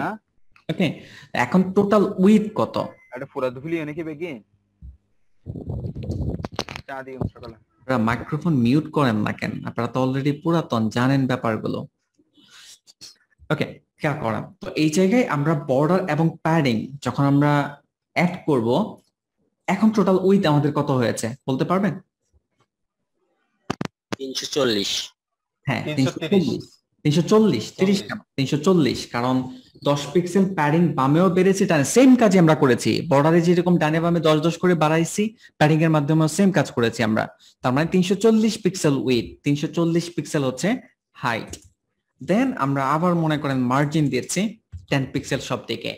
ওকে, এখন টোটাল উইথ কত? এটা পুরো ধুলি নাকি বেগি চা দিই সকালে। আপনারা মাইক্রোফোন মিউট করেন না কেন? আপনারা তো অলরেডি পুরাতন, জানেন ব্যাপারগুলো। ওকে, খেয়াল করা। তো এই জায়গায় আমরা বর্ডার এবং প্যাডিং যখন আমরা অ্যাড করব, এখন টোটাল উইথ আমাদের কত হয়েছে বলতে পারবেন? 340। হ্যাঁ 340, 30 কেন 340, কারণ 10 পিক্সেল প্যাডিং বামেও বেড়েছে, সেম কাজই আমরা করেছি। বর্ডারে যেরকম ডানে বামে 10 করে বাড়াইছি, প্যাডিং এর মাধ্যমে সেম কাজ করেছি আমরা। তার মানে 340 পিক্সেল উইথ, 340 পিক্সেল হচ্ছে হাইট। দেন আমরা আবার মনে করেন মার্জিন দিয়েছি 10 পিক্সেল সব দিকে।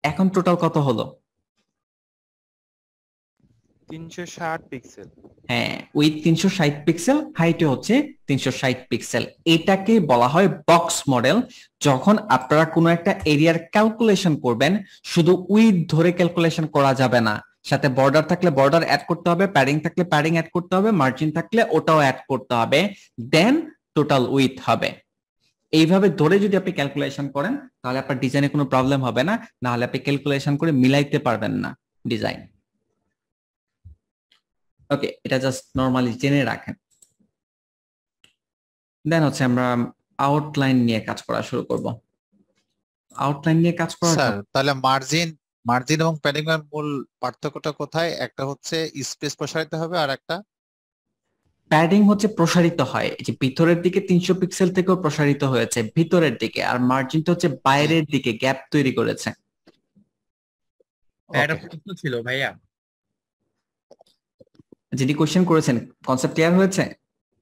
এখন টোটাল কত হলো? 360 পিক্সেল। হ্যাঁ, উইথ 360 পিক্সেল, হাইটে হচ্ছে 360 পিক্সেল। এটাকে বলা হয় বক্স মডেল। যখন আপনারা কোনো একটা এরিয়ার ক্যালকুলেশন করবেন, শুধু উইথ ধরে ক্যালকুলেশন করা যাবে না, সাথে বর্ডার থাকলে বর্ডার অ্যাড করতে হবে, প্যাডিং থাকলে প্যাডিং অ্যাড করতে হবে, মার্জিন থাকলে ওটাও অ্যাড করতে হবে, দেন টোটাল উইথ হবে। এইভাবে ধরে যদি আপনি ক্যালকুলেশন করেন তাহলে আপনার ডিজাইনে কোনো প্রবলেম হবে না, না হলে আপনি ক্যালকুলেশন করে মিলাইতে পারবেন না ডিজাইন। ওকে, এটা জাস্ট নরমালি জেনে রাখেন। দেন হচ্ছে আমরা আউটলাইন নিয়ে কাজ করা শুরু করব। আউটলাইন নিয়ে কাজ করা, স্যার তাহলে মার্জিন এবং প্যাডিং এর মূল পার্থক্যটা কোথায়? একটা হচ্ছে স্পেস প্রসারিত হবে আর একটা প্যাডিং হচ্ছে প্রসারিত হয়, এই যে ভিতরের দিকে 300 পিক্সেল থেকেও প্রসারিত হয়েছে ভিতরের দিকে, আর মার্জিনটা হচ্ছে বাইরের দিকে গ্যাপ তৈরি করেছে। এটা প্রশ্ন ছিল ভাইয়া, যিনি কোশ্চেন করেছেন কনসেপ্ট ক্লিয়ার হয়েছে?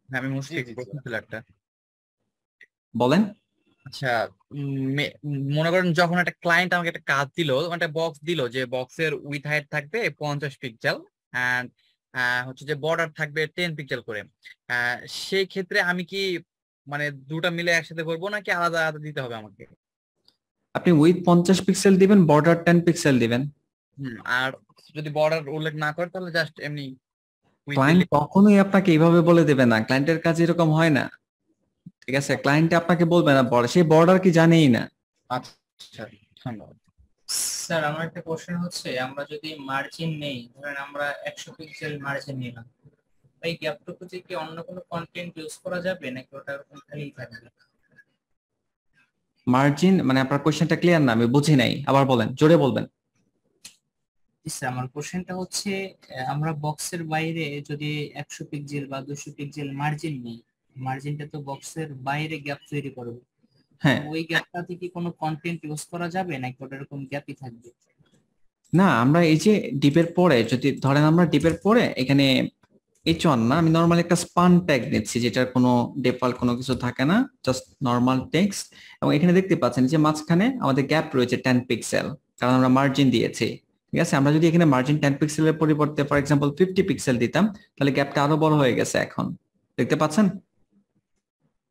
আমি মুশফিক, প্রশ্ন ছিল একটা। বলেন। আচ্ছা, মনে করেন যখন একটা ক্লায়েন্ট আমাকে একটা কাজ দিল, একটা বক্স দিল যে বক্সের উইথ হাইট থাকবে 50 পিক্সেল এন্ড হচ্ছে যে বর্ডার থাকবে 10 পিক্সেল করে, সেই ক্ষেত্রে আমি কি মানে দুটো মিলে একসাথে করবো নাকি আলাদা আলাদা দিতে হবে আমাকে? আপনি উইথ 50 পিক্সেল দিবেন, বর্ডার 10 পিক্সেল দিবেন। আর যদি বর্ডার উল্লেখ না করে তাহলে জাস্ট এমনি ক্লায়েন্ট কখনোই আপনাকে এইভাবে বলে দেবে না, ক্লায়েন্টের কাছে এরকম হয় না, ঠিক আছে? ক্লায়েন্ট আপনাকে বলবে না, সেই বর্ডার কি জানেই না। আচ্ছা, ধন্যবাদ স্যার। আমার একটা কোশ্চেন হচ্ছে, আমরা যদি মার্জিন নেই, ধরেন আমরা 100 পিক্সেল মার্জিন নিলাম, এই গ্যাপটুকুতে কি অন্য কোনো কন্টেন্ট ইউজ করা যাবে নাকি ওটা এরকম খালিই থাকবে? মার্জিন মানে আপনার কোশ্চেনটা ক্লিয়ার না, আমি বুঝি নাই, আবার বলেন, জোরে বলবেন। স্যার আমার কোশ্চেনটা হচ্ছে, আমরা বক্সের বাইরে যদি 100 পিক্সেল বা 200 পিক্সেল মার্জিন নেই, মার্জিনটা তো বক্সের বাইরে গ্যাপ তৈরি করবে, হ্যাঁ, ওই গ্যাপটাতে কি কোনো কন্টেন্ট ইউজ করা যাবে নাকি ওটা এরকম গ্যাপই থাকবে? না, আমরা এই যে ডিপের পরে যদি ধরেন আমরা ডিপের পরে এখানে H1 না, আমি নরমাল একটা স্পান ট্যাগ নিচ্ছি যেটার কোনো ডিফল্ট কোনো কিছু থাকে না, জাস্ট নরমাল টেক্সট, এবং এখানে দেখতে পাচ্ছেন যে মাঝখানে আমাদের গ্যাপ রয়েছে 10 পিক্সেল, কারণ আমরা মার্জিন দিয়েছি। ঠিক আছে, আমরা যদি এখানে মার্জিন 10 পিক্সেলের পরিবর্তে ফর এক্সাম্পল 50 পিক্সেল দিতাম, তাহলে গ্যাপটা আরো বড় হয়ে গেছে, এখন দেখতে পাচ্ছেন?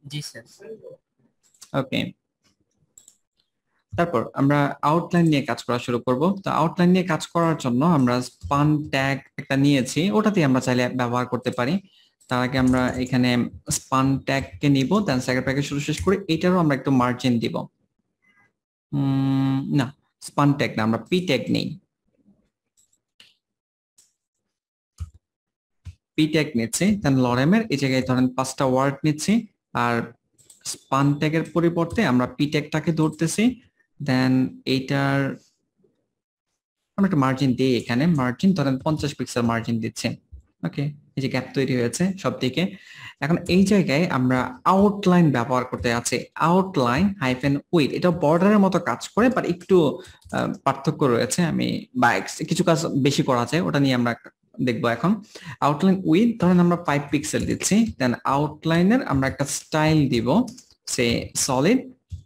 জি স্যার। ওকে, তারপর আমরা আউটলাইন নিয়ে কাজ করা শুরু করব। তো আউটলাইন নিয়ে কাজ করার জন্য আমরা স্পান ট্যাগ একটা নিয়েছি, ওটাতে আমরা চাইলে ব্যবহার করতে পারি। তার আগে আমরা এখানে স্পান ট্যাগকে নিব, দেন সেকেন্ড প্যাকেজ শুরু শেষ করে এটারও আমরা একটু মার্জিন দিব। না, স্পান ট্যাগ না, আমরা পি ট্যাগ নেই। পি ট্যাগ নিচ্ছি, দেন লরেমের এই জায়গায় ধরেন 5টা ওয়ার্ড নিচ্ছি, আর স্পান ট্যাগের পরিবর্তে আমরা পি ট্যাগটাকে ধরতেছি, দেন এইটার আমরা একটা মার্জিন দিই, এখানে মার্জিন ধরেন 50 পিক্সেল মার্জিন দিচ্ছি। ওকে, এই যে গ্যাপ তৈরি হয়েছে সব দিকে। এখন এই জায়গায় আমরা আউটলাইন ব্যবহার করতে যাচ্ছি, আউটলাইন হাইফেন উইথ। এটা বর্ডারের মতো কাজ করে, বাট একটু পার্থক্য রয়েছে, আমি বা কিছু কাজ বেশি করা যায়, ওটা নিয়ে আমরা দেখবো এখন। আউটলাইন উইথ ধরেন আমরা 5 পিক্সেল দিচ্ছি, দেন আউটলাইনের আমরা একটা স্টাইল দিব সে সলিড,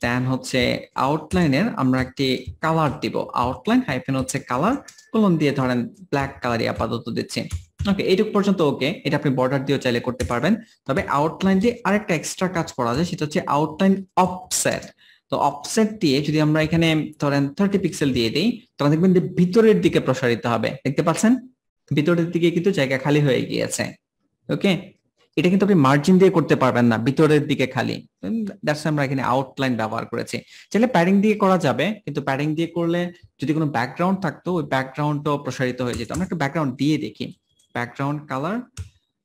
দেন হচ্ছে আউটলাইনের আমরা একটি কালার দিব, আউটলাইন হাইফেন হচ্ছে কালার কোলন দিয়ে ধরেন ব্ল্যাক কালারই আপাতত দিচ্ছি। ওকে, এইটুকু পর্যন্ত ওকে। এটা আপনি বর্ডার দিয়েও চাইলে করতে পারবেন। তবে আউটলাইন দিয়ে আরেকটা এক্সট্রা কাজ করা যায়, সেটা হচ্ছে আউটলাইন অফসেট। তো অফসেট দিয়ে যদি আমরা এখানে ধরেন 30 পিক্সেল দিয়ে দিই, তখন দেখবেন যে ভিতরের দিকে প্রসারিত হবে। দেখতে পাচ্ছেন ভিতরের দিকে কিন্তু জায়গা খালি হয়ে গিয়েছে। ওকে, এটা কিন্তু আপনি মার্জিন দিয়ে করতে পারবেন না, ভিতরের দিকে খালি। দ্যাটস আমরা এখানে আউটলাইন ব্যবহার করেছি। চাইলে প্যাডিং দিয়ে করা যাবে, কিন্তু প্যাডিং দিয়ে করলে যদি কোনো ব্যাকগ্রাউন্ড থাকতো ওই ব্যাকগ্রাউন্ডটাও প্রসারিত হয়ে যেত। আমরা একটা ব্যাকগ্রাউন্ড দিয়ে দেখি, background colour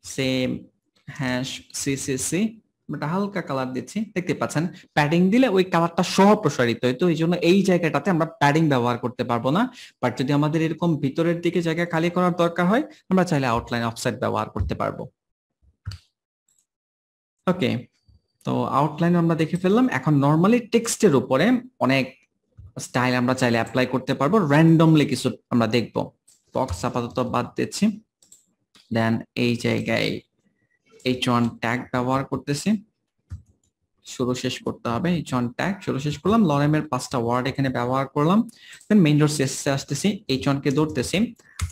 same hash CCC, আমরা হালকা কালার দিচ্ছি। দেখতে পাচ্ছেন প্যাডিং দিলে ওই কালারটা সহ প্রসারিত হইতো, এই জন্য এই জায়গাটাতে আমরা প্যাডিং ব্যবহার করতে পারবো না। বাট যদি আমাদের এরকম ভিতরের দিকে জায়গা খালি করার দরকার হয়, আমরা চাইলে আউটলাইন অফসেট ব্যবহার করতে পারবো। ওকে, তো আউটলাইন আমরা দেখে ফেললাম। এখন নরমালি টেক্সটের উপরে অনেক স্টাইল আমরা চাইলে অ্যাপ্লাই করতে পারবো, র্যান্ডমলি কিছু আমরা দেখবো। বক্স আপাতত বাদ দিচ্ছি, দেন এই জায়গায় h1 ট্যাগ ব্যবহার করতেছি, শুরু শেষ করতে হবে। h1 ট্যাগ শুরু শেষ করলাম, লরেমের 5টা ওয়ার্ড এখানে ব্যবহার করলাম। দেন মেইন ডট সিএসএস আসতেছি, h1 কে ধরতেছি।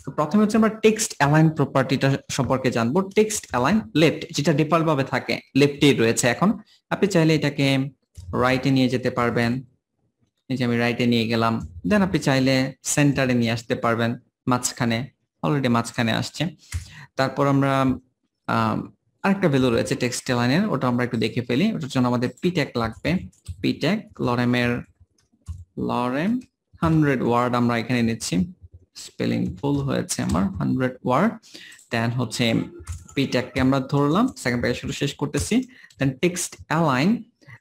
তো প্রথমে হচ্ছে আমরা টেক্সট অ্যালাইন প্রপার্টিটা সম্পর্কে জানবো। টেক্সট অ্যালাইন লেফট, যেটা ডিফল্ট ভাবে থাকে লেফটেই রয়েছে। এখন আপনি চাইলে এটাকে রাইটে নিয়ে যেতে পারবেন, এই যে আমি রাইটে নিয়ে গেলাম। দেন আপনি চাইলে সেন্টারে নিয়ে আসতে পারবেন, মাঝখানে, অলরেডি মাঝখানে আসছে। তারপর আমরা আরেকটা ভ্যালু রয়েছে টেক্সট অ্যালাইনের, ওটা আমরা একটু দেখে ফেলি। ওটার জন্য আমাদের পি ট্যাগ লাগবে, পি ট্যাগ লরেম 100 ওয়ার্ড আমরা এখানে নিচ্ছি, স্পেলিং ভুল হয়েছে আমার, 100 ওয়ার্ড। দেন হচ্ছে পি ট্যাগকে আমরা ধরলাম, সেকেন্ড প্যাকেজ শুরু শেষ করতেছি। দেন টেক্সট অ্যালাইন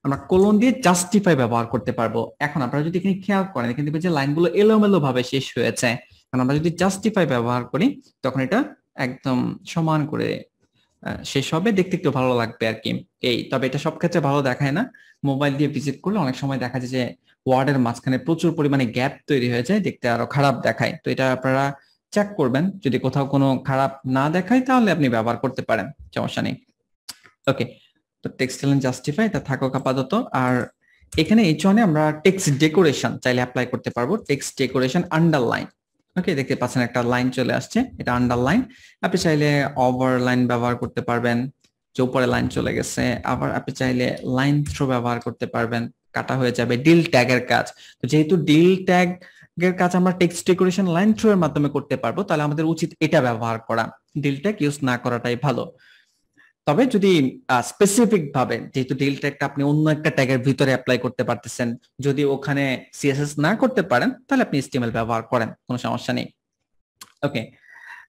আমরা কোলন দিয়ে জাস্টিফাই ব্যবহার করতে পারবো। এখন আপনারা যদি এখানে খেয়াল করেন, এখানে দেখবেন যে লাইনগুলো এলোমেলো ভাবে শেষ হয়েছে। কারণ আমরা যদি জাস্টিফাই ব্যবহার করি তখন এটা একদম সমান করে শেষ হবে, দেখতে একটু ভালো লাগবে আর কি। এই তবে এটা সব ক্ষেত্রে ভালো দেখায় না, মোবাইল দিয়ে ভিজিট করলে অনেক সময় দেখা যায় যে ওয়ার্ডের মাঝখানে প্রচুর পরিমাণে গ্যাপ তৈরি হয়ে যায়, দেখতে আরো খারাপ দেখায়। তো এটা আপনারা চেক করবেন, যদি কোথাও কোনো খারাপ না দেখায় তাহলে আপনি ব্যবহার করতে পারেন, সমস্যা নেই। ওকে, তো টেক্সট অ্যালাইন জাস্টিফাই এটা থাকুক আপাতত। আর এখানে h1 এ আমরা টেক্সট ডেকোরেশন চাইলে অ্যাপ্লাই করতে পারবো, টেক্সট ডেকোরেশন আন্ডারলাইন। ওকে, দেখতে পাচ্ছেন একটা লাইন চলে আসছে, এটা আন্ডারলাইন। আপনি চাইলে ওভারলাইন ব্যবহার করতে পারবেন, যে উপরে লাইন চলে গেছে। আবার আপনি চাইলে লাইন থ্রো ব্যবহার করতে পারবেন, কাটা হয়ে যাবে। ডিল ট্যাগের কাজ, তো যেহেতু ডিল ট্যাগ এর কাজ আমরা টেক্সট ডেকোরেশন লাইন থ্রো এর মাধ্যমে করতে পারবো, তাহলে আমাদের উচিত এটা ব্যবহার করা, ডিল ট্যাগ ইউজ না করাটাই ভালো। তবে যদি স্পেসিফিক ভাবে, যেহেতু ডিল ট্যাগটা আপনি অন্য একটা ট্যাগের ভিতরে অ্যাপ্লাই করতে পারতেছেন, যদি ওখানে সিএসএস না করতে পারেন তাহলে আপনি এইচটিএমএল ব্যবহার করেন, কোনো সমস্যা নেই। ওকে,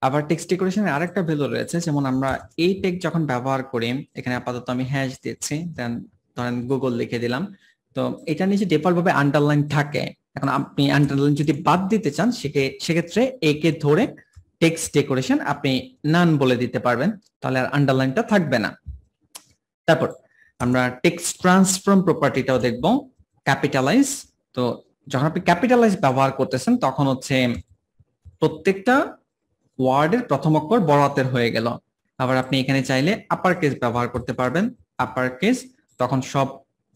আবার টেক্সট ডেকোরেশনের আরেকটা ভ্যালু রয়েছে, যেমন আমরা এই ট্যাগ যখন ব্যবহার করি, এখানে আপাতত আমি হ্যাশ দিচ্ছি, দেন ধরেন গুগল লিখে দিলাম। তো এটা নিচে ডিফল্ট ভাবে আন্ডারলাইন থাকে। এখন আপনি আন্ডারলাইন যদি বাদ দিতে চান, সেক্ষেত্রে একে ধরে টেক্সট ডেকোরেশন আপনি নান বলে দিতে পারবেন, তাহলে আর আন্ডারলাইনটা থাকবে না। তারপর আমরা টেক্সট ট্রান্সফর্ম প্রপার্টিটাও দেখব, ক্যাপিটালাইজ। তো যখন আপনি ক্যাপিটালাইজ ব্যবহার করতেছেন তখন হচ্ছে প্রত্যেকটা ওয়ার্ডের প্রথম অক্ষর বড় হাতের হয়ে গেল। আবার আপনি এখানে চাইলে আপার কেস ব্যবহার করতে পারবেন, আপার কেস তখন সব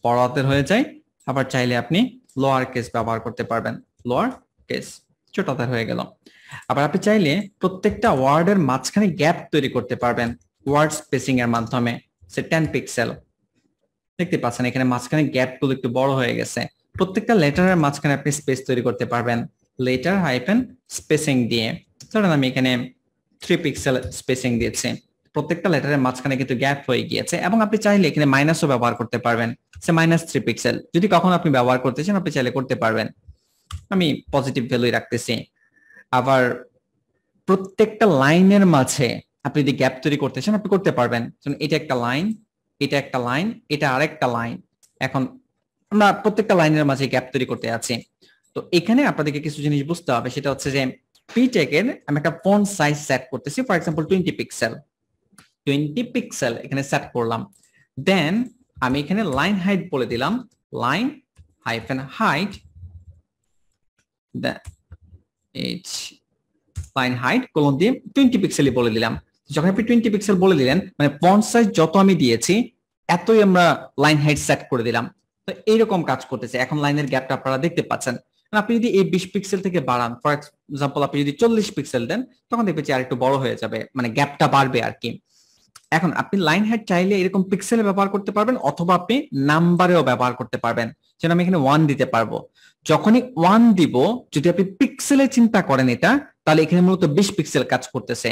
বড় হাতের হয়ে যায়। আবার চাইলে আপনি লোয়ার কেস ব্যবহার করতে পারবেন, লোয়ার কেস ছোট হাতের হয়ে গেল। আবার আপনি চাইলে প্রত্যেকটা ওয়ার্ডের মাঝখানে গ্যাপ তৈরি করতে পারবেন ওয়ার্ড স্পেসিং এর মাধ্যমে, সে 10 পিক্সেল। দেখতে পাচ্ছেন এখানে মাঝখানে গ্যাপ গুলো একটু বড় হয়ে গেছে। প্রত্যেকটা লেটারের মাঝখানে আপনি স্পেস তৈরি করতে পারবেন লেটার হাইফেন স্পেসিং দিয়ে। ধরেন আমি এখানে 3 পিক্সেল স্পেসিং দিয়েছি, প্রত্যেকটা লেটারের মাঝখানে কিন্তু গ্যাপ হয়ে গিয়েছে। এবং আপনি চাইলে এখানে মাইনাসও ব্যবহার করতে পারবেন, সে -3 পিক্সেল। যদি কখনো আপনি ব্যবহার করতে চান আপনি চাইলে করতে পারবেন, আমি পজিটিভ ভ্যালুই রাখতেছি। আবার প্রত্যেকটা লাইনের মাঝে আপনি যদি গ্যাপ তৈরি করতে চান আপনি করতে পারবেন। এটা একটা লাইন, এটা একটা লাইন, এটা আরেকটা লাইন। এখন আমরা প্রত্যেকটা লাইনের মাঝে গ্যাপ তৈরি করতে আছি, তো তো এখানে আপনাদেরকে কিছু জিনিস বুঝতে হবে, সেটা হচ্ছে যে পি ট্যাগের আমি একটা ফন্ট সাইজ সেট করতেছি, ফর এক্সাম্পল 20 পিক্সেল, 20 পিক্সেল এখানে সেট করলাম। দেন আমি এখানে লাইন হাইট বলে দিলাম, line hyphen height, line height colon দিয়ে 20 পিক্সেলই বলে দিলাম। যখন আপনি 20 পিক্সেল বলে দিলেন, মানে ফন্ট সাইজ যত আমি দিয়েছি এতই আমরা লাইন হাইট সেট করে দিলাম। তো এইরকম কাজ করতেছে। এখন লাইনের গ্যাপটা আপনারা দেখতে পাচ্ছেন। আপনি যদি এই 20 পিক্সেল থেকে বাড়ান, ফর এক্সাম্পল আপনি যদি 40 পিক্সেল দেন, তখন দেখবেন যে আর একটু বড় হয়ে যাবে, মানে গ্যাপটা বাড়বে আর কি। এখন আপনি লাইন হাইট চাইলে এরকম পিক্সেলে ব্যবহার করতে পারবেন, অথবা আপনি নাম্বারেও ব্যবহার করতে পারবেন। যেন আমি এখানে 1 দিতে পারবো। যখনই 1 দিব, যদি আপনি পিক্সেলে চিন্তা করেন এটা, তাহলে এখানে মূলত 20 পিক্সেল কাজ করতেছে।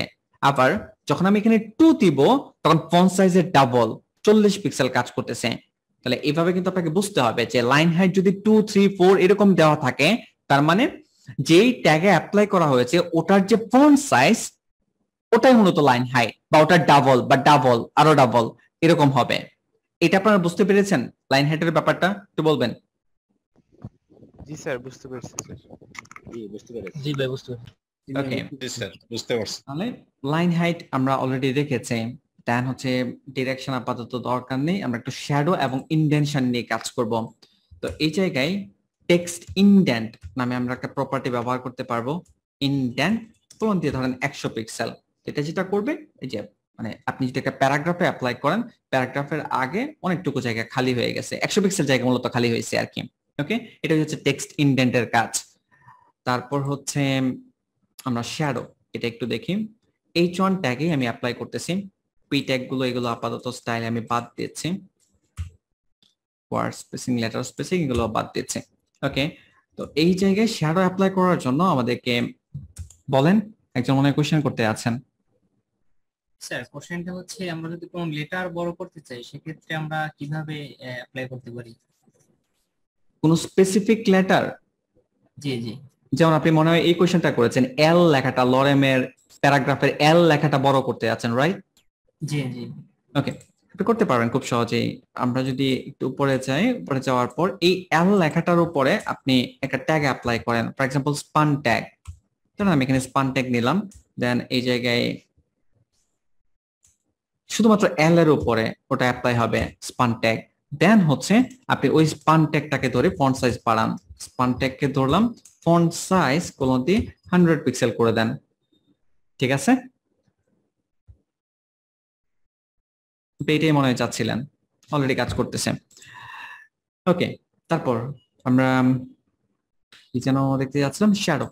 আবার যখন আমি এখানে 2 দিব, তখন ফন্ট সাইজের ডাবল 40 পিক্সেল কাজ করতেছে। তাহলে এইভাবে কিন্তু আপনাকে বুঝতে হবে যে লাইন হাইট যদি 2, 3, 4 এরকম দেওয়া থাকে, তার মানে যেই ট্যাগে অ্যাপ্লাই করা হয়েছে ওটার যে ফন্ট সাইজ, ওটাই মূলত লাইন হাইট, বা ওটার ডাবল বা ডাবল আরো ডাবল এরকম হবে। এটা আপনারা বুঝতে পেরেছেন লাইন হাইটের ব্যাপারটা? একটু বলবেন। জি স্যার, বুঝতে পেরেছি স্যার। জি বুঝতে পেরেছি। জি ভাই বুঝতে পেরেছি। ওকে, জি স্যার, বুঝতে পারছি। তাহলে লাইন হাইট আমরা অলরেডি দেখেছি। দেন হচ্ছে ডিরেকশন আপাতত দরকার নেই, আমরা একটু শ্যাডো এবং ইনডেনশন নিয়ে কাজ করব। তো এই জায়গায় টেক্সট ইনডেন্ট নামে আমরা একটা প্রপার্টি ব্যবহার করতে পারবো। ইনডেন্ট কোলন দিয়ে ধরেন 100 পিক্সেল। এটা যেটা করবে, এই যে মানে আপনি যদি একটা প্যারাগ্রাফে অ্যাপ্লাই করেন, প্যারাগ্রাফের আগে অনেকটুকু জায়গা খালি হয়ে গেছে, 100 পিক্সেল জায়গা মূলত খালি হয়েছে আর কি। ওকে, এটা হচ্ছে টেক্সট ইনডেন্টের কাজ। তারপর হচ্ছে আমরা শ্যাডো, এটা একটু দেখি। H1 ট্যাগে আমি অ্যাপ্লাই করতেছি। পি ট্যাগ গুলো এগুলো আপাতত স্টাইলে আমি বাদ দিচ্ছি, ওয়ার্ড স্পেসিং, লেটার স্পেসিং এগুলো বাদ দিচ্ছি। ওকে, তো এই জায়গায় শ্যাডো অ্যাপ্লাই করার জন্য আমাদেরকে বলেন, একজন মনে হয় কোশ্চেন করতে আছেন। স্যার কোশ্চেনটা হচ্ছে আমরা যদি কোনো লেটার বড় করতে চাই সেক্ষেত্রে আমরা কিভাবে অ্যাপ্লাই করতে পারি? কোন স্পেসিফিক লেটার? জি জি। যেমন আপনি মনে হয় এই কোশ্চেনটা করেছেন, এল লেখাটা, লরেমের প্যারাগ্রাফের এল লেখাটা বড় করতে আছেন, রাইট? জি জি। ওকে, আপনি করতে পারবেন খুব সহজেই। আমরা যদি একটু উপরে যাই, উপরে যাওয়ার পর এই এল লেখাটার উপরে আপনি একটা ট্যাগ অ্যাপ্লাই করেন, ফর এক্সাম্পল স্পান ট্যাগ। ধরুন আমি এখানে স্পান ট্যাগ নিলাম, দেন এই জায়গায় শুধুমাত্র এল এর উপরে ওটা অ্যাপ্লাই হবে স্পান ট্যাগ। দেন হচ্ছে আপনি ওই স্পান ট্যাগটাকে ধরে ফন্ট সাইজ বাড়ান। স্পান ট্যাগকে ধরলাম, ফন্ট সাইজ কোলন দিয়ে 100 পিক্সেল করে দেন। ঠিক আছে, এটাই মনে হয় চাচ্ছিলেন, অলরেডি কাজ করতেছে। ওকে, তারপর আমরা কি যেন দেখতে যাচ্ছিলাম, শ্যাডো।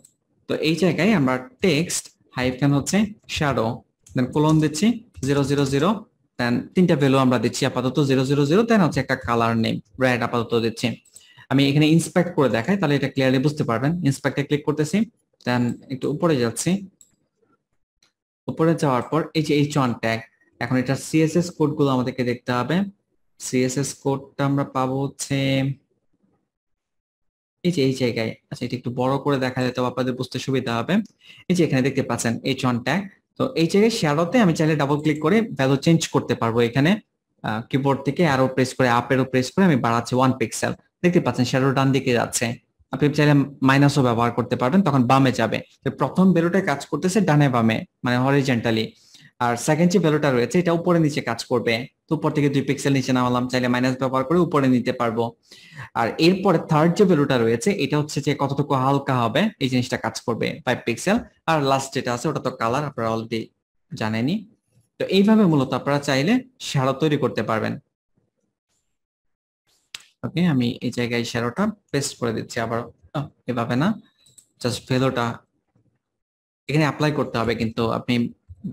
তো এই জায়গায় আমরা টেক্সট হাইফেন হচ্ছে শ্যাডো, দেন কোলন দিচ্ছি 000, দেন তিনটা ভ্যালু আমরা দিচ্ছি আপাতত 000, দেন হচ্ছে একটা কালার নেম রেড আপাতত দিচ্ছি। আমি এখানে ইন্সপেক্ট করে দেখাই, তাহলে এটা ক্লিয়ারলি বুঝতে পারবেন। ইন্সপেক্টে ক্লিক করতেছি, দেন একটু উপরে যাচ্ছি। উপরে যাওয়ার পর এই যে H1 ট্যাগ, এখন এটা সিএসএস কোড গুলো আমাদেরকে দেখতে হবে। সিএসএস কোডটা আমরা পাবো হচ্ছে এই যে এই জায়গায়। আচ্ছা, এটা একটু বড় করে দেখা যেত, আপনাদের বুঝতে সুবিধা হবে। এই যে এখানে দেখতে পাচ্ছেন H1 ট্যাগ। তো এই জায়গায় শ্যাডোতে আমি চাইলে ডাবল ক্লিক করে ভ্যালু চেঞ্জ করতে পারবো। এখানে কিবোর্ড থেকে অ্যারো প্রেস করে, আপ অ্যারো প্রেস করে আমি বাড়াচ্ছি 1 পিক্সেল। দেখতে পাচ্ছেন শ্যাডো ডান দিকে যাচ্ছে। আপনি চাইলে মাইনাসও ব্যবহার করতে পারবেন, তখন বামে যাবে। প্রথম ভ্যালুটা কাজ করতেছে ডানে বামে, মানে হরিজন্টালি। আর সেকেন্ড যে ভ্যালুটা রয়েছে এটা উপরে নিচে কাজ করবে। তো উপর থেকে 2 পিক্সেল নিচে নামালাম, চাইলে মাইনাস ব্যবহার করে উপরে নিতে পারবো। আর এরপরে থার্ড যে ভ্যালুটা রয়েছে এটা হচ্ছে যে কতটুকু হালকা হবে, এই জিনিসটা কাজ করবে 5 পিক্সেল। আর লাস্ট যেটা আছে ওটা তো কালার, আপনারা অলরেডি জানেনই। তো এইভাবে মূলত আপনারা চাইলে শ্যাডো তৈরি করতে পারবেন। ওকে, আমি এই জায়গায় শ্যাডোটা পেস্ট করে দিচ্ছি আবার। এভাবে না, জাস্ট ভ্যালুটা এখানে অ্যাপ্লাই করতে হবে, কিন্তু আপনি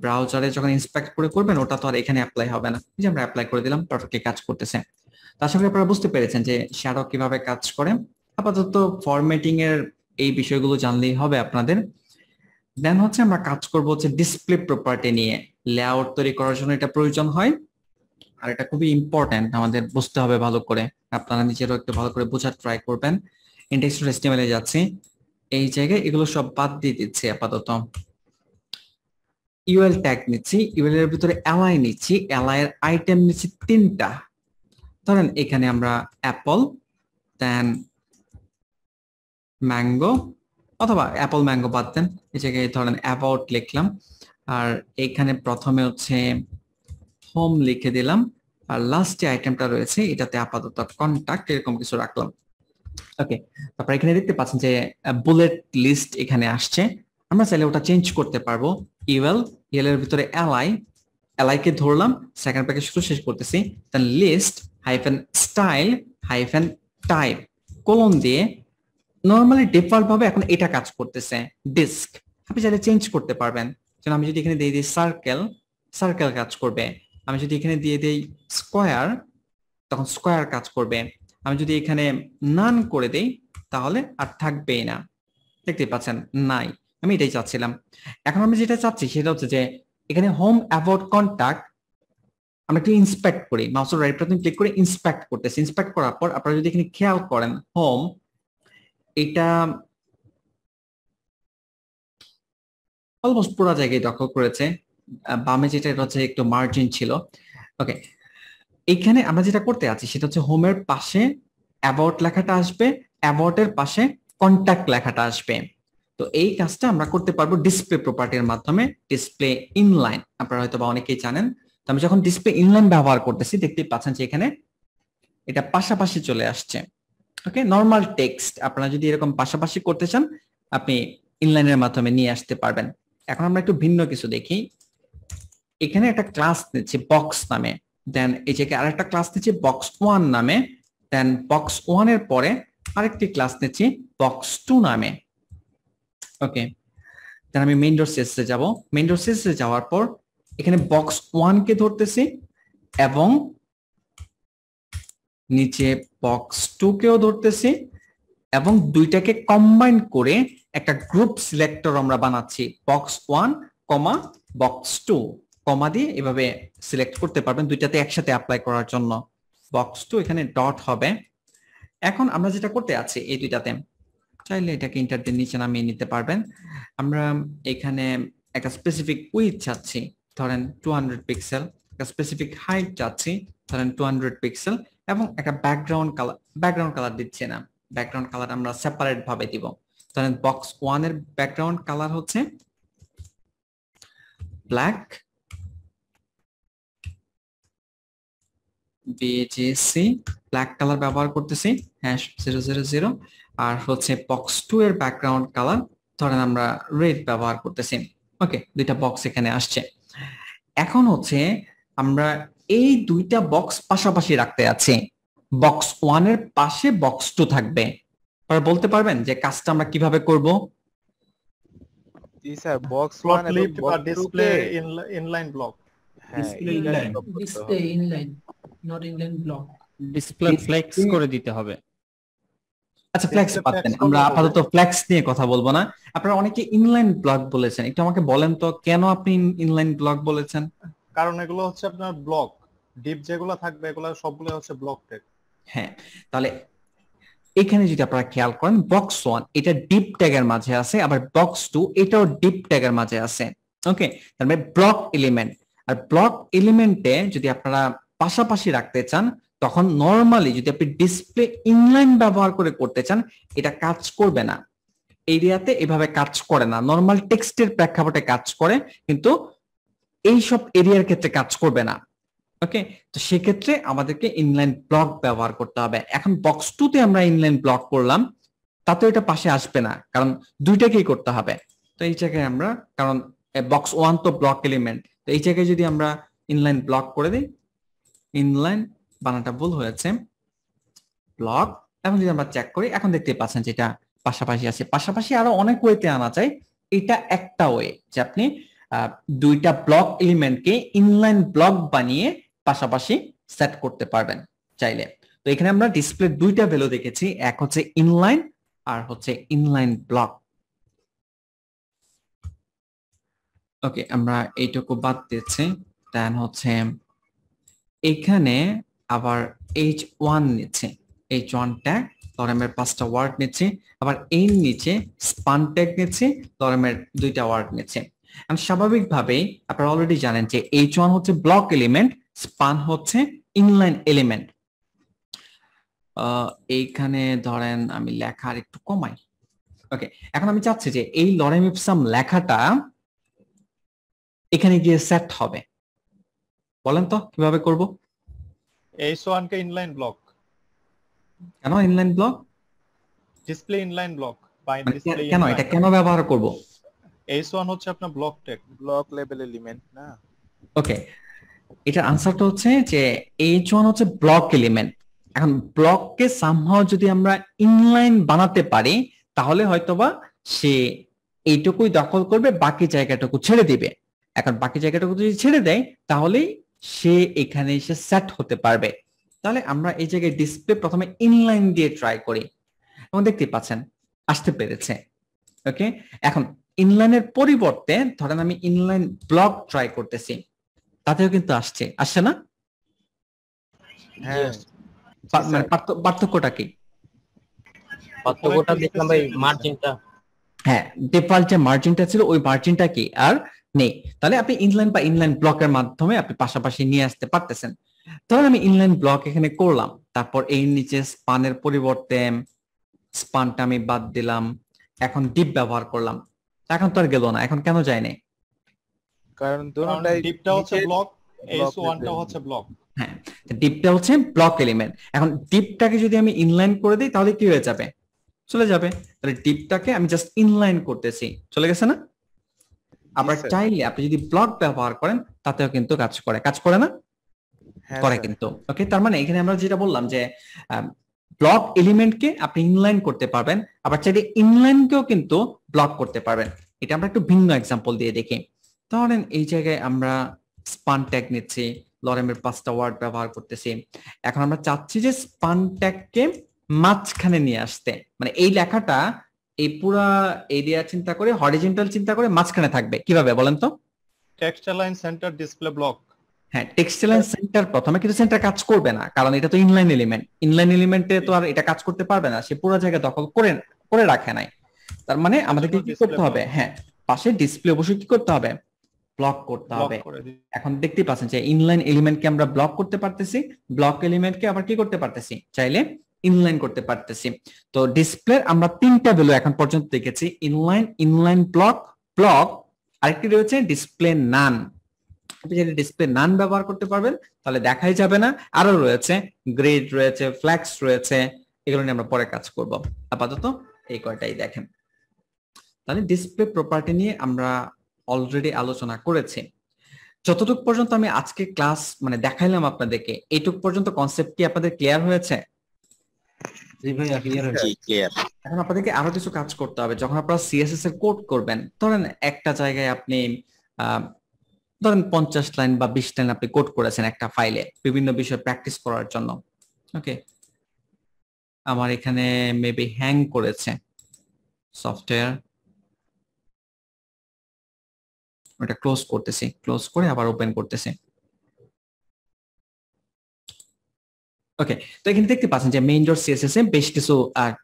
ব্রাউজারে যখন ইন্সপেক্ট করে করবেন ওটা তো আর এখানে অ্যাপ্লাই হবে না। এই যে আমরা অ্যাপ্লাই করে দিলাম, পারফেক্টলি কাজ করতেছে। আশা করি আপনারা বুঝতে পেরেছেন যে শ্যাডো কিভাবে কাজ করে। আপাতত ফরম্যাটিং এর এই বিষয়গুলো জানলেই হবে আপনাদের। দেন হচ্ছে আমরা কাজ করব হচ্ছে ডিসপ্লে প্রপার্টি নিয়ে। লেআউট তৈরি করার জন্য এটা প্রয়োজন হয়, আর এটা খুবই ইম্পর্টেন্ট, আমাদের বুঝতে হবে ভালো করে। আপনারা নিজেরও একটু ভালো করে বোঝার ট্রাই করবেন। index.html এ যাচ্ছি, এই জায়গায় এগুলো সব বাদ দিয়ে দিচ্ছি আপাতত। ইউএল ট্যাগ নিচ্ছি, ইউএল এর ভিতরে এলআই নিচ্ছি, এলআই এর আইটেম নিচ্ছি 3টা। ধরেন এখানে আমরা অ্যাপল, দেন ম্যাঙ্গো অথবা অ্যাপল ম্যাঙ্গো বাদ দেন, এই জায়গায় ধরেন অ্যাবাউট লিখলাম, আর এখানে প্রথমে হচ্ছে হোম লিখে দিলাম, আর লাস্ট যে আইটেমটা রয়েছে এটাতে আপাতত কন্টাক্ট এরকম কিছু রাখলাম। ওকে, তারপর এখানে দেখতে পাচ্ছেন যে বুলেট লিস্ট এখানে আসছে, আমরা চাইলে ওটা চেঞ্জ করতে পারবো। ইউএল এর ভিতরে এলআই কে ধরলাম, সেকেন্ড প্যাকেজ শুরু শেষ করতেছি, then list hyphen style hyphen type colon দিয়ে, নরমালি ডিফল্ট ভাবে এখন এটা কাজ করতেছে ডিস্ক, আপনি চাইলে চেঞ্জ করতে পারবেন। যেন আমি যদি এখানে দিয়ে দিই সার্কেল কাজ করবে, আমি যদি এখানে দিয়ে দিই স্কোয়ার তখন স্কোয়ার কাজ করবে, আমি যদি এখানে নান করে দেই তাহলে আর থাকবেই না, দেখতে পাচ্ছেন নাই, আমি এটাই চাচ্ছিলাম। এখন আমি যেটা চাচ্ছি সেটা হচ্ছে যে এখানে হোম অ্যাবাউট কন্টাক্ট আমরা একটু ইন্সপেক্ট করি, মাউসের রাইট বাটন ক্লিক করে ইন্সপেক্ট করতেছি, ইন্সপেক্ট করার পর আপনারা যদি এখানে খেয়াল করেন হোম এটা অলমোস্ট পুরো জায়গায় দখল করেছে, বামে যেটা এটা হচ্ছে একটু মার্জিন ছিল। ওকে, এখানে আমরা যেটা করতে আছি সেটা হচ্ছে হোমের পাশে অ্যাবাউট লেখাটা আসবে, অ্যাবাউটের পাশে কন্টাক্ট লেখাটা আসবে। তো এই কাজটা আমরা করতে পারবো ডিসপ্লে প্রপার্টির মাধ্যমে, ডিসপ্লে ইনলাইন আপনারা হয়তো বা অনেকেই জানেন। তো আমি যখন ডিসপ্লে ইনলাইন ব্যবহার করতেছি দেখতেই পাচ্ছেন যে এখানে এটা পাশাপাশি চলে আসছে। ওকে, নরমাল টেক্সট আপনারা যদি এরকম পাশাপাশি করতে চান আপনি ইনলাইনের মাধ্যমে নিয়ে আসতে পারবেন। এখন আমরা একটু ভিন্ন কিছু দেখি, এখানে একটা ক্লাস নিচ্ছে বক্স নামে, দেন এই জায়গায় আরেকটা ক্লাস নিচ্ছে বক্স 1 নামে, দেন বক্স 1 এর পরে আরেকটি ক্লাস নিচ্ছি বক্স 2 নামে। ওকে, দেন আমি মেইন ডট সিএসএস এ যাব, মেইন ডট সিএসএস এ যাওয়ার পর এখানে বক্স 1 কে ধরতেছি এবং নিচে বক্স 2 কেও ধরতেছি এবং দুইটাকে কম্বাইন করে একটা গ্রুপ সিলেক্টর আমরা বানাচ্ছি, বক্স 1 কমা বক্স 2 কমা দিয়ে এভাবে সিলেক্ট করতে পারবেন দুইটাতে একসাথে অ্যাপ্লাই করার জন্য। বক্স 2 এখানে ডট হবে। এখন আমরা যেটা করতে আছি এই দুইটাতে, চাইলে এটাকে ইন্টার দিয়ে নিচে নামিয়ে নিতে পারবেন, আমরা এখানে একটা স্পেসিফিক উইডথ চাচ্ছি ধরেন 200 পিক্সেল, একটা স্পেসিফিক হাইট চাচ্ছি ধরেন 200 পিক্সেল, এবং একটা ব্যাকগ্রাউন্ড কালার দিচ্ছি না, ব্যাকগ্রাউন্ড কালার আমরা সেপারেট ভাবে দিব। ধরেন বক্স 1 এর ব্যাকগ্রাউন্ড কালার হচ্ছে ব্ল্যাক বিজেসি, ব্ল্যাক কালার ব্যবহার করতেছি #000, আর হচ্ছে বক্স 2 এর ব্যাকগ্রাউন্ড কালার ধরেন আমরা রেড ব্যবহার করতেছি। ওকে, দুইটা বক্স এখানে আসছে। এখন হচ্ছে আমরা এই দুইটা বক্স পাশাপাশি রাখতে আছি, বক্স 1 এর পাশে বক্স 2 থাকবে। আপনারা বলতে পারবেন যে কাজটা আমরা কিভাবে করব? জি স্যার, বক্স প্লট 1 এবং লিফট বা বক্স 2 ডিসপ্লে কে ইনলাইন ব্লক, ডিসপ্লে inline. করতে হবে। Display inline, not inline block. Display flakes করে দিতে হবে। আচ্ছা, ফ্লেক্স Display পাচ্ছেন, flex আমরা করলে আপাতত ফ্লেক্স নিয়ে কথা বলবো না। আপনারা অনেকে ইনলাইন ব্লক বলেছেন, একটু আমাকে বলেন তো কেন আপনি ইনলাইন ব্লক বলেছেন? কারণ এগুলো হচ্ছে আপনার ব্লক, ডিপ যেগুলো থাকবে এগুলো সবগুলো হচ্ছে ব্লক ট্যাগ। হ্যাঁ, তাহলে এখানে যদি আপনারা খেয়াল করেন বক্স 1 এটা ডিপ ট্যাগের মাঝে আছে, আবার বক্স 2 এটাও ডিপ ট্যাগের মাঝে আছে। ওকে, তার মানে ব্লক এলিমেন্ট, আর ব্লক এলিমেন্টে যদি আপনারা পাশাপাশি রাখতে চান তখন নরমালি যদি আপনি ডিসপ্লে ইনলাইন ব্যবহার করে করতে চান এটা কাজ করবে না, এরিয়াতে এভাবে কাজ করে না, নরমাল টেক্সটের প্রেক্ষাপটে কাজ করে কিন্তু এইসব এরিয়ার ক্ষেত্রে কাজ করবে না। ওকে, তো সেক্ষেত্রে আমাদেরকে ইনলাইন ব্লক ব্যবহার করতে হবে। এখন বক্স 2 তে আমরা ইনলাইন ব্লক করলাম, তাতে এটা পাশে আসবে না, কারণ দুইটাকেই করতে হবে। তো এই জায়গায় আমরা, কারণ বক্স 1 তো ব্লক এলিমেন্ট, তো এই জায়গায় যদি আমরা ইনলাইন ব্লক করে দিই, ইনলাইন বানানটা ভুল হয়েছে, ব্লক, এখন যদি আমরা চেক করি এখন দেখতে পাচ্ছেন যেটা পাশাপাশি আছে। পাশাপাশি আরো অনেক ওয়েতে আনা যায়, এটা একটা ওয়ে যে আপনি দুইটা ব্লক এলিমেন্টকে ইনলাইন ব্লক বানিয়ে পাশাপাশি সেট করতে পারবেন চাইলে। তো এখানে আমরা ডিসপ্লে দুইটা ভ্যালু দেখেছি, এক হচ্ছে ইনলাইন আর হচ্ছে ইনলাইন ব্লক। ওকে, আমরা এইটুকু বাদ দিচ্ছি, দেন হচ্ছে এখানে আবার H1 নিচ্ছে, H1 ট্যাগ লরেমের 5টা ওয়ার্ড নিচ্ছে, আবার এই নিচে স্পান ট্যাগ নিচ্ছে লরেমের 2টা ওয়ার্ড নিচ্ছে। স্বাভাবিকভাবেই আপনারা অলরেডি জানেন যে H1 হচ্ছে ব্লক এলিমেন্ট, স্পান হচ্ছে ইনলাইন এলিমেন্ট। এইখানে ধরেন আমি লেখার একটু কমাই, ওকে, এখন আমি চাচ্ছি যে এই লরেম ইপসাম লেখাটা এখানে গিয়ে সেট হবে, বলেন তো কিভাবে করব? H1 কে ইনলাইন ব্লক, কেন inline block? Display inline block by display কেন এটা কেন ব্যবহার করব? H1 হচ্ছে আপনার block tag, block level element না। ওকে, এটার আনসারটা হচ্ছে যে H1 হচ্ছে ব্লক এলিমেন্ট। এখন ব্লককে সামহাও যদি আমরা ইনলাইন বানাতে পারি তাহলে হয়তোবা সে এইটুকুই দখল করবে, বাকি জায়গাটুকু ছেড়ে দিবে। এখন বাকি জায়গাটুকু যদি ছেড়ে দেয় তাহলে সে এখানে এসে সেট হতে পারবে। তাহলে আমরা এই জায়গায় ডিসপ্লে প্রথমে ইনলাইন দিয়ে ট্রাই করি এবং দেখতে পাচ্ছেন আসতে পেরেছে। ওকে, এখন ইনলাইনের পরিবর্তে ধরেন আমি ইনলাইন ব্লক ট্রাই করতেছি, তাতেও কিন্তু আসছে না? হ্যাঁ, মানে পার্থক্যটা কি? পার্থক্যটা দেখলাম ভাই মার্জিনটা, হ্যাঁ, ডিফল্ট যে মার্জিনটা ছিল ওই মার্জিনটা কি আর নেই। তাহলে আপনি ইনলাইন বা ইনলাইন ব্লকের মাধ্যমে আপনি পাশাপাশি নিয়ে আসতে পারতেছেন। তাহলে আমি ইনলাইন ব্লক এখানে করলাম, তারপর এই নিচে স্পানের পরিবর্তে স্পানটা আমি বাদ দিলাম, এখন ডিপ ব্যবহার করলাম। এখন তো আর গেল না, এখন কেন যায় নাই? কারণ দুটোটাই ডিপটা হচ্ছে ব্লক, H1 টা হচ্ছে ব্লক। হ্যাঁ, ডিপটা হচ্ছে ব্লক এলিমেন্ট। এখন ডিপটাকে যদি আমি ইনলাইন করে দিই তাহলে কি হয়ে যাবে? চলে যাবে। তাহলে ডিপটাকে আমি জাস্ট ইনলাইন করতেছি, চলে গেছে না? আবার চাইলে আপনি যদি ব্লক ব্যবহার করেন তাতেও কিন্তু কাজ করে না? করে কিন্তু। ওকে, তার মানে এখানে আমরা যেটা বললাম যে ব্লক এলিমেন্টকে আপনি ইনলাইন করতে পারবেন, আবার চাইলে ইনলাইনকেও কিন্তু ব্লক করতে পারবেন। এটা আমরা একটু ভিন্ন এক্সাম্পল দিয়ে দেখি। ধরেন এই জায়গায় আমরা স্পান ট্যাগ নিচ্ছি, লরেমের 5টা ওয়ার্ড ব্যবহার করতেছি। এখন আমরা চাচ্ছি যে স্পান ট্যাগকে মাঝখানে নিয়ে আসতে, মানে এই লেখাটা এই পুরা এরিয়া চিন্তা করে, হরিজন্টাল চিন্তা করে মাঝখানে থাকবে। কিভাবে বলেন তো? Text line centre display block. হ্যাঁ, টেক্সট লাইন সেন্টার প্রথমে, কিন্তু সেন্টার কাজ করবে না কারণ এটা তো ইনলাইন এলিমেন্ট। ইনলাইন এলিমেন্টে তো আর এটা কাজ করতে পারবে না, সে পুরো জায়গা দখল করে রাখে নাই। তার মানে আমাদেরকে কি করতে হবে? হ্যাঁ, পাশে ডিসপ্লে অবশ্যই কি করতে হবে? ব্লক করতে হবে। এখন দেখতে পাচ্ছেন যে ইনলাইন এলিমেন্টকে আমরা ব্লক করতে পারতেছি, ব্লক এলিমেন্টকে আবার কি করতে পারতেছি? চাইলে ইনলাইন করতে পারতেছি। তো ডিসপ্লের আমরা 3টা ভ্যালু এখন পর্যন্ত দেখেছি, ইনলাইন ব্লক, আরেকটি রয়েছে ডিসপ্লে নান। আপনি যদি ডিসপ্লে নান ব্যবহার করতে পারবেন তাহলে দেখাই যাবে না। আরো রয়েছে গ্রিড রয়েছে, ফ্ল্যাক্স রয়েছে, এগুলো নিয়ে আমরা পরে কাজ করব। আপাতত এই কয়টাই দেখেন। তাহলে ডিসপ্লে প্রপার্টি নিয়ে আমরা অলরেডি আলোচনা করেছি। যতটুকু পর্যন্ত আমি আজকে ক্লাস মানে দেখাইলাম আপনাদেরকে, এইটুকু পর্যন্ত কনসেপ্ট কি আপনাদের ক্লিয়ার হয়েছে? জি ভাইয়া ক্লিয়ার হয়েছে। ক্লিয়ার। এখন আপনাদেরকে আরো কিছু কাজ করতে হবে। যখন আপনারা সিএসএস এর কোড করবেন, ধরেন একটা জায়গায় আপনি ধরেন 50 লাইন বা 20 লাইন আপনি কোড করেছেন একটা ফাইলে বিভিন্ন বিষয় প্র্যাকটিস করার জন্য। ওকে, আমার এখানে মেবি হ্যাং করেছে সফটওয়্যার, ওটা ক্লোজ করতেছি, ক্লোজ করে আবার ওপেন করতেছি। ওকে, তো এখানে দেখতে পাচ্ছেন যে মেইন ডট সিএসএস এ বেশ কিছু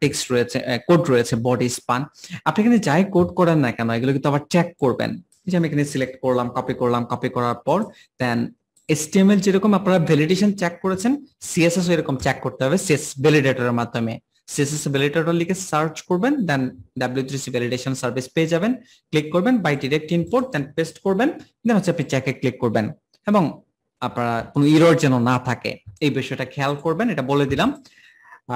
টেক্সট রয়েছে, কোড রয়েছে, বডি স্পান। আপনি এখানে যাই কোড করেন না কেন এগুলো কিন্তু আবার চেক করবেন। যে আমি এখানে সিলেক্ট করলাম, কপি করার পর দেন HTML যেরকম আপনারা ভ্যালিডেশন চেক করেছেন, সিএসএস এরকম চেক করতে হবে সিএসএস ভ্যালিডেটরের মাধ্যমে। সিএসএস ভ্যালিডেটর লিখে সার্চ করবেন, দেন W3C ভ্যালিডেশন সার্ভিস পেয়ে যাবেন, ক্লিক করবেন by direct import, then paste করবেন, দেন হচ্ছে আপনি চেকে ক্লিক করবেন এবং আপনারা কোনো এরর যেন না থাকে এই বিষয়টা খেয়াল করবেন, এটা বলে দিলাম।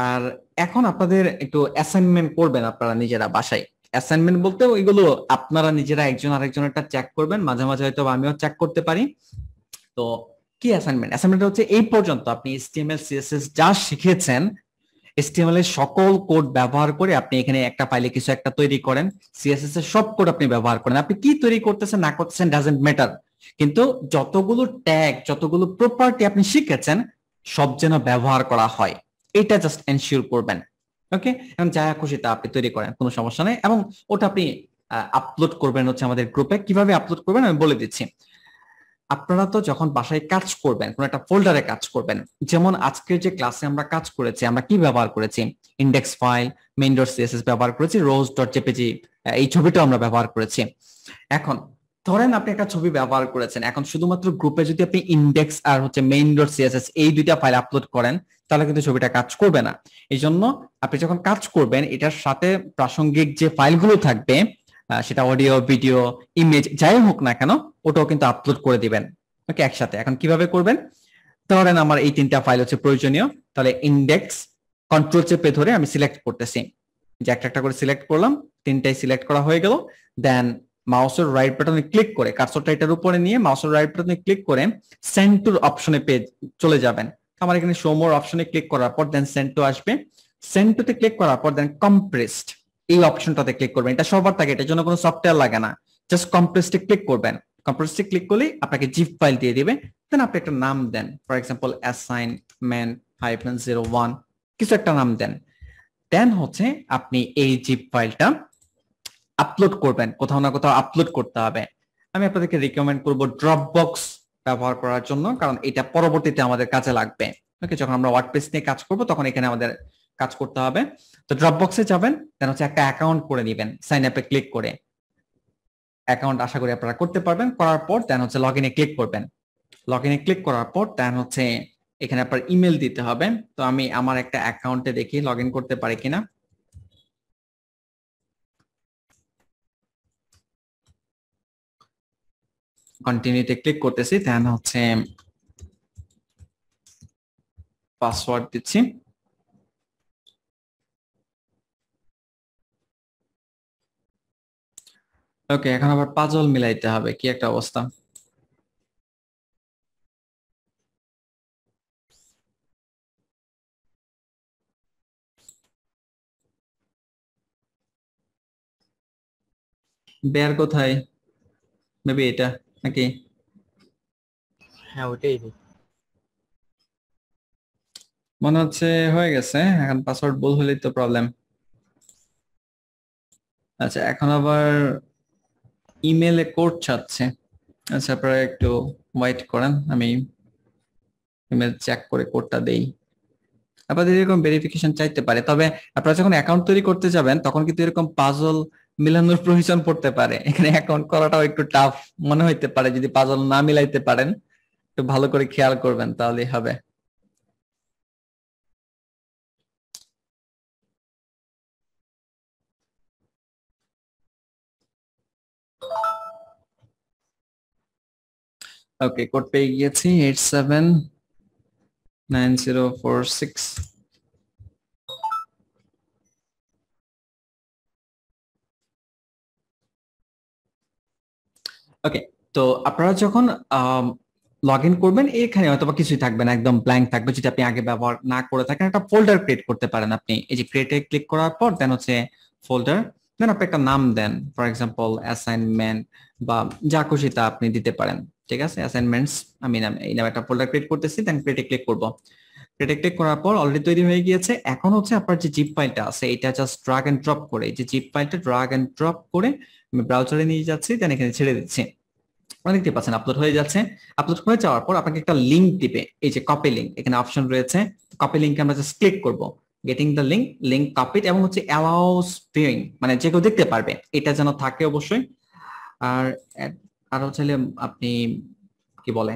আর এখন আপনাদের একটু অ্যাসাইনমেন্ট করবেন আপনারা নিজেরা বাসায়। অ্যাসাইনমেন্ট বলতে ওইগুলো আপনারা নিজেরা একজন আরেকজনেরটা চেক করবেন, মাঝে মাঝে হয়তো আমিও চেক করতে পারি। তো কি অ্যাসাইনমেন্ট? অ্যাসাইনমেন্ট হচ্ছে এই পর্যন্ত আপনি HTML CSS যা শিখেছেন, HTML এর সকল কোড ব্যবহার করে আপনি এখানে একটা ফাইলে কিছু একটা তৈরি করেন, CSS এর সব কোড আপনি ব্যবহার করেন। আপনি কি তৈরি করতেছেন না করতেছেন ডাজন্ট ম্যাটার, কিন্তু যতগুলো ট্যাগ, যতগুলো প্রপার্টি আপনি শিখেছেন সব যেন ব্যবহার করা হয়, এটা জাস্ট এনশিওর করবেন। ওকে, এবং যা খুশি তা আপনি তৈরি করেন, কোনো সমস্যা নেই। এবং ওটা আপনি আপলোড করবেন হচ্ছে আমাদের গ্রুপে। কিভাবে আপলোড করবেন আমি বলে দিচ্ছি। আপনারা তো যখন বাসায় কাজ করবেন, কোন একটা ফোল্ডারে কাজ করবেন, যেমন আজকের যে ক্লাসে আমরা কাজ করেছি, আমরা কি ব্যবহার করেছি? ইন্ডেক্স ফাইল, main.css ব্যবহার করেছি, rose.jpg এই ছবিটাও আমরা ব্যবহার করেছি। এখন ধরেন আপনি একটা ছবি ব্যবহার করেছেন, এখন শুধুমাত্র গ্রুপে যদি আপনি ইন্ডেক্স আর হচ্ছে main.css এই দুইটা ফাইল আপলোড করেন তাহলে কিন্তু ছবিটা কাজ করবে না। এই জন্য আপনি যখন কাজ করবেন এটার সাথে প্রাসঙ্গিক যে ফাইলগুলো থাকবে সেটা অডিও, ভিডিও, ইমেজ যাই হোক না কেন ওটাও কিন্তু আপলোড করে দিবেন। ওকে, একসাথে। এখন কিভাবে করবেন? ধরেন আমার এই তিনটা ফাইল হচ্ছে প্রয়োজনীয়, তাহলে ইন্ডেক্স কন্ট্রোল চেপে ধরে আমি সিলেক্ট করতেছি, যে একটা একটা করে সিলেক্ট করলাম, তিনটাই সিলেক্ট করা হয়ে গেল। দেন মাউসের রাইট বাটনে ক্লিক করে কার্সরটা এটার উপরে নিয়ে মাউসের রাইট বাটনে ক্লিক করে সেন্ড টু অপশনে চলে যাবেন। আমার এখানে শো মোর অপশনে ক্লিক করার পর দেন সেন্ড টু আসবে, সেন্ড টুতে ক্লিক করার পর দেন কম্প্রেসড এই অপশনটাতে ক্লিক করবেন। এটা সবার থাকে, এটার জন্য কোনো সফটওয়্যার লাগে না, জাস্ট কম্প্রেসডে ক্লিক করবেন। কম্প্রেসডে ক্লিক করলে আপনাকে জিপ ফাইল দিয়ে দিবে। দেন আপনি একটা নাম দেন, ফর এক্সাম্পল assignment-01 কিছু একটা নাম দেন। দেন হচ্ছে আপনি এই জিপ ফাইলটা আপলোড করবেন, কোথাও না কোথাও আপলোড করতে হবে। আমি আপনাদেরকে রিকমেন্ড করব ড্রপবক্স ব্যবহার করার জন্য, কারণ এটা পরবর্তীতে আমাদের কাজে লাগবে। ওকে, যখন আমরা ওয়ার্ডপ্রেস নিয়ে কাজ করব তখন এখানে আমাদের কাজ করতে হবে। তো ড্রপবক্সে যাবেন, দেন হচ্ছে একটা অ্যাকাউন্ট করে নেবেন সাইন আপে ক্লিক করে। অ্যাকাউন্ট আশা করি আপনারা করতে পারবেন। করার পর দেন হচ্ছে লগ ইনে ক্লিক করবেন। লগ ইনে ক্লিক করার পর দেন হচ্ছে এখানে আপনার ইমেল দিতে হবে। তো আমি আমার একটা অ্যাকাউন্টে দেখি লগ ইন করতে পারি কিনা। কন্টিনিউতে ক্লিক করতেছি, দেন হচ্ছে পাসওয়ার্ড দিচ্ছি। ওকে, এখন আবার পাজল মিলাইতে হবে, কি একটা অবস্থা। বেয়ার কোথায়? মেবি এটা নাকি? হ্যাঁ ওইটাই মনে হচ্ছে হয়ে গেছে। এখন পাসওয়ার্ড ভুল হলেই তো প্রবলেম। আচ্ছা, এখন আবার ইমেলে কোড চাচ্ছে। আচ্ছা, আপনারা একটু ওয়েট করেন, আমি ইমেল চেক করে কোডটা দেই। আপনাদের এরকম ভেরিফিকেশন চাইতে পারে, তবে আপনারা যখন অ্যাকাউন্ট তৈরি করতে যাবেন তখন কিন্তু এরকম পাজল মিলানোর প্রয়োজন পড়তে পারে। এখানে অ্যাকাউন্ট করাটাও একটু টাফ মনে হইতে পারে, যদি পাজল না মিলাইতে পারেন একটু ভালো করে খেয়াল করবেন তাহলেই হবে। ওকে, কোড পেয়ে গিয়েছি 879046। ওকে, তো আপনারা যখন লগ ইন করবেন এখানে হয়তো কিছুই থাকবে না, একদম ব্ল্যাঙ্ক থাকবে। যদি আপনি আগে ব্যবহার না করে থাকেন একটা ফোল্ডার ক্রিয়েট করতে পারেন আপনি। এই যে ক্রিয়েটে ক্লিক করার পর দেন হচ্ছে ফোল্ডার, দেন আপনি একটা নাম দেন, ফর এক্সাম্পল অ্যাসাইনমেন্ট বা যা খুশি তা আপনি দিতে পারেন। ঠিক আছে, অ্যাসাইনমেন্টস আমি নাম এই নামে একটা ফোল্ডার ক্রিয়েট করতেছি, দেন ক্রিয়েটে ক্লিক করব। ক্রিয়েটে ক্লিক করার পর অলরেডি তৈরি হয়ে গিয়েছে। এখন হচ্ছে আপনার যে জিপ ফাইলটা আছে এটা জাস্ট ড্রাগ এন্ড ড্রপ করে, এই যে জিপ ফাইলটা ড্রাগ এন্ড ড্রপ করে আমি ব্রাউজারে নিয়ে যাচ্ছি, দেন এখানে ছেড়ে দিচ্ছি। দেখতে পাচ্ছেন আপলোড হয়ে যাচ্ছে। আপলোড হয়ে যাওয়ার পর আপনাকে একটা লিংক দিবে, এই যে কপি লিংক, এখানে অপশন রয়েছে কপি লিংকে আমরা জাস্ট ক্লিক করব। Getting the link, link copied, এবং হচ্ছে অ্যালাউস ভিউইং, মানে যে কেউ দেখতে পারবে এটা যেন থাকে অবশ্যই। আর আরো চাইলে আপনি কি বলে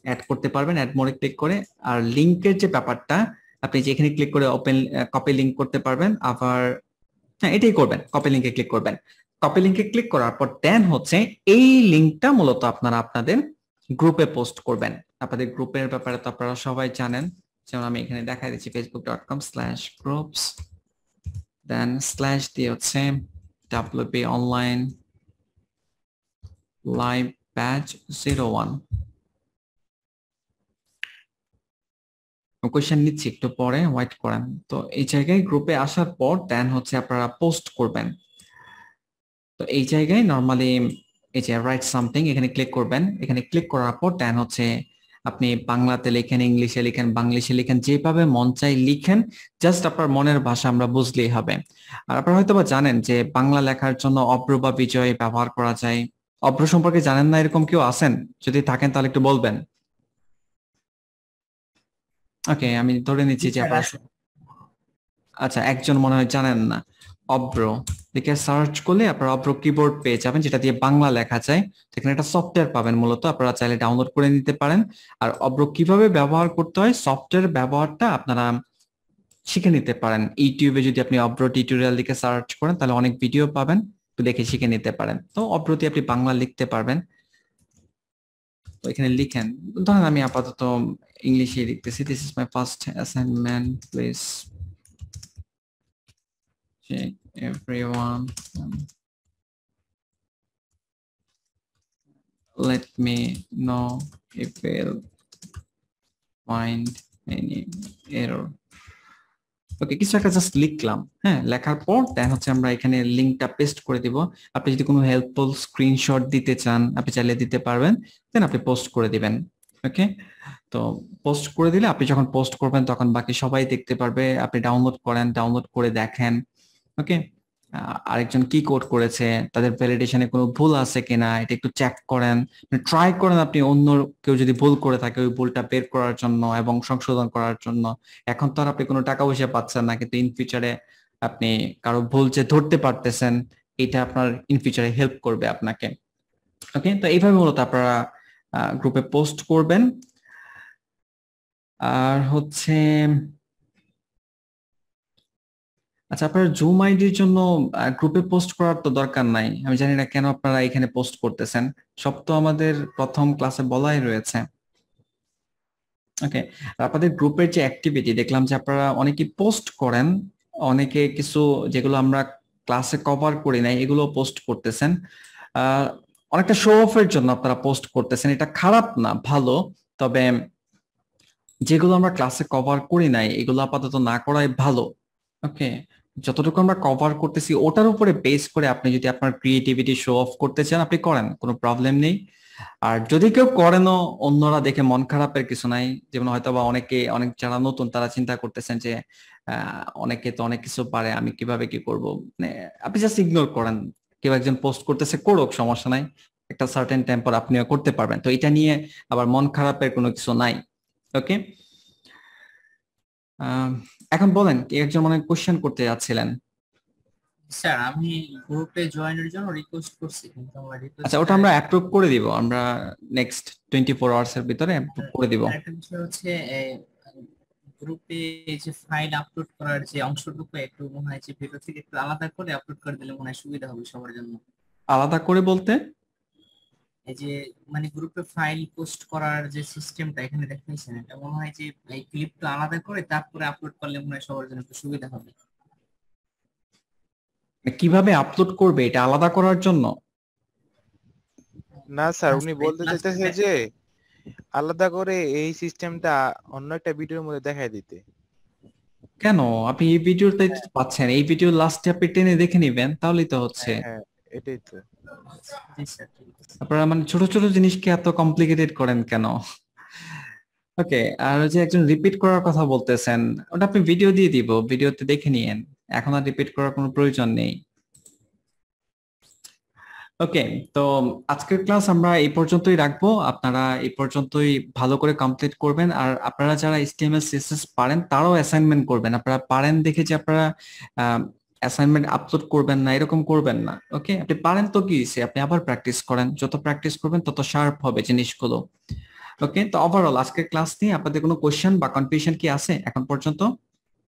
অ্যাড করতে পারবেন, অ্যাড মোডে ক্লিক করে। আর লিংকের যে ব্যাপারটা আপনি যেখানে ক্লিক করে ওপেন কপি লিংক করতে পারবেন। আবার হ্যাঁ এটাই করবেন, কপি লিংকে ক্লিক করবেন। কপি লিংকে ক্লিক করার পর দেন হচ্ছে এই লিংকটা মূলত আপনারা আপনাদের গ্রুপে পোস্ট করবেন। আপনাদের গ্রুপের ব্যাপারে তো আপনারা সবাই জানেন, যেমন আমি এখানে দেখাই দিচ্ছি facebook.com/groups, দেন স্ল্যাশ দিয়ে হচ্ছে WP online live batch 01। Question নিচ্ছি, একটু পরে ওয়েট করেন। তো এই জায়গায় গ্রুপে আসার পর দেন হচ্ছে আপনারা পোস্ট করবেন। তো এই জায়গায় নরমালি এই যে রাইট সামথিং এখানে ক্লিক করবেন। এখানে ক্লিক করার পর দেন হচ্ছে আপনি বাংলাতে লেখেন, ইংলিশে লেখেন, বাংলিশে লেখেন, যেভাবে মন চাই লিখেন, জাস্ট আপনার মনের ভাষা আমরা বুঝলেই হবে। আর আপনারা হয়তো বা জানেন যে বাংলা লেখার জন্য অব্র বা বিজয় ব্যবহার করা যায়। অব্র সম্পর্কে জানেন না এরকম কেউ আছেন? যদি থাকেন তাহলে একটু বলবেন। ওকে, আমি ধরে নিচ্ছি যে আপনারা, আচ্ছা একজন মনে হয় জানেন না। অব্র লিখে সার্চ করলে আপনারা অব্র কিবোর্ড পেয়ে যাবেন, যেটা দিয়ে বাংলা লেখা যায়। সেখানে একটা সফটওয়্যার পাবেন, মূলত আপনারা চাইলে ডাউনলোড করে নিতে পারেন। আর অব্র কিভাবে ব্যবহার করতে হয়, সফটওয়্যার ব্যবহারটা আপনারা শিখে নিতে পারেন। ইউটিউবে যদি আপনি অব্র টিউটোরিয়াল লিখে সার্চ করেন তাহলে অনেক ভিডিও পাবেন, তো দেখে শিখে নিতে পারেন। তো অব্র দিয়ে আপনি বাংলা লিখতে পারবেন। তো এখানে লিখেন, ধরেন আমি আপাতত ইংলিশে লিখতেছি, this is my first assignment, please check everyone, let me know if you'll find any error. ওকে, কিছু একটা জাস্ট লিখলাম। হ্যাঁ, লেখার পর দেন হচ্ছে আমরা এখানে লিংকটা পেস্ট করে দিব। আপনি যদি কোনো হেল্পফুল স্ক্রিনশট দিতে চান আপনি চাইলে দিতে পারবেন, দেন আপনি পোস্ট করে দিবেন। ওকে, তো পোস্ট করে দিলে আপনি যখন পোস্ট করবেন তখন বাকি সবাই দেখতে পারবে। আপনি ডাউনলোড করেন, ডাউনলোড করে দেখেন। ওকে, আরেকজন কি কোড করেছে, তাদের ভ্যালিডেশনে কোনো ভুল আছে কিনা এটা একটু চেক করেন, ট্রাই করেন আপনি অন্য কেউ যদি ভুল করে থাকে ওই ভুলটা বের করার জন্য এবং সংশোধন করার জন্য। এখন তো আর আপনি কোনো টাকা পয়সা পাচ্ছেন না, কিন্তু ইন ফিউচারে আপনি কারো ভুল যে ধরতে পারতেছেন এটা আপনার ইন ফিউচারে হেল্প করবে আপনাকে। ওকে, তো এইভাবে মূলত আপনারা গ্রুপে পোস্ট করবেন। আর হচ্ছে আচ্ছা, আপনার জুম আইডির জন্য গ্রুপে পোস্ট করার তো দরকার নাই। আমি জানি না কেন আপনারা এখানে পোস্ট করতেছেন, সব তো আমাদের প্রথম ক্লাসে বলাই রয়েছে। ওকে, আপনাদের গ্রুপের যে অ্যাক্টিভিটি দেখলাম যে আপনারা অনেকে পোস্ট করেন, অনেকে কিছু যেগুলো আমরা ক্লাসে কভার করি নাই এগুলো পোস্ট করতেছেন। অনেকটা শো অফের জন্য আপনারা পোস্ট করতেছেন, এটা খারাপ না, ভালো। তবে যেগুলো আমরা ক্লাসে কভার করি নাই এগুলো আপাতত না করাই ভালো। ওকে, যতটুকু আমরা কভার করতেছি ওটার উপরে বেস করে আপনি যদি আপনার ক্রিয়েটিভিটি শো অফ করতে চান আপনি করেন, কোনো প্রবলেম নেই। আর যদি কেউ করেনও অন্যরা দেখে মন খারাপের কিছু নাই। যেমন হয়তো বা অনেক যারা নতুন তারা চিন্তা করতেছেন যে অনেকে তো অনেক কিছু পারে, আমি কিভাবে কি করব, মানে আপনি জাস্ট ইগনোর করেন। কেউ একজন পোস্ট করতেছে করুক, সমস্যা নাই, একটা সার্টেন টাইম পর আপনিও করতে পারবেন। তো এটা নিয়ে আবার মন খারাপের কোনো কিছু নাই। ওকে, এখন বলেন, কি একজন মনে কোশ্চেন করতে যাচ্ছিলেন? স্যার আমি গ্রুপে জয়েনের জন্য রিকোয়েস্ট করছি, কিন্তু আমার রিকোয়েস্ট আচ্ছা, ওটা আমরা অ্যাপ্রুভ করে দিব, আমরা নেক্সট 24 আওয়ার্স এর ভিতরে অ্যাপ্রুভ করে দিব। একটা বিষয় হচ্ছে গ্রুপে যে ফাইল আপলোড করার যে অংশটুকু একটু মনে হয় যে ভিডিও থেকে একটু আলাদা করে আপলোড করে দিলে মনে হয় সুবিধা হবে সবার জন্য। আলাদা করে বলতে? এই যে মানে গ্রুপে ফাইল পোস্ট করার যে সিস্টেমটা এখানে দেখাইছেন, এটা মনে হয় যে এই ক্লিপটা আলাদা করে তারপরে আপলোড করলে মনে হয় সবার জন্য একটু সুবিধা হবে। কিভাবে আপলোড করবে এটা আলাদা করার জন্য? না স্যার, উনি বলতে চাইতেছে যে আলাদা করে এই সিস্টেমটা অন্য একটা ভিডিওর মধ্যে দেখায় দিতে। কেন? আপনি এই ভিডিওটাই তো পাচ্ছেন, এই ভিডিও লাস্টে আপনি টেনে দেখে নেবেন তাহলেই তো হচ্ছে। হ্যাঁ, এটাই তো। জি স্যার। আপনারা মানে ছোট ছোট জিনিসকে এত কমপ্লিকেটেড করেন কেন? ওকে, আর যে একজন রিপিট করার কথা বলতেছেন, ওটা আপনি ভিডিও দিয়ে দিব, ভিডিওতে দেখে নিয়েন, এখন আর রিপিট করার কোনো প্রয়োজন নেই। ওকে, তো আজকের ক্লাস আমরা এই পর্যন্তই রাখবো। আপনারা এই পর্যন্তই ভালো করে কমপ্লিট করবেন। আর আপনারা যারা HTML CSS পারেন তারাও অ্যাসাইনমেন্ট করবেন। আপনারা পারেন দেখে যে আপনারা অ্যাসাইনমেন্ট আপলোড করবেন না এরকম করবেন না। ওকে, আপনি পারেন তো কি আপনি আবার প্র্যাকটিস করেন, যত প্র্যাকটিস করবেন তত শার্প হবে জিনিসগুলো। ওকে, তো ওভারঅল আজকের ক্লাস নিয়ে আপনাদের কোনো কোশ্চেন বা কনফিউশন কি আছে এখন পর্যন্ত?